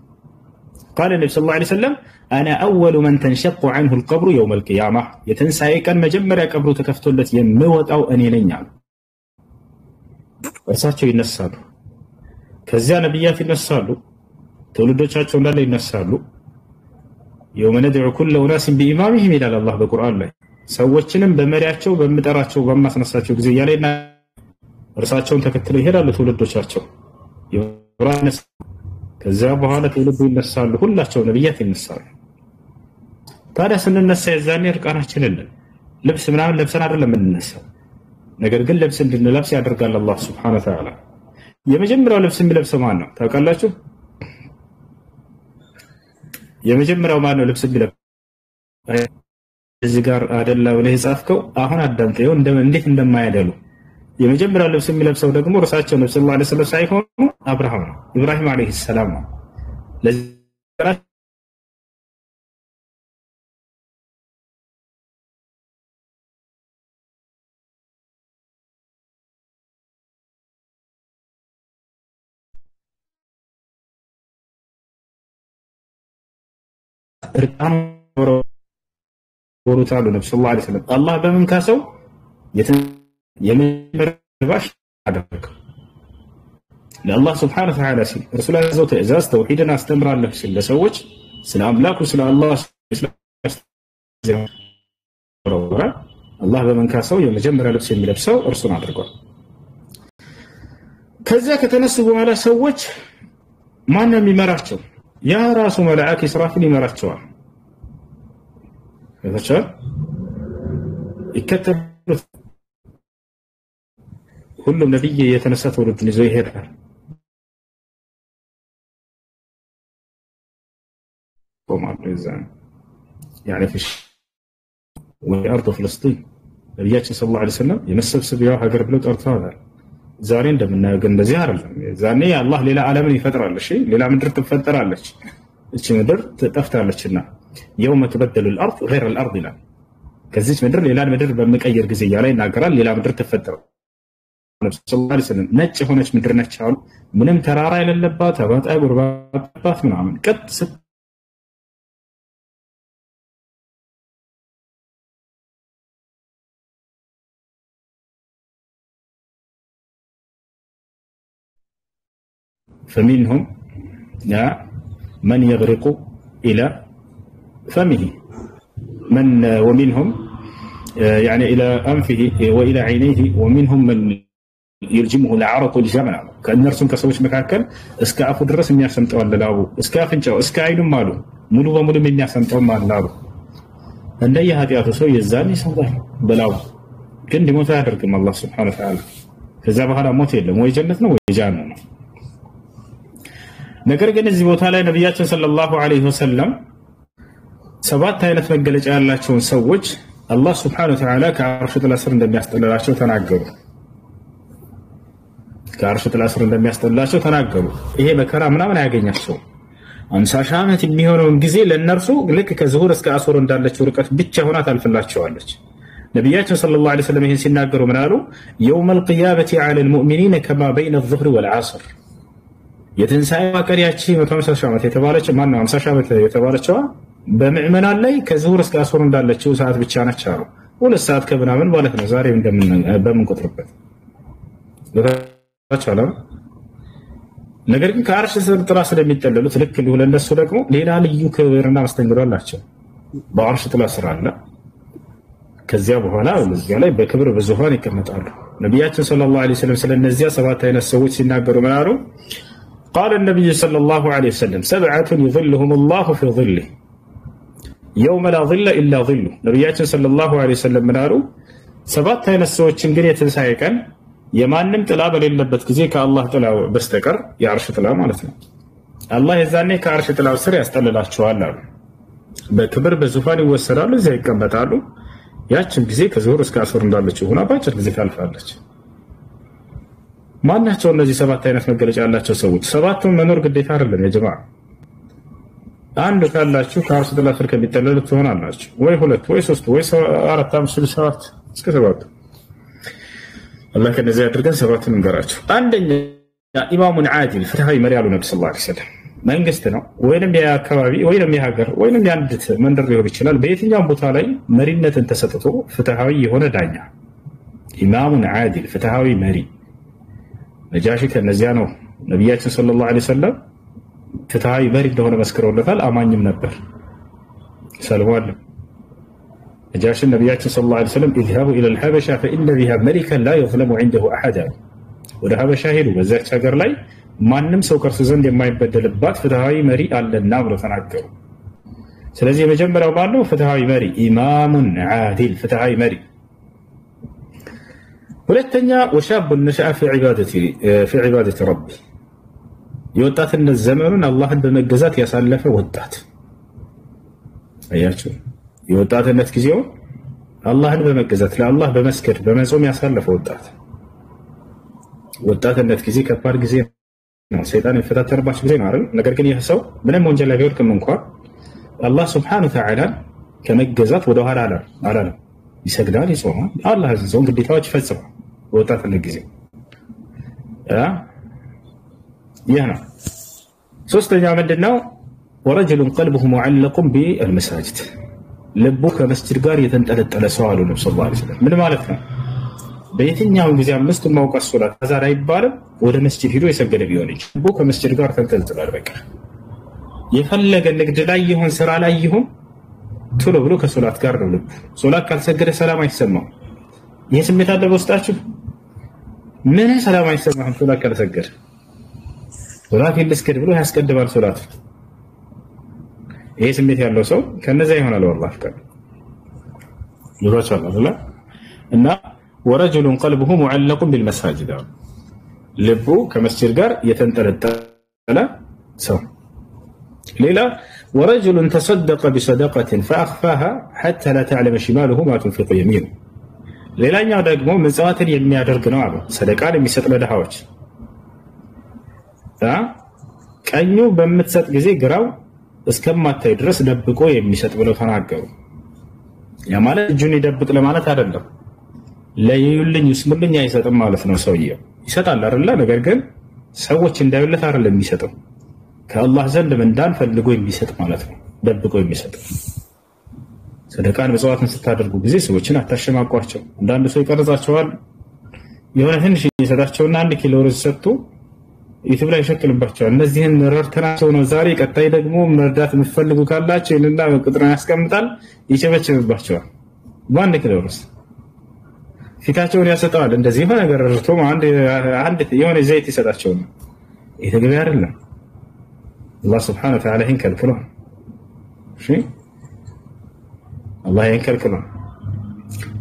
قال النبي صلى الله عليه وسلم انا اول من تنشق عنه القبر يوم القيامه يتنساي كان መጀመሪያ ቀብሩ ተከፍቶለት የምወጣው እኔ ነኝ አሉ እርሳቸው ይነሳሉ ከዚያ ነብያት ይነሳሉ ትውልዶቻቸው እንዳለ ይነሳሉ يوم ندعو كل اناس بامامهم الى الله በቁርአን ላይ ሰዎችንም በመሪያቸው በመጠራቸው በማስነሳቸው ጊዜ ያለና እርሳቸውን ተከትለው ይሄዳሉ ትውልዶቻቸው ይራነስ ከዛ በኋላ ትውልዱ ይነሳሉ ሁላቸው ነብያት ይነሳሉ ታዲያ ስንነሳ የዛኔ እርቃናችንን ልብስ ምናምን ለብሰን አይደለም የምንነሳው ነገር ግን ልብስ እንድንለብስ ያደርጋል አላህ Subhanahu Wa Ta'ala የመጀመሪያው ልብስ የሚለብሰው ማን ነው ታውቃላችሁ የመጀመሪያው ማን ነው ልብስ የሚለብሰው እዚህ ጋር አይደለ ወለህ ጻፍከው አሁን አዳምጠው እንዴት እንደማያደሉ የመጀመሪያው ልብስ የሚለብሰው ደግሞ ራሳቸው ነብዩ ሰለላሁ ዐለይሂ ወሰለም ሳይሆኑ አብርሃም ነው ኢብራሂም ዐለይሂ ሰላም ነው ለዚህ እርቃኑ ወሩታሉ ነብዩ ሰለላሁ ዐለይሂ ወሰለም አላህ በምን ካሰው የመጀመሪያው አደረገው ለአላህ Subhanahu Wa Ta'ala ሲል ረሱላ ዘው ተእዛዝ ተውሂድን አስተምራለሁ ሲል ለሰዎች ስለ አምላኩ ስለ አላህ አላህ በምን ካሰው የመጀመሪያ ልብስ የሚለብሰው እርሱን አድርጓል ከዚያ ከተነሱ በኋላ ሰዎች ማን ነው የሚመራቸው ያ ራሱ መልአክ ኢስራፊል ይመራቸዋል ከተቻለ ይከተሉት ሁሉም ነብይ የተነሳ ትውልድን ይዞ ይሄዳል ቆማሉ ይዛን يعني في وارض فلسطين ነብያችን ሰለላሁ ዐለይሂ ወሰለም የመሰብሰቢያው ሀገር ብለው ጠርተዋል ዛሬ እንደምናየው ግን እንደዚህ አይደለም ዛኔ አላህ ሌላ ዓለምን ይፈጥራል እሺ ሌላ ምድር ትፈጠራለች እቺ ምድር ትጠፍታለችና يوم تبدل الارض غير الارض لا ከዚህ ምድር ሌላ ምድር በመቀየር ጊዜ ያለ ይናገራል ሌላ ምድር ትፈጠራል ነብዩ ሰለላሁ ዐለይሂ ወሰለም ነጭ ሆነች ምድር ነች አሉ ምንም ተራራ የሌለባት አባጣ ጉርባጣት ምናምን ቀጥ فمنهم من يغرق إلى فمه من ومنهم يعني إلى أنفه وإلى عينيه ومنهم من يلجمه العرق الجمل كأنرسم كسوش مكاكل اسك أفو درس من يسمت ولا لابو اسك أفنجاو اسك عينو مالو ملو بملو من يسمت ولا لابو عندي هذه أتصوي الزاني سماه بلاو كن دي متاهركم الله سبحانه وتعالى كذا بهذا موت يلا مو جنتنا وجاننا ነገር ግን እዚህ ቦታ ላይ ነብያችን ሰለላሁ ዐለይሂ ወሰለም ሰባት አይነት መገለጫ ያላቸውን ሰዎች አላህ Subhanahu Wa Ta'ala ከአርሽ ጥላ ስር እንደሚያስጠልላቸው ተናገሩ። ከአርሽ ጥላ ስር እንደሚያስጠልላቸው ተናገሩ። ይሄ መከራ ምናምን አያገኛቸው 50 ሺህ ዓመት የሚሆነውን ጊዜ ለነርሱ ልክ ከዙሁር እስከ አስር እንዳለችው ርቀት ብቻ ሆና ታልፍላቸዋለች። ነብያችን ሰለላሁ ዐለይሂ ወሰለም ይሄን ሲናገሩ ምን አሉ? يوم القيامة على المؤمنين كما بين الظهر والعصر የትንሳኤ ቀሪያቺ 150 ዓመት የተባለች ማን ነው 50 ዓመት የተባለችዋ በምዕመናን ላይ ከዙሁር እስከ አስር እንዳለችው ሰዓት ብቻ ነች አሉ። 2 ሰዓት ከምናምን ማለት ነው ዛሬ በምንቆጥርበት ለታቻለ ነገር ግን ከአርሽ ጥላ ስለሚጠለሉት ልክ እንዲሁ ለነሱ ደግሞ ሌላ ልዩ ክብርና መስተንግዶ አላቸው። በአርሽ ጥላ ስር አለ። ከዚያ በኋላ እዚያ ላይ በክብር በዙፋን ይቀመጣሉ። ነብያችን ሰለላሁ ዐለይሂ ወሰለም ስለነዚያ ሰባት አይነት ሰዎች ሲናገሩ ምን አሉ? قال النبي صلى الله عليه وسلم 7 يظلهم الله في ظله يوم لا ظل إلا ظله ነብያችን صلى الله عليه وسلم ምን አሉ? ሰባት አይነት ሰዎችን ግን የትንሳኤ ቀን የማንም ጥላ በሌለበት ጊዜ ከአላህ ጥላ በስተቀር የአርሽ ጥላ ማለት ነው አላህ የዛኔ ከአርሽ ጥላው ስር ያስጠልላቸዋል አሉ። በክብር በዙፋን ይወሰዳሉ፣ እዚያ ይቀመጣሉ። ያችን ጊዜ ከዙሁር እስከ አስር እንዳለችው ሆና ባጭር ጊዜ ታልፋለች። ማናቸው እነዚህ ሰባት አይነት መገለጫ ያላቸው ሰዎች? ሰባቱም መኖር ግዴታ አይደለም ያ ጀማዓ። አንድ ካላችሁ ከአርሽ ጥላ ስር ከሚጠለሉት ትሆናላችሁ፣ ወይ ሁለት ወይ ሶስት ወይ አራት አምስት ስድስት ሰባት እስከ ሰባት አላህ ከነዚህ ያድርገን። ሰባቱን እንገራችሁ። አንደኛ ኢማሙን ዓዲል ፍትሃዊ መሪ ያሉ ነብዩ ሰለላሁ ዐለይሂ ወሰለም መንግስት ነው ወይንም የአካባቢ ወይንም የሀገር ወይንም የአንዲት መንደር ሊሆን ይችላል። በየትኛውም ቦታ ላይ መሪነትን ተሰጥቶ ፍትሃዊ የሆነ ዳኛ ኢማሙን ዓዲል ፍትሃዊ መሪ። ነጃሺ ከነዚያ ነው። ነብያችን ሰለላሁ ዐለይሂ ወሰለም ፍትሃዊ መሪ እንደሆነ መስክረውለታል። አማኝም ነበር። ሰልሟል። ነጃሺ ነብያችን ሰለላሁ ዐለይሂ ወሰለም اذهبوا الى الحبشه فان بها ملكا لا يظلم عنده احد ወደ ሀበሻ ሄዱ። በዛች ሀገር ላይ ማንም ሰው ከርሱ ዘንድ የማይበደልባት ፍትሃዊ መሪ አለና ብለው ተናገሩ። ስለዚህ የመጀመሪያው ባለው ፍትሃዊ መሪ ኢማሙን ዓዲል ፍትሃዊ መሪ። ሁለተኛ ወሻብ ነሻ في عبادة ربه የወጣትነት ዘመኑን አላህን በመገዛት ያሳለፈ ወጣት። አያችሁ የወጣትነት ጊዜው አላህን በመገዛት ለአላህ በመስገድ በመጾም ያሳለፈ ወጣት። ወጣትነት ጊዜ ከባድ ጊዜ ነው። ሰይጣን የሚፈታተንባቸው ጊዜ ነው አይደል? ነገር ግን ይህ ሰው ምንም ወንጀል ላይ ቢወድቅም እንኳን አላህ Subhanahu Wa Ta'ala ከመገዛት ወደ ኋላ አላለም። ይሰግዳል፣ ይጾማል፣ አላህ ያዘዘውን ግዴታዎች ይፈጽማል በወጣትነት ጊዜ። ይህ ነው። ሶስተኛው ምንድነው? ወረጅሉ ቀልቡሁ ሙዐለቁ ቢልመሳጅድ ልቡ ከመስጂድ ጋር የተንጠለጠለ ሰው አሉ ነብዩ ሰለላሁ ዐለይሂ ወሰለም። ምን ማለት ነው? በየትኛው ጊዜ አምስት ማውቃት ሶላት አዛን አይባልም ወደ መስጂድ ሄዶ የሰገደ ቢሆን ልቡ ከመስጂድ ጋር ተንጠልጥሏል። በቃ የፈለገ ንግድ ላይ ይሁን ስራ ላይ ይሁን ቶሎ ብሎ ከሶላት ጋር ነው ልቡ። ሶላት ካልሰገደ ሰላም አይሰማም። ይህ ስሜት አለ በውስጣችሁ? ምን ሰላም አይሰማም ሶላት ካልሰገደ? ሶላት ይልስገድ ብሎ ያስቀድማል ሶላት። ይህ ስሜት ያለው ሰው ከነዛ ይሆናል والله ፈቃድ ይወጣል አይደል? እና ورجل قلبه معلق بالمساجد ልቡ ከመስጂድ ጋር የተንጠለጠለ ሰው። ሌላ ورجل تصدق بصدقة فأخفاها حتى لا تعلم شماله ما تنفق يمينه ሌላኛው ደግሞ ምጽዋትን የሚያደርግ ነው አሉ። ሰደቃን የሚሰጥ ለድሃዎች ቀኙ በምትሰጥ ጊዜ ግራው እስከማታይ ድረስ ደብቆ የሚሰጥ ብለው ተናገሩ። ያ ማለት እጁን ይደብቅ ለማለት አይደለም። ለይዩልኝ ይስሙልኝ አይሰጥም ማለት ነው። ሰውየው ይሰጣል አይደል? ነገር ግን ሰዎች እንዳዩለት አይደለም የሚሰጠው። ከአላህ ዘንድ ምንዳን ፈልጎ የሚሰጥ ማለት ነው። ደብቆ የሚሰጥ። ሰደቃን ምጽዋትን ስታደርጉ ጊዜ ሰዎችን አታሸማቋቸው። አንዳንድ ሰው ይቀርጻቸዋል። የሆነ ትንሽ ይሰጣቸውና 1 ኪሎ ሩዝ ሰጥቶ ዩቲዩብ ላይ ይሸክልባቸዋል። እነዚህን ረድተናቸው ነው ዛሬ ቀጣይ ደግሞ መርዳት የምትፈልጉ ካላችሁ ይልና ቁጥሩን ያስቀምጣል፣ ይቸበችብባቸዋል። በ1 ኪሎ ሩዝ ፊታቸውን ያሰጣዋል። እንደዚህ የሆነ ነገር ረድቶ አንድ የሆነ ዘይት ይሰጣቸው ነው። ይሄ ተገቢ አይደለም። አላህ ስብሐነሁ ወተዓላ ይህን ከልክሏል። እሺ አላህ ይህን ከልክሏል።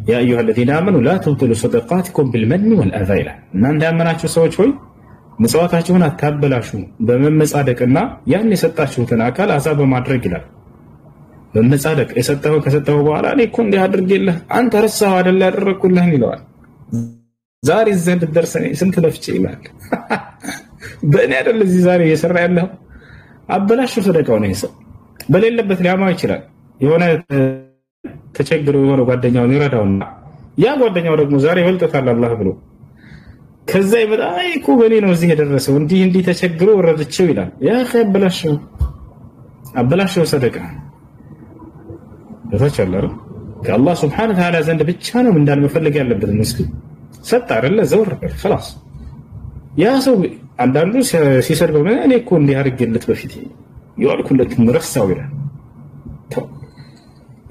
ያ አዩሃ አለዚነ አመኑ ላ ተብጥሉ ሰደቃቲኩም ቢልመኒ ወልአዛ ይላል። እናንተ ያመናችሁ ሰዎች ሆይ ምጽዋታችሁን አታበላሹ በመመጻደቅና ያን የሰጣችሁትን አካል አዛ በማድረግ ይላል። በመጻደቅ የሰጠኸው ከሰጠኸው በኋላ እኔ እኮ እንዲህ አድርጌልህ አንተ ረሳኸው አይደል ያደረግኩልህን ይለዋል። ዛሬ ዘንድ ደርሰኔ ስንት ለፍቼ ይላል። በእኔ አይደል እዚህ ዛሬ እየሰራ ያለው አበላሹ ሰደቃው ነው። ይሰጥ በሌለበት ሊያማው ይችላል። የሆነ ተቸግሮ የሆነ ጓደኛውን ይረዳውና ያ ጓደኛው ደግሞ ዛሬ ይበልጥታል አላህ ብሎ ከዛ ይመጣ እኮ በኔ ነው እዚህ የደረሰው እንዲህ ተቸግሮ ወረድቸው ይላል። ያ አበላሽው ሰደቃ በተቻለ ከአላህ Subhanahu Wa Ta'ala ዘንድ ብቻ ነው እንዳልመፈልግ ያለበት ምስኪን ሰጣ አይደለ ዘወር خلاص ያ ሰው አንዳንዱ ሲሰድበው እኔ እኮ እንዲህ አድርጌለት በፊት ይዋልኩለት ምረሳው ይላል።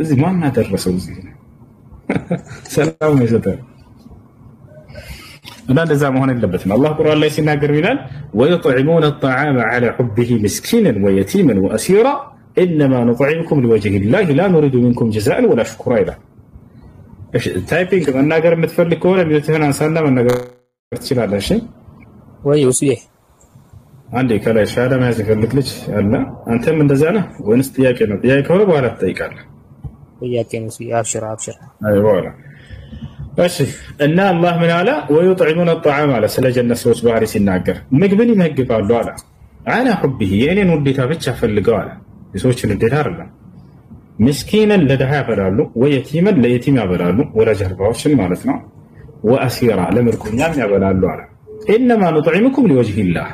እዚህ ማን አደረሰው እዚህ ሰላም ይሰጣል። እና እንደዛ መሆን የለበትም። አላህ ቁርአን ላይ ሲናገር ይላል ويطعمون الطعام على حبه مسكينا ويتيما واسيرا انما نطعمكم لوجه الله لا نريد منكم جزاء ولا شكورا ይላል። እሺ ታይፒንግ መናገር የምትፈልግ ከሆነ ቢዩቲህን አንሳና መናገር ትችላለህ። እሺ ወይ ውስዬ አንዴ ከላይ ሻዳ ማያዝ ይፈልግ ልጅ አለ። አንተም እንደዛ ነህ ወይስ ጥያቄ ነው? ጥያቄ ከሆነ በኋላ ትጠይቃለህ። ጥያቄ ነው። አብሽር አይዋ እሺ እና አላህ ምን አለ ويطعمون الطعام على ስለ ጀነት ሰዎች ባህሪ ሲናገር ምግብን ይመግባሉ አለ على حبه የኔን ውዴታ ብቻ ፈልገው አለ። የሰዎችን ውዴታ አይደለም። ምስኪንን ለድሃ ያበላሉ፣ ወየቲምን ለየቲም ያበላሉ፣ ወላጅ አልባዎችን ማለት ነው። ወአሲራ ለምርኮኛም ያበላሉ አለ። إنما نطعمكم لوجه الله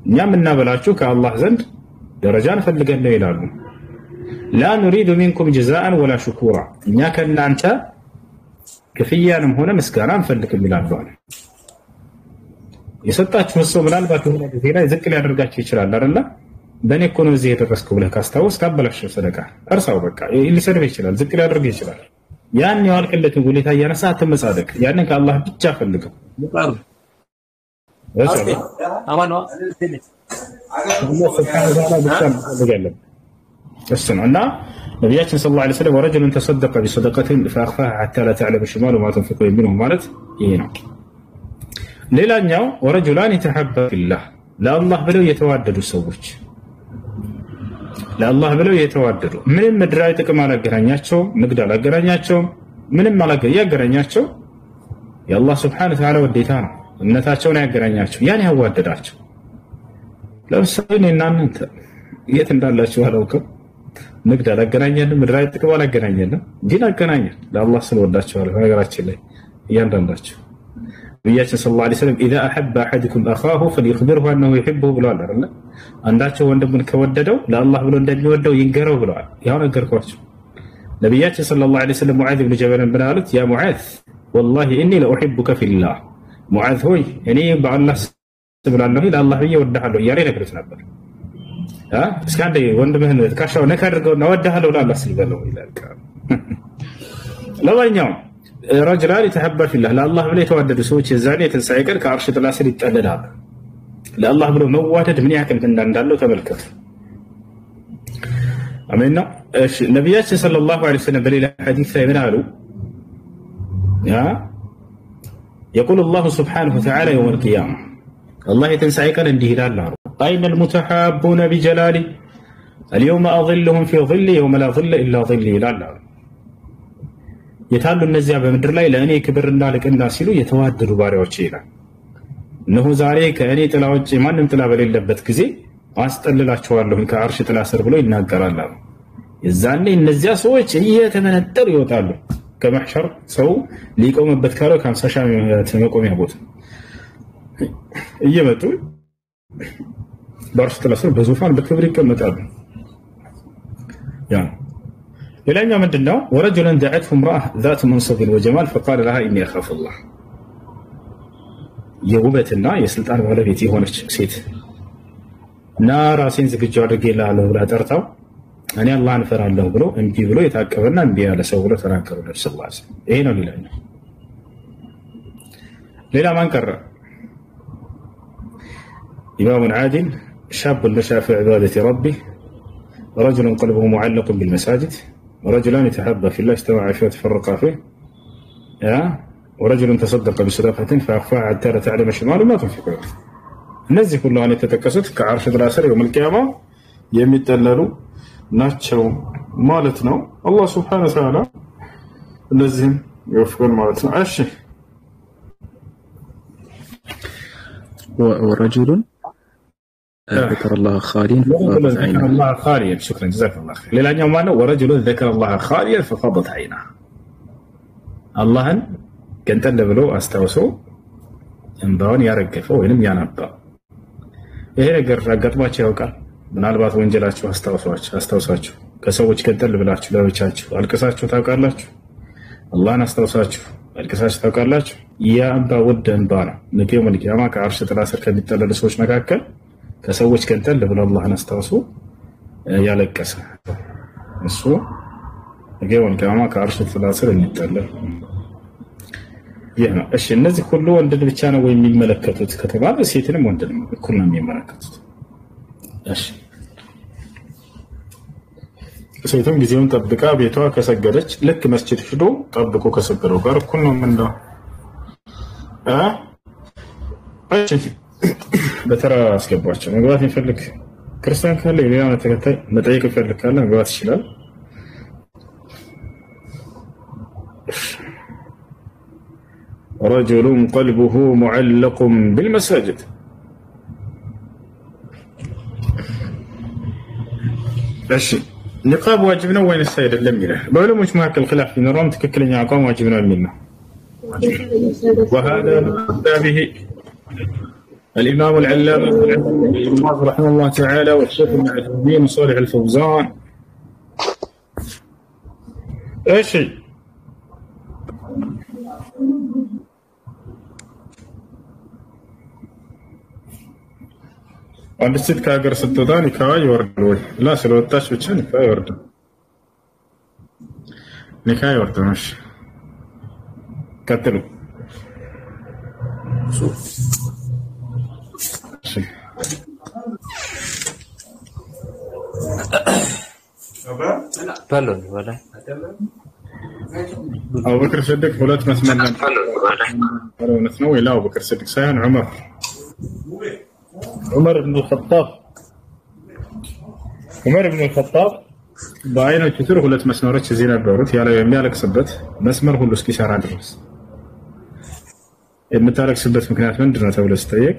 እኛም እናበላችሁ ከአላህ ዘንድ ደረጃን ፈልገን ነው ይላሉ። لا نريد منكم جزاء ولا شكورا እኛ ከእናንተ ክፍያንም ሆነ ምስጋና እንፈልግም ይላሉ አለ። የሰጣችሁ ሰው ምናልባት የሆነ ጊዜ ላይ ዝቅ ሊያደርጋችሁ ይችላል አይደል? በእኔ እኮ ነው እዚህ የደረስከው ብለህ ካስታወስ ካበላሽው ሰደቃ እርሳው። በቃ ሊሰድብ ይችላል፣ ዝቅ ሊያደርግ ይችላል። ያን ያልከለትን ጉሌታ እያነሳ አትመጻደቅ። ያንን ከአላህ ብቻ ፈልገው አማን ነው እና ነቢያችን ሰለላሁ ዐለይሂ ወሰለም ወረጁሉን ተሰደቀ ቢሰደቀቲን ፈአኽፋሃ ሐታ ላ ተዕለመ ሽማሉ ማ ተንፊቁ የሚንሁ ማለት ይሄ ነው። ሌላኛው ወረጁላን ተሐባ ፊላህ ለአላህ ብለው የተዋደዱ ሰዎች ለአላህ ብለው የተዋደዱ ምንም ምድራዊ ጥቅም አላገናኛቸውም፣ ንግድ አላገናኛቸውም፣ ምንም ያገናኛቸው የአላህ Subhanahu Wa Ta'ala ውዴታ ነው። እምነታቸውን ያገናኛቸው ያን ያዋደዳቸው። ለምሳሌ እኔና እናንተ የት እንዳላችሁ አላውቅም፣ ንግድ አላገናኘንም፣ ምድራዊ ጥቅም አላገናኘንም፣ ግን አገናኘን ለአላህ ስለወዳቸዋል። በነገራችን ላይ እያንዳንዳቸው ነቢያችን ሰለላሁ ዐለይሂ ወሰለም إذا أحب أحدكم أخاه فليخبره أنه يحبه ብለዋል አይደል? አንዳቸው ወንድሙን ከወደደው ለአላህ ብሎ እንደሚወደው ይንገረው ብለዋል። ያው ነገርኳችሁ። ነቢያችን ሰለላሁ ዐለይሂ ወሰለም ሙዓዝ ብን ጀበልን ምን አሉት? ያ ሙዓዝ والله إني لأحبك في الله ሙዓዝ ሆይ እኔ በአላህ ስብላለሁ ለአላህ ብዬ እወድሃለሁ እያለ ይነግሩት ነበር። እስኪ አንዴ ወንድምህን ትከሻው ነካ አድርገውና እወድሃለሁ ለአላህ ሲል በለው ይላል። ለማንኛውም ረጅላን ተሐባ ፊላህ ለአላህ ብለው የተዋደዱ ሰዎች የዛኔ የትንሣኤ ቀን ከአርሽ ጥላ ስር ይጠለላሉ። ለአላህ ብለው መዋደድ ምን ያክል እንዳለው ተመልከቱ። አሜን ነው። እሺ ነቢያችን ሰለላሁ ዐለይሂ ወሰለም በሌላ ሐዲስ ላይ ምን አሉ? يقول الله سبحانه وتعالى يوم القيامة الله يتنسعي كان انده لا أين المتحابون بجلالي اليوم أظلهم في ظلي يوم لا ظل إلا ظلي لا يتعلوا النزيع بمدر لا لأني كبرنا لك الناس يتوادر باريوتشي لا إنه زاريك أني تلاوتشي ما نمتلا بلي لبت كزي أستقلل لهم كعرش تلاسر بلو إنها قرار لا الزاني النزيع سويتش هي تمنتر يوتعلوا كمحشر سو ليقوم بتكارو كان ساشا تمقوم يابوت እየመጡ በአርሽ ጥላ ስር በዙፋን በክብር ይቀመጣሉ። ያ ሌላኛው ምንድነው? ወረጁለን دعته امرأة ذات منصب وجمال فقال لها إني أخاف الله የውበትና የስልጣን ባለቤት የሆነች ሴት እና ራሴን ዝግጁ አድርጌልሃለሁ ብላ ጠርታው እኔ አላህን እፈራለሁ ብሎ እምቢ ብሎ የታቀበና እምቢ ያለ ሰው ብሎ ተናገሩ ነብዩ ሰለላሁ ዐለይሂ ወሰለም። ይሄ ነው ሌላኛው ليلة ما انكر إمام عادل شاب نشأ في عبادة ربه ورجل قلبه معلق بالمساجد ورجلان يتحبا في الله اجتمعا فيه وتفرقا فيه ورجل تصدق بصدقة فأخفاها حتى لا تعلم شماله ما تنفق يده. እነዚህ ሁሉ አሁን የተጠቀሱት ከዓርሽ ጥላ ስር የውመል ቂያማ የሚጠለሉ ናቸው ማለት ነው። አላህ ሱብሓነሁ ወተዓላ እነዚህን ይወፍቀን ማለት ነው። እሺ ورجل ذكر الله خاليا ذكر الله خاليا شكرا جزاك الله خير. ሌላኛው ማነው? ورجل ذكر الله خاليا ففاضت عيناه አላህን ገንጠል ብሎ አስታውሶ እንባውን ያረገፈው ወይንም ያነባ። ይሄ ነገር አጋጥሟችሁ ያውቃል? ምናልባት ወንጀላችሁ አስታውሳችሁ ከሰዎች ገንጠል ብላችሁ ለብቻችሁ አልቅሳችሁ ታውቃላችሁ? አላህን አስታውሳችሁ አልቅሳችሁ ታውቃላችሁ? ያ እንባ ወደ እንባ ነው። ነገ የውመል ቂያማ ከዓርሽ ጥላ ስር ከሚጠለሉ ሰዎች መካከል ከሰዎች ገንጠል ብሎ አላህን አስታውሶ ያለቀሰ እሱ ነገ የውመል ቂያማ ከዓርሽ ጥላ ስር የሚጠለል ይሄ ነው። እሺ እነዚህ ሁሉ ወንድን ብቻ ነው ወይ የሚመለከቱት ከተባለ ሴትንም ወንድንም እኩል ነው የሚመለከቱት። እሺ ሴቱም ጊዜውን ጠብቃ ቤቷ ከሰገደች ልክ መስጂድ ሄዶ ጠብቆ ከሰገደው ጋር እኩል ነው ምን ነው እሺ በተራ አስገባቸው። መግባት የሚፈልግ ክርስቲያን ካለ የሌላ ተከታይ መጠየቅ ይፈልግ ካለ መግባት ይችላል። رجل قلبه معلق بالمساجد እሺ ንቃብ ዋጅብ ነው ወይስ አይደለም ይላል። በዑለሞች መካከል خلاف ቢኖርም ትክክለኛ አቋም ዋጅብ ነው የሚል ነው። وهذا به الإمام العلامة رحمه الله تعالى والشيخ ابن عثيمين صالح الفوزان. ايش አንድ ሴት ከሀገር ስትወጣ ኒካህ ይወርዳል ወይ? ላ ስለወጣች ብቻ ኒካህ ይወርዳል። ኒካህ ይወርዳል። እሺ ቀጥሉ። አቡበክር ስዲቅ ሁለት መስመር ነበር ነው ወይ? ላ አቡበክር ስዲቅ ሳይሆን عمر بن الخطاب በአይኖቹ ስር ሁለት መስመሮች እዚህ ነበሩት ያለው የሚያለቅስበት መስመር ሁሉ እስኪሰራ ድረስ። የምታለቅስበት ምክንያት ምንድነው ተብሎ ሲጠየቅ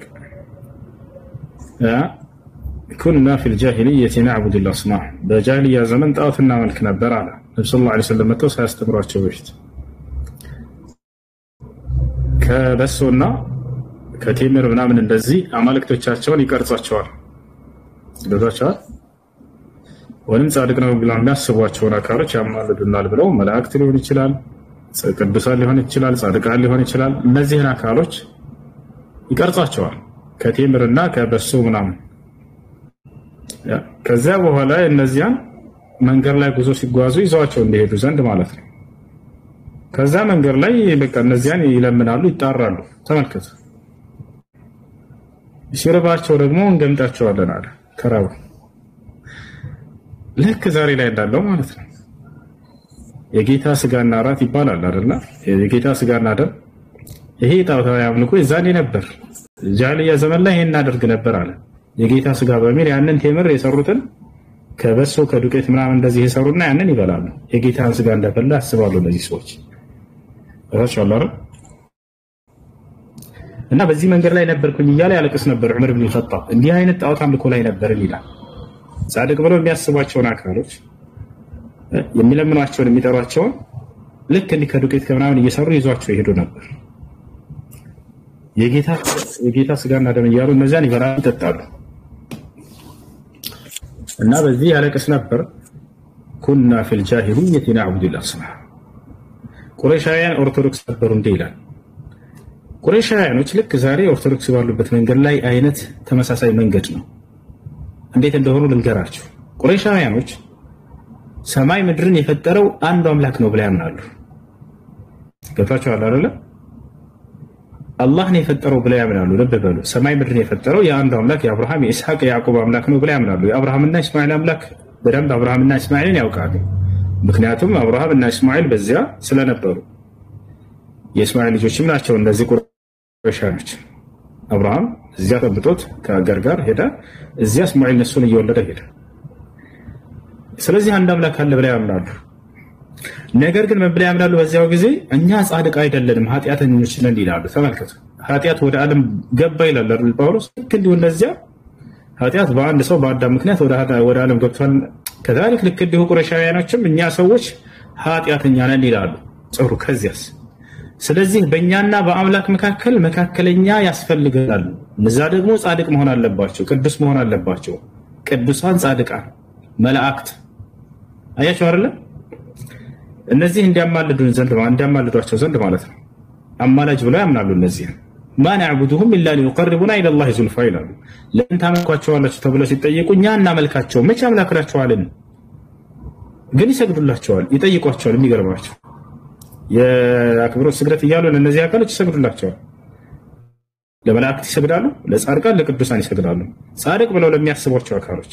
كنا في الجاهلية نعبد الأصنام በጃሂልያ ዘመን ጣዖት እናመልክ ነበር አለ ነብዩ ሰለላሁ ዐለይሂ ወሰለም መጥተው ሳያስተምሯቸው በፊት ከበሶና ከቴምር ምናምን እንደዚህ አማልክቶቻቸውን ይቀርጻቸዋል። ስለዛቻው ወንም ጻድቅ ነው ብለው የሚያስቧቸውን አካሎች ያማልዱናል ብለው መላእክት ሊሆን ይችላል፣ ቅዱሳን ሊሆን ይችላል፣ ጻድቃን ሊሆን ይችላል። እነዚህን አካሎች ይቀርጻቸዋል ከቴምርና ከበሶ ምናምን። ከዛ በኋላ እነዚያን መንገድ ላይ ጉዞ ሲጓዙ ይዘዋቸው እንዲሄዱ ዘንድ ማለት ነው። ከዛ መንገድ ላይ በቃ እነዚያን ይለምናሉ፣ ይጣራሉ። ተመልከቱ። ሲርባቸው ደግሞ እንገምጣቸዋለን አለ ተራው። ልክ ዛሬ ላይ እንዳለው ማለት ነው። የጌታ ስጋና ራት ይባላል አይደል? የጌታ ስጋና ደም ይሄ ጣዖታዊ አምልኮ የዛኔ ነበር። ጃሂልያ ዘመን ላይ ይሄን እናደርግ ነበር አለ። የጌታ ስጋ በሚል ያንን ቴምር የሰሩትን ከበሶ ከዱቄት ምናምን እንደዚህ የሰሩና ያንን ይበላሉ። የጌታን ስጋ እንደበላ ያስባሉ እነዚህ ሰዎች አላህ እና በዚህ መንገድ ላይ ነበርኩኝ እያለ ያለቅስ ነበር ዑመር ኢብኑ ኸጣብ። እንዲህ አይነት ጣዖት አምልኮ ላይ ነበር ይላል። ጻድቅ ብለው የሚያስቧቸውን አካሎች የሚለምኗቸውን የሚጠሯቸውን ልክ እንዲህ ከዱቄት ከምናምን እየሰሩ ይዟቸው ይሄዱ ነበር። የጌታ ስጋና ደም እያሉ እነዚያን ይበላሉ፣ ይጠጣሉ። እና በዚህ ያለቅስ ነበር። ኩና ፊል ጃሂልየቲ ነዕቡዱ አልአስናም። ቁረይሻውያን ኦርቶዶክስ ነበሩ እንዴ ይላል። ቁረይሻውያኖች ልክ ዛሬ ኦርቶዶክስ ባሉበት መንገድ ላይ አይነት ተመሳሳይ መንገድ ነው። እንዴት እንደሆኑ ልንገራችሁ። ቁረይሻውያኖች ሰማይ ምድርን የፈጠረው አንዱ አምላክ ነው ብለው ያምናሉ። ገብታችኋል አይደለ? አላህ ነው የፈጠረው ብለው ያምናሉ። ልብ በሉ ሰማይ ምድርን የፈጠረው የአንዱ አምላክ የአብርሃም የኢስሐቅ የያዕቆብ አምላክ ነው ብለው ያምናሉ። የአብርሃምና እስማኤል አምላክ በደንብ አብርሃምና እስማኤልን ያውቃሉ። ምክንያቱም አብርሃምና እስማኤል በዚያ ስለነበሩ የእስማኤል ልጆችም ናቸው እነዚህ ቁረይሾች። አብርሃም እዚያ ጠብጦት ከአገር ጋር ሄደ፣ እዚያ እስማኤል እነሱን እየወለደ ሄደ። ስለዚህ አንድ አምላክ አለ ብለው ያምናሉ። ነገር ግን ምን ብለው ያምናሉ? በዚያው ጊዜ እኛ ጻድቅ አይደለንም ኃጢአተኞች ነን ይላሉ። ተመልከቱ፣ ኃጢአት ወደ ዓለም ገባ ይላል አይደል ጳውሎስ። ልክ እንዲሁ እንደዚያ ኃጢአት በአንድ ሰው በአዳም ምክንያት ወደ ዓለም ገብቷል። ከዛልክ ልክ እንዲሁ ቁረይሻውያኖችም እኛ ሰዎች ኃጢአተኛ ነን ይላሉ። ጥሩ፣ ከዚያስ? ስለዚህ በእኛና በአምላክ መካከል መካከለኛ ያስፈልጋል። እነዛ ደግሞ ጻድቅ መሆን አለባቸው፣ ቅዱስ መሆን አለባቸው። ቅዱሳን ጻድቃን መላእክት አያቸው አይደል? እነዚህ እንዲያማልዷቸው ዘንድ ማለት ነው። አማላጅ ብለው ያምናሉ። እነዚህ ማ ነዕቡዱሁም ኢላ ሊዩቀርቡና ኢለላሂ ዙልፋ ይላሉ። ለምን ታመልኳቸዋላችሁ ተብለው ሲጠየቁ እኛ እናመልካቸው መቼ አምላክናቸዋልን? ግን ይሰግዱላቸዋል፣ ይጠይቋቸዋል። የሚገርማቸው የአክብሮት ስግደት እያሉ ለእነዚህ አካሎች ይሰግዱላቸዋል። ለመላእክት ይሰግዳሉ፣ ለጻድቃን ለቅዱሳን ይሰግዳሉ። ጻድቅ ብለው ለሚያስቧቸው አካሎች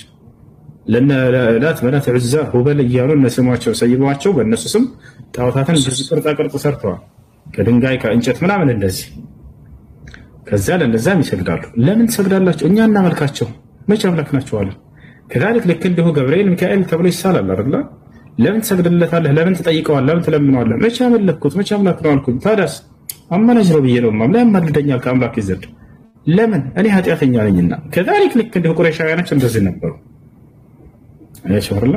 ለላት መናት ዑዛ ሁበል እያሉ እነስሟቸው ሰይሟቸው በእነሱ ስም ጣዖታትን ቅርጻ ቅርጽ ሰርተዋል፣ ከድንጋይ ከእንጨት ምናምን እንደዚህ። ከዚያ ለእነዛም ይሰግዳሉ። ለምን ትሰግዳላቸው? እኛ እናመልካቸው መቼ አምላክናቸዋለን? ከዛልክ ልክ እንዲሁ ገብርኤል ሚካኤል ተብሎ ይሳላል አይደል? ለምን ትሰግድለታለህ? ለምን ትጠይቀዋለህ? ለምን ትለምነዋለህ? መቼ አመለክኩት? መቼ አምላክ ነው አልኩኝ። ታዲያስ አማላጅ ነው ብዬ ነው ማምላ ያማልደኛል ከአምላክ ይዘድ ለምን? እኔ ኃጢአተኛ ነኝና። ከዛልክ ልክ እንዲሁ ቁረይሻውያኖች እንደዚህ ነበሩ። አይሻርላ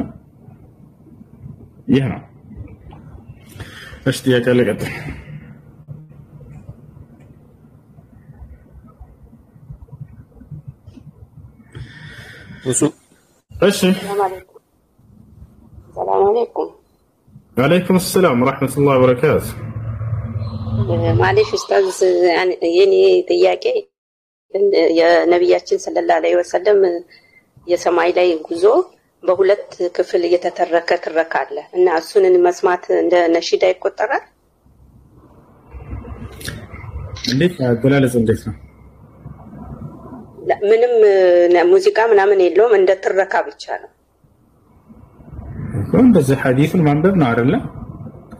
ይሄ ነው። እሺ ጥያቄ ለቀጥል። እሺ ሰላም አለይኩም። ወአለይኩም ሰላም ወራህመቱላሂ ወበረካቱ። ማለሽ ኡስታዝ የኔ ጥያቄ የነብያችን ሰለላሁ ዐለይሂ ወሰለም የሰማይ ላይ ጉዞ በሁለት ክፍል እየተተረከ ትረካ አለ እና እሱን መስማት እንደ ነሺዳ ይቆጠራል? እንዴት አገላለጽ እንዴት ነው? ምንም ሙዚቃ ምናምን የለውም፣ እንደ ትረካ ብቻ ነው። እንደዚህ ሐዲሱን ማንበብ ነው አይደለ?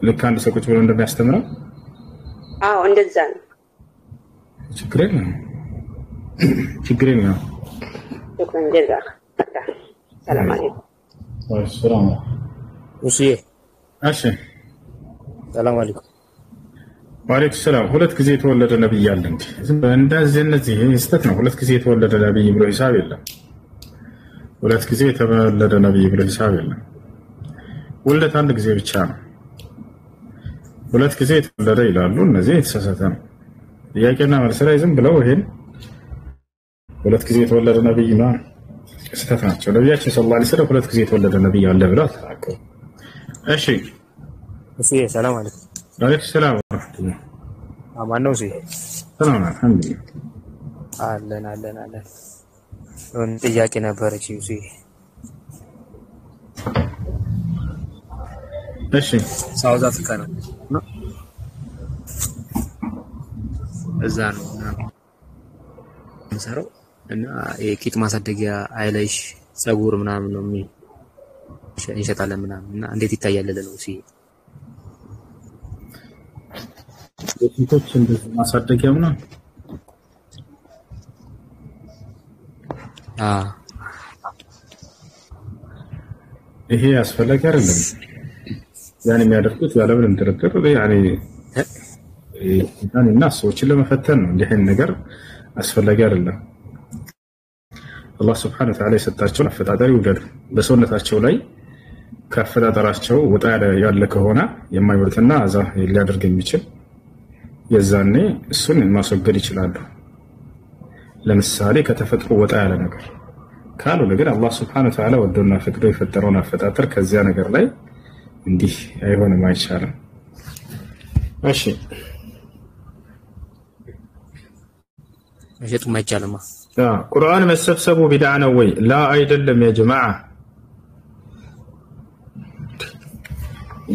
ልክ አንድ ሰው ቁጭ ብሎ እንደሚያስተምረው። አዎ እንደዛ ነው። ችግር የለም። شكرا جزاك. السلام عليكم. والسلام. وصيه ماشي. السلام عليكم. وعليكم السلام. ሁለት ጊዜ የተወለደ ነብይ አለ እንዴ? እንደዚህ እነዚህ ስህተት ነው። ሁለት ጊዜ የተወለደ ነብይ ብሎ ሂሳብ የለም። ሁለት ጊዜ የተወለደ ነብይ ብሎ ሂሳብ የለም። ውልደት አንድ ጊዜ ብቻ ነው። ሁለት ጊዜ የተወለደ ይላሉ። እነዚህ የተሳሳተ ነው። ጥያቄና መልስ ላይ ዝም ብለው ይሄን ሁለት ጊዜ የተወለደ ነብይ ነው ስህተት ናቸው። ነብያችን ሰለላሁ ዐለይሂ ወሰለም ሁለት ጊዜ የተወለደ ነብይ አለ ብለው አልተናገሩም። እሺ وصيه السلام عليكم. وعليكم السلام ورحمة الله. አማን ነው ወصيه? ሰላም አልሐምዱሊላህ። አለን ጥያቄ ነበረች ወصيه። እሺ ሳውዝ አፍሪካ ነው እዛ ነው የምሰራው እና የቂጥ ማሳደጊያ አይላሽ ጸጉር ምናምን ነው እንሸጣለን ምናምን እና እንዴት ይታያል ለለው ሲ የቂጦች እንደዚህ ማሳደጊያ ምናምን ይሄ አስፈላጊ አይደለም። ያን የሚያደርጉት ያለምንም ድርድር እና ሰዎችን ለመፈተን ነው። እንዲህ አይነት ነገር አስፈላጊ አይደለም። አላህ Subhanahu Wa Ta'ala የሰጣቸውን አፈጣጠር ይውደዱ። በሰውነታቸው ላይ ከአፈጣጠራቸው ወጣ ያለ ከሆነ የማይወርትና አዛ ሊያደርግ የሚችል የዛኔ እሱን ማስወገድ ይችላሉ። ለምሳሌ ከተፈጥሮ ወጣ ያለ ነገር ካልሆነ ግን አላህ Subhanahu Wa Ta'ala ወዶና ፈቅዶ የፈጠረውን አፈጣጠር ከዚያ ነገር ላይ እንዲህ አይሆንም፣ አይቻልም። እሺ መሸጡ ማይቻልማ። ቁርአን መሰብሰቡ ቢድዓ ነው ወይ? ላ አይደለም ያ ጀማዓ።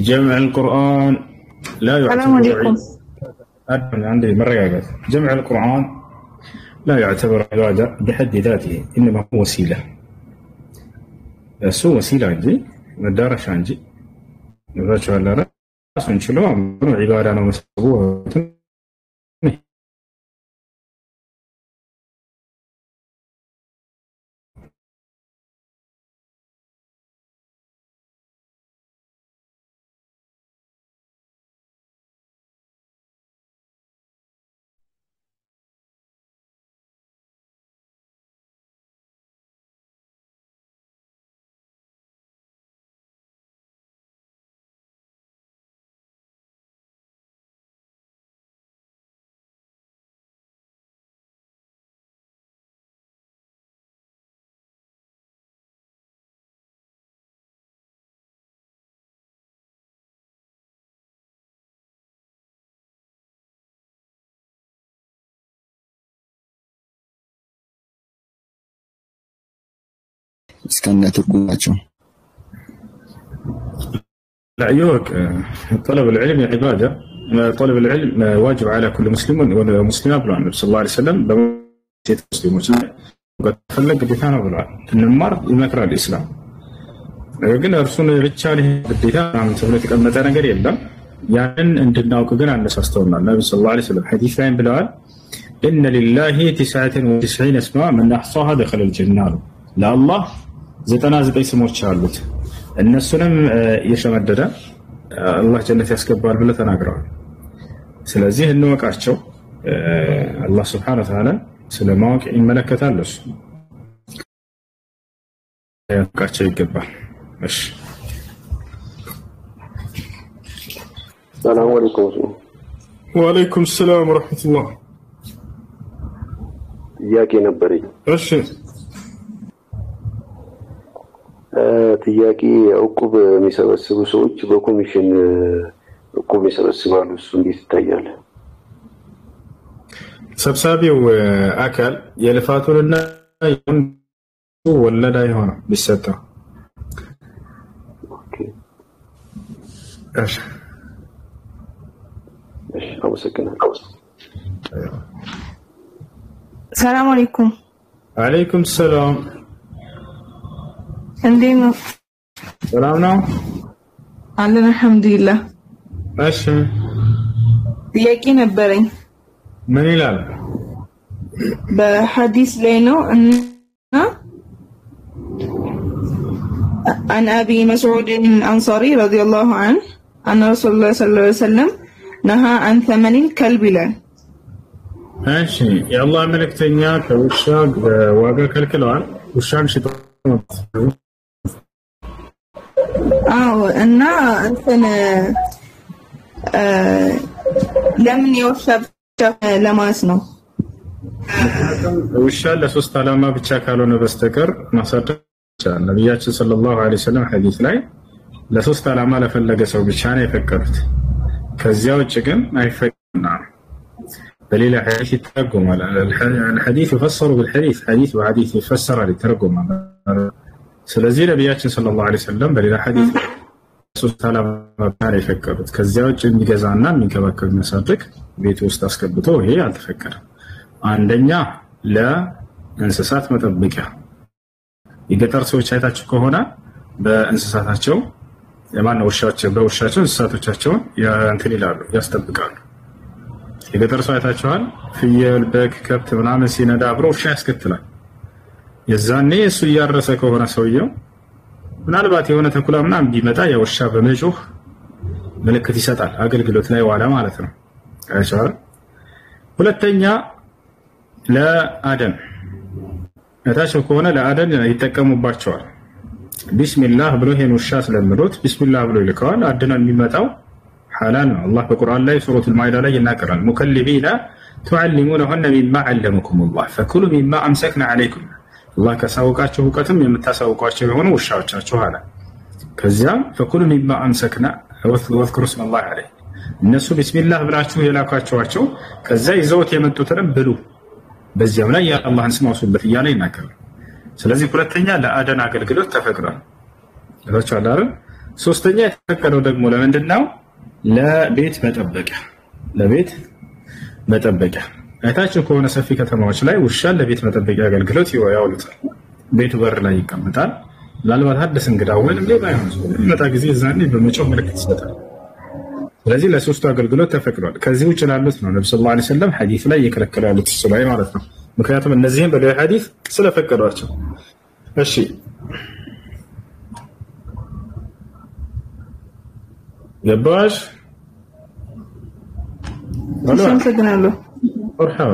ጀምዕ القرآن لا يعتبر عندي مرة جمع القرآن لا يعتبر عبادة بحد ذاته، إنما هو وسيلة. سو وسيلة عندي مدارش عندي نبغى على راس ونشلو عبادة أنا مسبوع. እስከነ ትርጉማቸው لا يوك طلب العلم عبادة، طلب العلم واجب على كل مسلم ومسلمة بلو النبي صلى الله عليه وسلم بمسيط مسلمون قد فلق بيتانا بلو النمار يمكر الإسلام لكن أرسون رجال بالديتا من سبلتك أمتانا قريبا يعني عندنا وكذا عن أساستورنا النبي صلى الله عليه وسلم حديث عين بلال إن لله 99 اسماء من أحصاها دخل الجنة. لا الله 99 ስሞች አሉት እነሱንም የሸመደደ አላህ ጀነት ያስገባል ብለው ተናግረዋል። ስለዚህ እንወቃቸው። አላህ Subhanahu Wa Ta'ala ስለማወቅ ይመለከታል። እሱ ያውቃቸው ይገባል። እሺ ሰላም አለይኩም። ወአለይኩም ሰላም ወራህመቱላህ። ጥያቄ ነበረኝ። እሺ ጥያቄ ዕቁብ የሚሰበስቡ ሰዎች በኮሚሽን ዕቁብ ይሰበስባሉ። እሱ እንዴት ይታያል? ሰብሳቢው አካል የልፋቱንና ወለዳ ይሆናል ቢሰጠው። እሺ አመሰግናለሁ። ሰላም አለይኩም። ወአለይኩም ሰላም። እንዴት ነው? ሰላም ነው አለን አልሐምዱሊላህ። እሺ ጥያቄ ነበረኝ። ምን ይላል? በሐዲስ ላይ ነው እና عن أبي مسعود الأنصاري رضي الله عنه أن رسول الله صلى الله عليه وسلم نهى عن ثمن الكلب له. ماشي يا الله ملكتنيا كوشاق واقع كالكلوان وشان شيطان. እና እንትን ለምን የውሻ ብቻ ለማስ ነው? ውሻ ለሶስት ዓላማ ብቻ ካልሆነ በስተቀር ማሳደግ ይቻላል። ነብያችን ሰለላሁ ዐለይሂ ወሰለም ሐዲስ ላይ ለሶስት ዓላማ ለፈለገ ሰው ብቻ ነው የፈቀዱት። ከዚያ ውጭ ግን አይፈቀድም። በሌላ ሐዲስ ይተረጎማል። الحديث يفسر بالحديث حديث وحديث يفسر يترجم። ስለዚህ ነብያችን ሰለላሁ ዐለይሂ ወሰለም በሌላ ሐዲስ ሶስት ዓላማ ብቻ ነው የፈቀዱት። ከዚያ ውጭ የሚገዛና የሚንከባከብ የሚያሳድግ ቤት ውስጥ አስገብቶ ይሄ አልተፈቀደም። አንደኛ ለእንስሳት መጠበቂያ። የገጠር ሰዎች አይታችሁ ከሆነ በእንስሳታቸው የማን ውሻቸው በውሻቸው እንስሳቶቻቸውን እንትን ይላሉ ያስጠብቃሉ። የገጠር ሰው አይታችኋል። ፍየል፣ በግ፣ ከብት ምናምን ሲነዳ አብሮ ውሻ ያስከትላል። የዛኔ እሱ እያረሰ ከሆነ ሰውየው ምናልባት የሆነ ተኩላ ምናምን ቢመጣ የውሻ በመጮህ ምልክት ይሰጣል። አገልግሎት ላይ ዋለ ማለት ነው። አይቻል። ሁለተኛ ለአደን እታቸው ከሆነ ለአደን ይጠቀሙባቸዋል። ቢስሚላህ ብሎ ይሄን ውሻ ስለምሎት ቢስሚላህ ብሎ ይልከዋል። አደናን የሚመጣው ሐላል ነው። አላህ በቁርአን ላይ ሱረቱል ማኢዳ ላይ ይናገራል። ሙከልቢና تعلمونهن مما علمكم الله فكلوا مما امسكنا عليكم الله ከሳውቃችሁ ዕውቀትም የምታሳውቋቸው የሆኑ ውሻዎቻችሁ አለ። ከዚያም فكلوا مما امسكنا واذكروا اسم الله عليه እነሱ ቢስሚላህ ብላችሁ የላኳቸዋቸው ከዛ ይዘውት የመጡትን ብሉ፣ በዚያም ላይ የአላህን ስም አውሱበት እያለ ይናገራል። ስለዚህ ሁለተኛ ለአደን አገልግሎት ተፈቅዷል። ለታች አላረ ሶስተኛ የተፈቀደው ደግሞ ለምንድነው? ለቤት መጠበቂያ። ለቤት መጠበቂያ አይታችሁ ከሆነ ሰፊ ከተማዎች ላይ ውሻ ለቤት መጠበቂያ አገልግሎት ያውሉታል። ቤቱ በር ላይ ይቀመጣል። ምናልባት አዲስ እንግዳ ወይም ሌባ ይመጣ ጊዜ እዛኔ በመጮህ ምልክት ይሰጣል። ስለዚህ ለሶስቱ አገልግሎት ተፈቅዷል። ከዚህ ውጭ ላሉት ነው ነብዩ ሰለላሁ ዐለይሂ ወሰለም ሐዲስ ላይ እየከለከሉ ያሉት እሱ ላይ ማለት ነው። ምክንያቱም እነዚህም በሌላ ሐዲስ ስለፈቀዷቸው። እሺ ገባሽ? አመሰግናለሁ። መርሐባ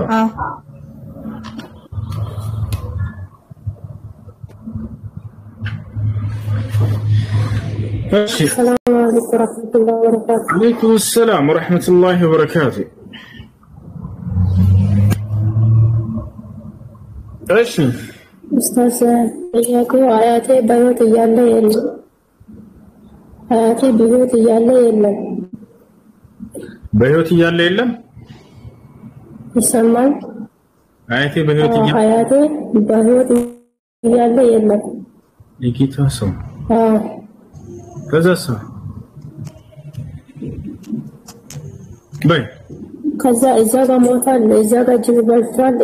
السلام عليكم ورحمة الله وبركاته. عليكم السلام ورحمة الله وبركاته. ايش؟ أستاذ ጥያቄው አያቴ በህይወት እያለ የለም። አያቴ በህይወት እያለ የለም። በህይወት እያለ የለም? ይሰማል? አያቴ በህይወት እያለ አያቴ በህይወት እያለ የለም። የጌታ ሰው ከዛስ ከዛ እዛ ጋር ሞታል፣ እዛ ጋር ጅብ በልቷል፣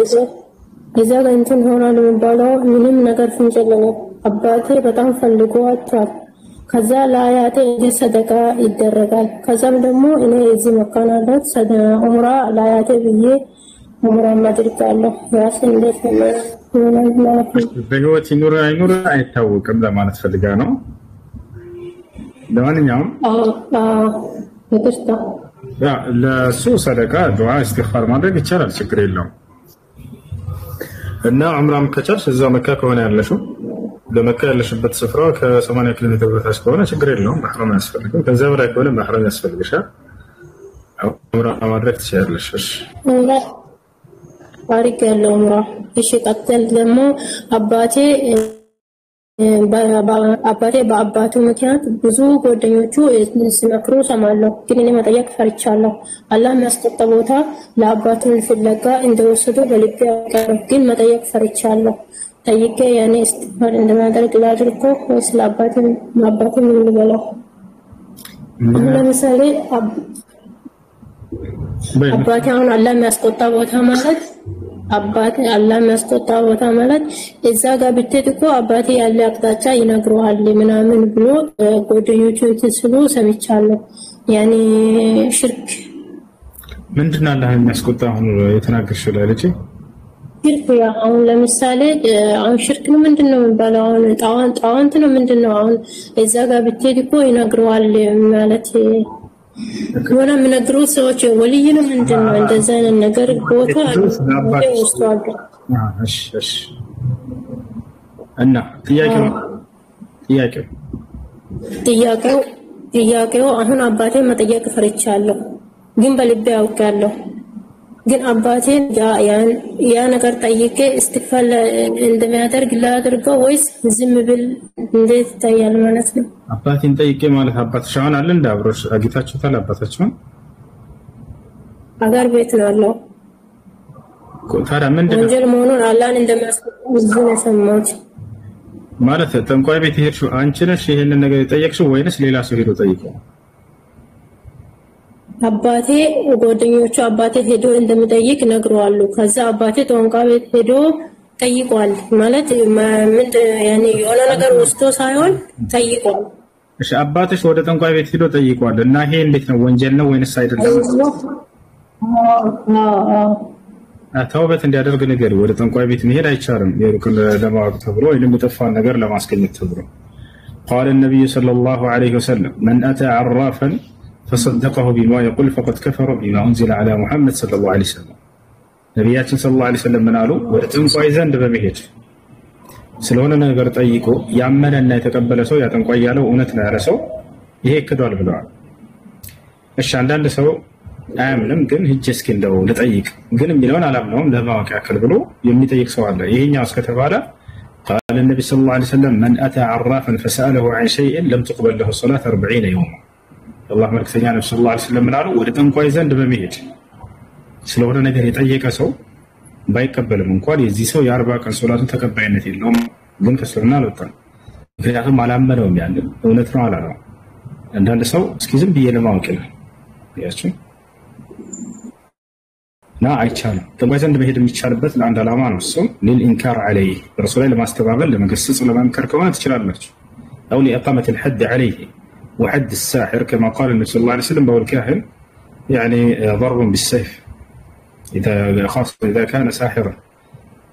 እዛ ጋር እንትን ሆኗል የሚባለው ምንም ነገር ፍንጭ የለኝም። አባቴ በጣም ፈልጎ አጥቷል። ከዛ ለአያቴ እንዴት ሰደቃ ይደረጋል? ከዛም ደግሞ እኔ እዚህ መካናለት ዑምራ ለአያቴ ብዬ ዑምራ አድርጋለሁ። ያስ እንዴት ነው ማለት ነው? በህይወት ይኑር አይኑር አይታወቅም ለማለት ፈልጋ ነው። ለማንኛውም ለሱ ሰደቃ ዱዓ ኢስቲግፋር ማድረግ ይቻላል፣ ችግር የለውም። እና ዑምራም ከቻልሽ እዛ መካ ከሆነ ያለሽው ለመካ ያለሽበት ስፍራ ከ80 ኪሎ ሜትር በታች ከሆነ ችግር የለውም፣ መህረም ያስፈልግም። ከዛ በላይ ከሆነ መህረም ያስፈልግሻል። ዑምራ ማድረግ ትችያለሽ። እሺ ባሪክ ያለው ዑምራ። እሺ ቀጥል ደግሞ አባቴ በአባቱ ምክንያት ብዙ ጓደኞቹ ሲመክሩ ሰማለሁ፣ ግን እኔ መጠየቅ ፈርቻለሁ። አላህ የሚያስቆጣ ቦታ ለአባቱ ፍለጋ እንደወሰዱ በልቤ ያውቃለሁ፣ ግን መጠየቅ ፈርቻለሁ። ጠይቄ ያኔ ኢስቲግፋር እንደማደርግ ላድርጎ ወይስ ለአባቴ ምን ልበለው? ለምሳሌ አባቴ አሁን አላህ የሚያስቆጣ ቦታ ማለት አባቴ አላህ የሚያስቆጣ ቦታ ማለት እዛ ጋር ብትሄድ እኮ አባቴ ያለ አቅጣጫ ይነግረዋል ምናምን ብሎ ጓደኞቹ ሲሉ ሰምቻለሁ። ያኔ ሽርክ ምንድን ነው አላህ የሚያስቆጣ አሁን የተናገርሽው ላይ ልጅ? ሽርክ ያ አሁን ለምሳሌ አሁን ሽርክ ነው ምንድነው የሚባለው? አሁን ጣዋንት ነው ምንድነው? አሁን እዛ ጋር ብትሄድ እኮ ይነግረዋል ማለት ወላ ምንግሩ ሰዎች ወልይ ነው ምንድነው? እንደዛ አይነት ነገር ቦታ ወስቷል። እሺ እና ጥያቄው አሁን አባቴ መጠየቅ ፈርቻለሁ፣ ግን በልቤ አውቃለሁ። ግን አባቴን ያ ነገር ጠይቄ ኢስቲግፋር እንደሚያደርግ ላድርገው ወይስ ዝም ብል እንዴት ይታያል ማለት ነው? አባቴን ጠይቄ ማለት አባትሽ አሁን አለ እንደ አብሮሽ አግኝታችሁታል? አባታችሁን አገር ቤት ነው ያለው። ታዲያ ምንድን ነው ወንጀል መሆኑን አላህን እንደሚያስቆጣ እዚህ ነው የሰማሁት። ማለት ጠንቋይ ቤት ሄድሽው አንቺ ነሽ ይሄንን ነገር የጠየቅሽው ወይንስ ሌላ ሰው ሄዶ ጠይቀው? አባቴ ጓደኞቹ አባቴ ሄዶ እንደሚጠይቅ ነግረዋል። ከዛ አባቴ ጠንቋይ ቤት ሄዶ ጠይቋል ማለት ምን ያኔ የሆነ ነገር ወስዶ ሳይሆን ጠይቋል። እሺ አባትሽ ወደ ጠንቋይ ቤት ሄዶ ጠይቋል እና ይሄ እንዴት ነው ወንጀል ነው ወይንስ አይደለም? ተውበት እንዲያደርግ ነገር ወደ ጠንቋይ ቤት መሄድ አይቻልም። የሩቅን ለማወቅ ተብሎ ወይንም የጠፋን ነገር ለማስገኘት ተብሎ قال النبي صلى الله عليه وسلم من أتى عرافا فصدقه بما يقول فقد كفر بما أنزل على محمد صلى الله عليه وسلم ነቢያችን ሰለላሁ ዐለይሂ ወሰለም ምን አሉ? ወደ ጠንቋይ ዘንድ በመሄድ ስለሆነ ነገር ጠይቆ ያመነና የተቀበለ ሰው ያ ጠንቋይ ያለው እውነት ነው ያለ ሰው ይሄ ክዷል ብለዋል። እሺ አንዳንድ ሰው አያምንም፣ ግን ሂጅ እስኪ እንደው ልጠይቅ ግን የሚለውን አላምነውም ለማወቅ ያክል ብሎ የሚጠይቅ ሰው አለ። ይሄኛው እስከተባለ قال النبي صلى الله عليه وسلم من أتى عرافا فسأله عن شيء لم تقبل له الصلاة 40 يوما الله መልእክተኛ ነብዩ ሰለላሁ ዐለይሂ ወሰለም ምን አሉ? ወደ ጠንቋይ ዘንድ በመሄድ ስለሆነ ነገር የጠየቀ ሰው ባይቀበልም እንኳን የዚህ ሰው የ40 ቀን ሶላቱ ተቀባይነት የለውም፣ ግን ከእስልምና አልወጣም። ምክንያቱም አላመነውም፣ ያንን እውነት ነው አላለው። አንዳንድ ሰው እስኪ ዝም ብዬ ለማወቅ ነው ያቺ ና አይቻልም። ጠንቋይ ዘንድ መሄድ የሚቻልበት ለአንድ ዓላማ ነው። እሱም ሊልኢንካር ዐለይህ በእርሱ ላይ ለማስተባበል ለመገሰጽ ለመምከር ከሆነ ትችላላችሁ። አው ሊኢቃመት ልሐድ ዐለይህ ወሐድ ሳሕር ከማ ቃል ነቢ ሰለላሁ ዐለይሂ ወሰለም በውል ካህን يعني ضرب بالسيف خاصة إذا كان ساحرا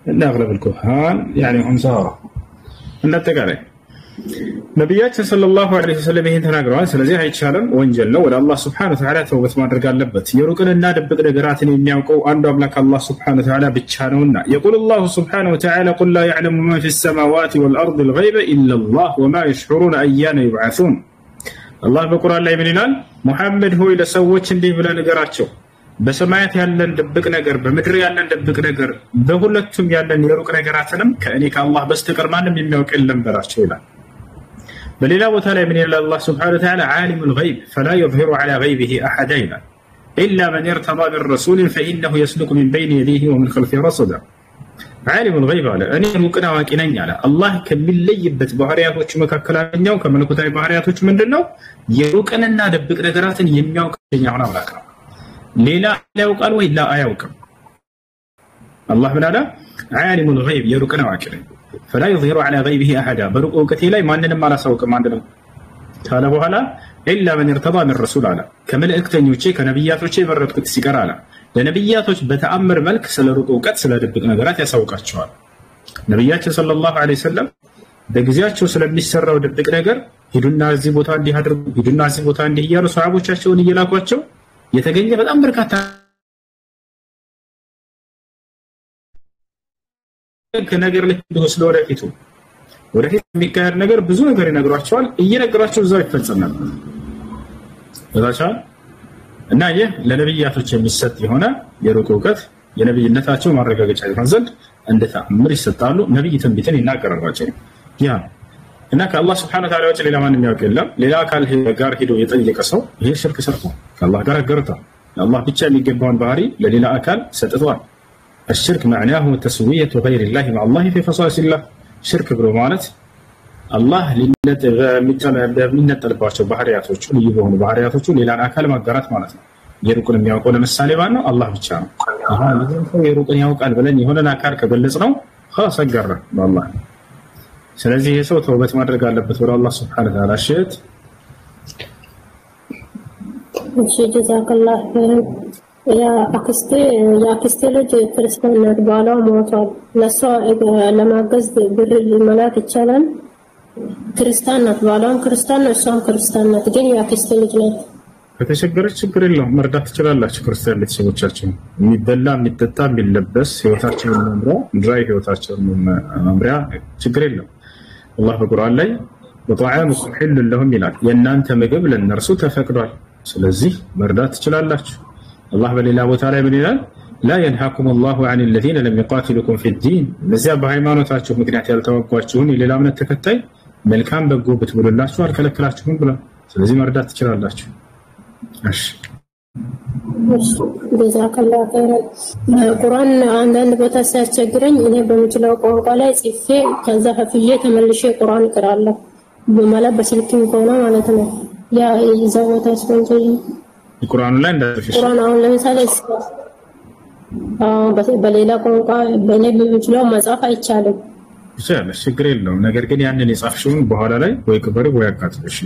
إن أغلب الكهان يعني هم سارة إن التقالي نبيات صلى الله عليه وسلم هنا قرأ سلزي هاي تشالم وانجل له ولا الله سبحانه وتعالى توبت ما رجال لبت يروقنا النادب بقدر قراتني يميعقوا عندهم لك الله سبحانه وتعالى بتشانونا يقول الله سبحانه وتعالى قل لا يعلم ما في السماوات والأرض الغيب إلا الله وما يشعرون أيان يبعثون الله بقرآن لا يمن الآن محمد هو إلى سوتش دي بلا نقراتشو በሰማያት ያለን ድብቅ ነገር በምድር ያለን ድብቅ ነገር በሁለቱም ያለን የሩቅ ነገራትንም ከእኔ ከአላህ በስተቀር ማንም የሚያውቅ የለም በላቸው ይላል። በሌላ ቦታ ላይ ምን ይላል አላህ Subhanahu Wa Ta'ala عالم الغيب فلا يظهر على غيبه أحد إلا من ارتضى من رسول فإنه يسلك من بين يديه ومن خلفه رصدا عالم الغيب على እኔ ሩቅና አዋቂ ነኝ አለ። አላህ ከሚለይበት ባህሪያቶች መካከለኛው ከመለኮታዊ ባህሪያቶች ምንድነው? የሩቅንና ድብቅ ነገራትን የሚያውቅ ሆነ አምላክ ነው። ሌላ ያውቃል ወይ? ላ አያውቅም። አላህ ምን አለ? عالم الغيب የሩቅና አዋቂ ነኝ فلا يظهر على غيبه أحد በሩቅ እውቀቴ ላይ ማንንም አላሳውቅም አንድ ነው ካለ በኋላ إلا من ارتضى من رسول አለ ከመልእክተኞቼ ከነብያቶቼ መረጥኩት ሲቀር አለ ለነብያቶች በተአምር መልክ ስለ ሩቅ እውቀት ስለ ድብቅ ነገራት ያሳውቃቸዋል። ነብያችን ሰለላሁ ዐለይሂ ወሰለም በጊዜያቸው ስለሚሰራው ድብቅ ነገር ሂዱና እዚህ ቦታ እንዲህ አድርጉ ሂዱና እዚህ ቦታ እንዲህ እያሉ ሰሃቦቻቸውን እየላኳቸው የተገኘ በጣም በርካታ ከነገር ላይ ወስዶ ወደፊት የሚካሄድ ነገር ብዙ ነገር ይነግሯቸዋል። እየነገሯቸው እዛው ይፈጸም ነበር እዛቻል እና ይህ ለነብያቶች የሚሰጥ የሆነ የሩቅ እውቀት የነብይነታቸው ማረጋገጫ ይሆን ዘንድ እንደ ተአምር ይሰጣሉ። ነብይ ትንቢትን ይናገራቸው ያ እና ከአላህ Subhanahu Wa Ta'ala ወጭ ሌላ ማንም ያውቅ የለም። ሌላ አካል ጋር ሄዶ የጠየቀ ሰው ይሄ ሽርክ ሰርቶ ከአላህ ጋር አገርቷል። አላህ ብቻ የሚገባውን ባህሪ ለሌላ አካል ሰጥቷል። الشرك معناه تسوية غير الله مع الله في خصائص الله شرك ብሎ ማለት አላህ ለሚነጠልባቸው ባህሪያቶቹ ልዩ በሆኑ ባህሪያቶቹ ሌላን አካል ማጋራት ማለት ነው። የሩቅን የሚያውቀው ለምሳሌ ማን ነው? አላህ ብቻ ነው። ይሄን የሩቅን ያውቃል ብለን የሆነን አካል ከገለጽ ነው خلاص አጋራ በአላህ። ስለዚህ የሰው ተውበት ማድረግ አለበት ወደ አላህ Subhanahu Wa Ta'ala ሸት እሺ ጀዛከላህ ኸይር ያ አክስቴ ልጅ ክርስቲያን ናት ባሏ ሞቷል ለሷ ለማገዝ ብር መላክ ይቻላል? ክርስቲያን ናት ባሏም ክርስቲያን ነው እሷም ክርስቲያን ናት ግን የአክስቴ ልጅ ናት። ከተቸገረች ችግር የለውም መርዳት ትችላላችሁ። ክርስቲያን ቤተሰቦቻችን የሚበላ የሚጠጣ የሚለበስ ህይወታቸውን መምሪያ ምድራዊ ህይወታቸውን መምሪያ ችግር የለውም። አላህ በቁርአን ላይ ወጣዓሙኩም ሒሉን ለሁም ይላል የእናንተ ምግብ ለእነርሱ ተፈቅዷል። ስለዚህ መርዳት ትችላላችሁ። الله በሌላ ቦታ ላይ ምን ይላል? لا ينهاكم الله عن الذين لم يقاتلوكم في الدين ለዚያ በሃይማኖታችሁ ምክንያት ያልተዋጓችሁን የሌላ እምነት ተከታይ መልካም በጎ ብትብሉላችሁ አልከለከላችሁም ብሏል። ስለዚህ መርዳት ትችላላችሁ። እሺ ጀዛከላህ ኸይር ቁርአን አንዳንድ ቦታ ሲያስቸግረኝ እኔ በምችለው ቋንቋ ላይ ጽፌ ከዛ ከፍዬ ተመልሼ ቁርአን እቀራለሁ በማለት በስልክም ከሆነ ማለት ነው። ያ ይዘው ቦታ ስፖንሰር ቁርአን ላይ እንዳልሽ ቁርአን አሁን ለምሳሌ በሌላ ቋንቋ በእኔ በምችለው መጻፍ አይቻልም። ይቻላል ችግር የለውም። ነገር ግን ያንን የጻፍሽውን በኋላ ላይ ወይ ቅበሪ ወይ አቃጥልሽ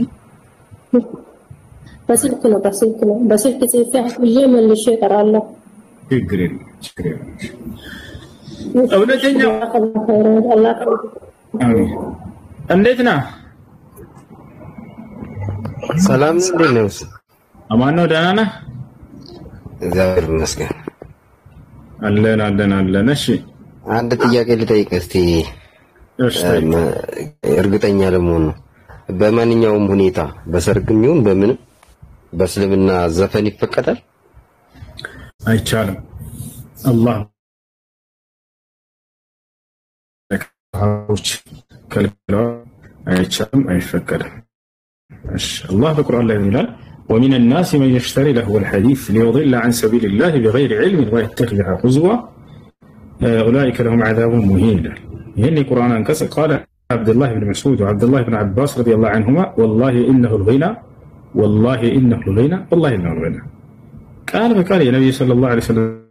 በስልክ ነው በስልክ ጽፌ አጥዬ መልሼ እቀራለሁ። ችግር የለም እውነተኛ እንዴት ነህ? ሰላም እንዴት ነህ? አማን ነው ደህና ነህ? እግዚአብሔር ይመስገን አለን። እሺ አንድ ጥያቄ ልጠይቅህ እስቲ እርግጠኛ ለመሆን ነው። በማንኛውም ሁኔታ በሰርግም ይሁን በምን በእስልምና ዘፈን ይፈቀዳል? አይቻልም። አላህ ከልክሏል። አይቻልም አይፈቀድም። እሺ አላህ በቁርአን ላይ ይላል ومن الناس من يشتري له الحديث ليضل عن سبيل الله بغير علم ويتخذها هزوا أولئك لهم عذاب مهين. هنا القرآن انكس قال عبد الله بن مسعود وعبد الله بن عباس رضي الله عنهما والله إنه الغنى والله إنه الغنى والله إنه الغنى. قال فقال يا نبي صلى الله عليه وسلم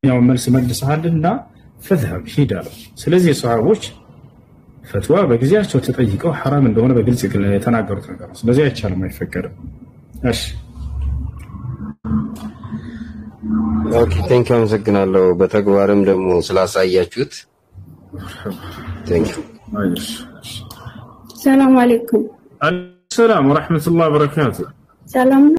ያው መልስ መልሰሃልና فذهب ሂዳሉ ስለዚህ ሰሃቦች ፈትዋ በጊዜያቸው ተጠይቀው حرام እንደሆነ በግልጽ የተናገሩት ነገር ነው ስለዚህ አይቻልም አይፈቀድም እሺ ኦኬ ቴንክ ዩ አመሰግናለሁ በተግባርም ደግሞ ስላሳያችሁት ቴንክ ዩ ሰላም አለይኩም ሰላም ወራህመቱላሂ ወበረካቱ ሰላም